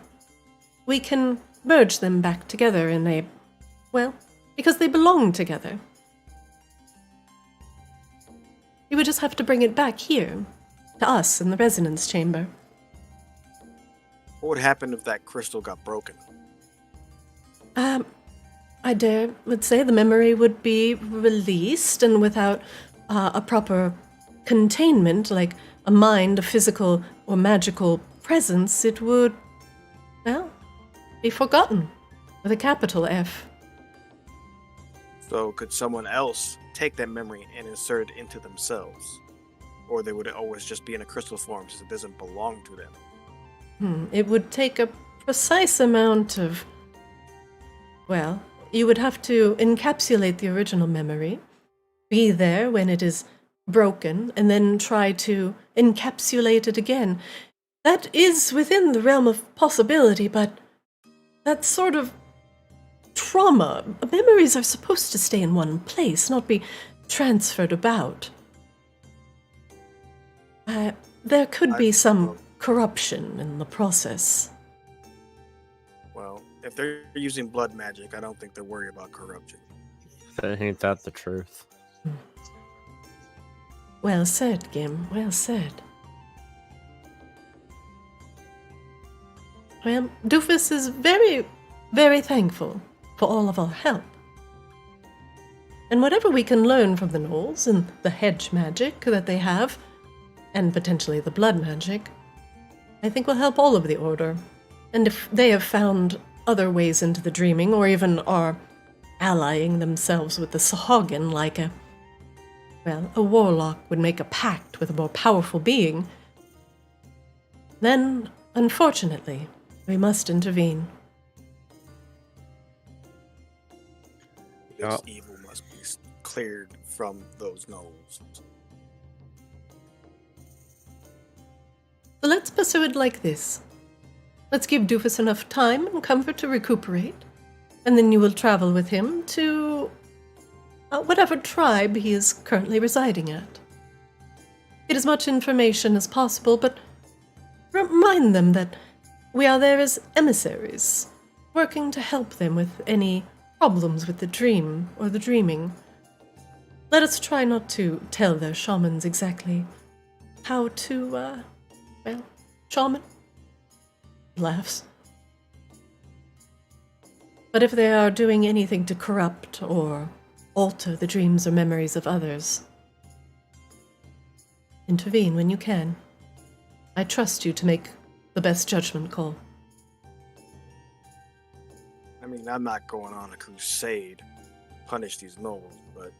we can merge them back together in a, well, because they belong together. You would just have to bring it back here, to us in the resonance chamber. What would happen if that crystal got broken? I would say the memory would be released, and without a proper containment, like a mind, a physical or magical presence, it would, well, be forgotten, with a capital F. So could someone else take that memory and insert it into themselves? Or they would always just be in a crystal form since it doesn't belong to them? It would take a precise amount of, well, you would have to encapsulate the original memory, be there when it is broken, and then try to encapsulate it again. That is within the realm of possibility, but that sort of trauma. Memories are supposed to stay in one place, not be transferred about. There could be some corruption in the process. Well, if they're using blood magic, I don't think they're worried about corruption. Ain't that the truth? Well said, Gim. Well said. Well, Doofus is very, very thankful for all of our help. And whatever we can learn from the gnolls and the hedge magic that they have, and potentially the blood magic, I think will help all of the Order. And if they have found other ways into the dreaming, or even are allying themselves with the Sahagin like a warlock would make a pact with a more powerful being, then, unfortunately, we must intervene. This evil must be cleared from those gnolls. So let's pursue it like this. Let's give Doofus enough time and comfort to recuperate, and then you will travel with him to whatever tribe he is currently residing at. Get as much information as possible, but remind them that we are there as emissaries, working to help them with any problems with the dream or the dreaming. Let us try not to tell their shamans exactly how to, shaman? Laughs. But if they are doing anything to corrupt or alter the dreams or memories of others, intervene when you can. I trust you to make the best judgment call. I mean, I'm not going on a crusade to punish these gnolls, but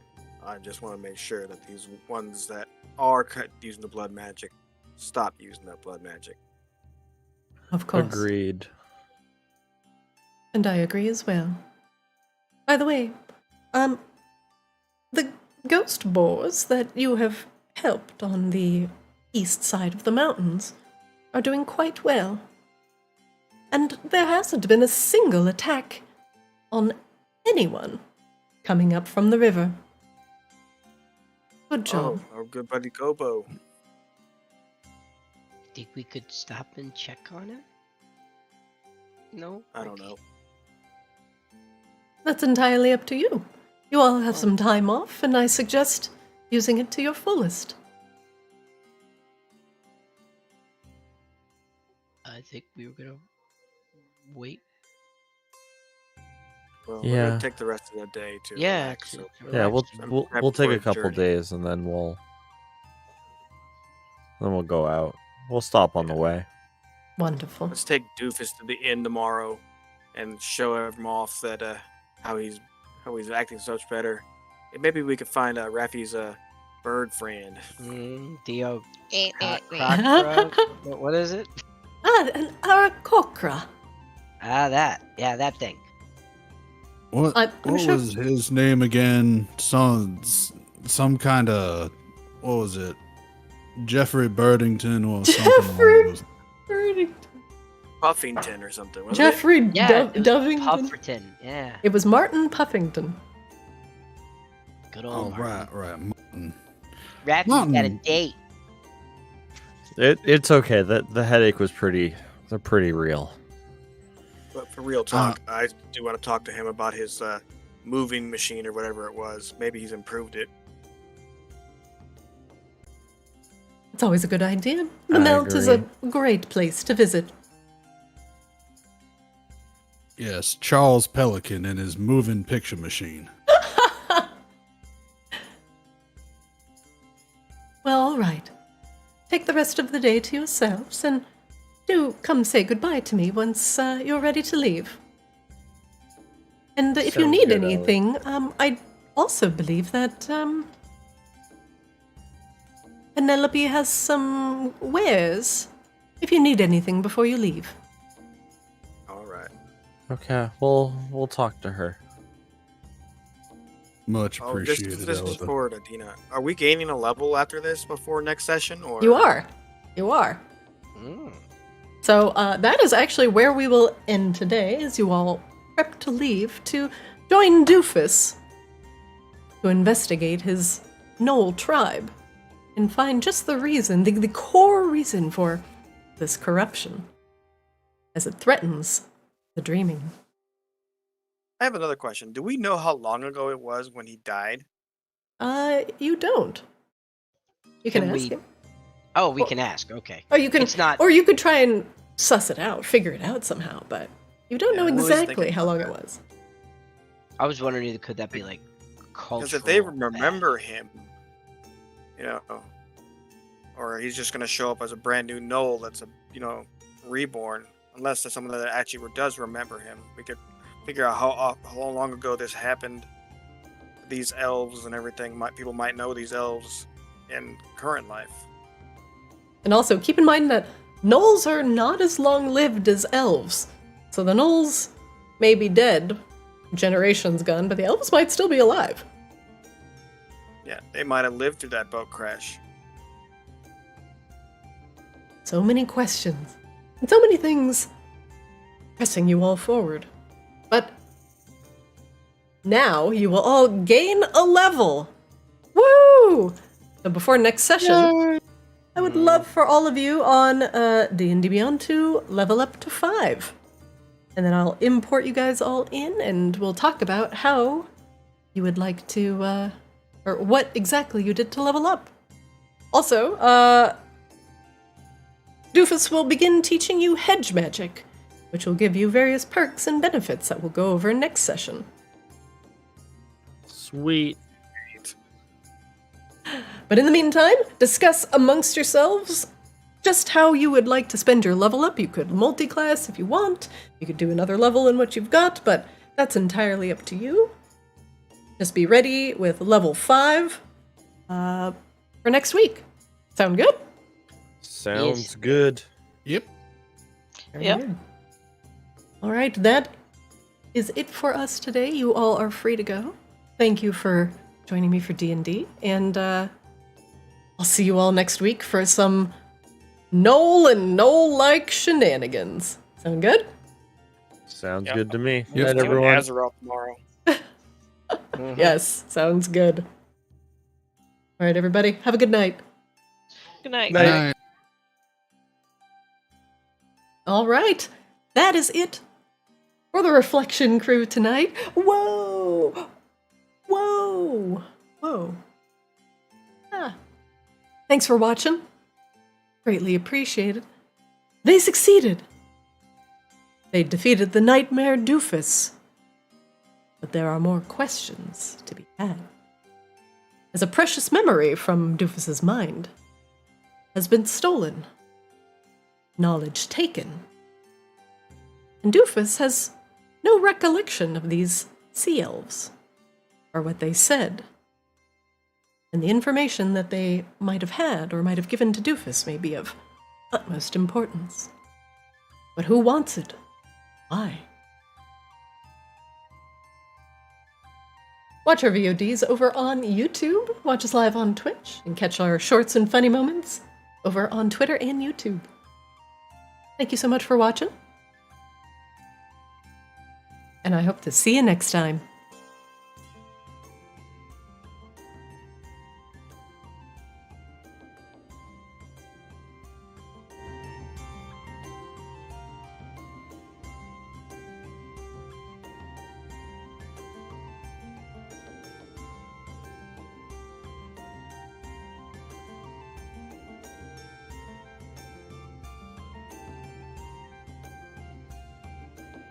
I just want to make sure that these ones that are using the blood magic stop using that blood magic. Of course. Agreed. And I agree as well. By the way, the ghost boars that you have helped on the east side of the mountains are doing quite well. And there hasn't been a single attack on anyone coming up from the river. Good job. Oh, our good buddy Gobo. Think we could stop and check on it? No? I don't know. That's entirely up to you. You all have some time off, and I suggest using it to your fullest. I think we were gonna wait. Well, Yeah. we're gonna take the rest of the day to Yeah, relax, so Yeah, relax. we'll take a Prep for couple journey. days and then we'll go out. We'll stop on the way. Wonderful. Let's take Doofus to the inn tomorrow and show him off that how he's how he's acting so much better. And maybe we could find Raffi's bird friend. Theo. What What is it? An aracocra. That thing. What I'm what sure- was his name again? Some kind of, what was it? Jeffrey Birdington or something. Jeffrey along those- Birdington. Puffington or something, wasn't Jeffrey Yeah, it was Dovington. Pufferton. Yeah. It was Martin Puffington. Good Oh, old Martin. right. Martin. Raffy's got a Martin. date. It's okay. The headache was pretty real. But for real talk, I do want to talk to him about his moving machine or whatever it was. Maybe he's improved it. It's always a good idea. The I Melt is a agree. great place to visit. Yes, Charles Pelican and his moving picture machine. Well, all right. Take the rest of the day to yourselves and do come say goodbye to me once you're ready to leave. And if you Sounds need good, Ellie. anything, I also believe that Penelope has some wares. If you need anything before you leave. All right. Okay, we'll talk to her. Much Oh, this appreciated, is Elva. for Adina. Are we gaining a level after this before next session? Or You are. You are. Mm. So that is actually where we will end today, as you all prep to leave to join Doofus to investigate his gnoll tribe and find just the reason, the core reason for this corruption, as it threatens the dreaming. I have another question. Do we know how long ago it was when he died? You don't. You can ask him. Oh, we can ask. Okay. Or you can, It's not. or you could try and suss it out, figure it out somehow, but you don't know Yeah, I was exactly thinking how about long that. it was. I was wondering, could that be like cultural? Because if they remember him, you know, or he's just going to show up as a brand new gnoll that's reborn, unless there's someone that actually does remember him, we could figure out how long ago this happened. These elves and everything, people might know these elves in current life. And also, keep in mind that gnolls are not as long-lived as elves. So the gnolls may be dead, generations gone, but the elves might still be alive. Yeah, they might have lived through that boat crash. So many questions, and so many things pressing you all forward. But now you will all gain a level. Woo! So before next session, I would love for all of you on D&D Beyond to level up to 5. And then I'll import you guys all in, and we'll talk about how you would like to, or what exactly you did to level up. Also, Doofus will begin teaching you hedge magic, which will give you various perks and benefits that we'll go over next session. Sweet. But in the meantime, discuss amongst yourselves just how you would like to spend your level up. You could multi-class if you want. You could do another level in what you've got, but that's entirely up to you. Just be ready with level 5 for next week. Sound good? Sounds Yes. good. Yep. Very Yep. good. All right, that is it for us today. You all are free to go. Thank you for joining me for D&D, and I'll see you all next week for some gnoll and gnoll-like shenanigans. Sound good? Sounds Yep. good to me. Yep. Night, Doing everyone. Azeroth tomorrow. Mhm. Yes, sounds good. All right, everybody, have a good night. Good night. Night. Night. All right, that is it for the Reflection crew tonight. Whoa! Whoa! Whoa. Ah. Thanks for watching. Greatly appreciated. They succeeded. They defeated the nightmare Doofus. But there are more questions to be had. As a precious memory from Doofus's mind has been stolen, knowledge taken, and Doofus has no recollection of these sea elves. or what they said. And the information that they might have had or might have given to Doofus may be of utmost importance. But who wants it? Why? Watch our VODs over on YouTube, watch us live on Twitch, and catch our shorts and funny moments over on Twitter and YouTube. Thank you so much for watching, and I hope to see you next time.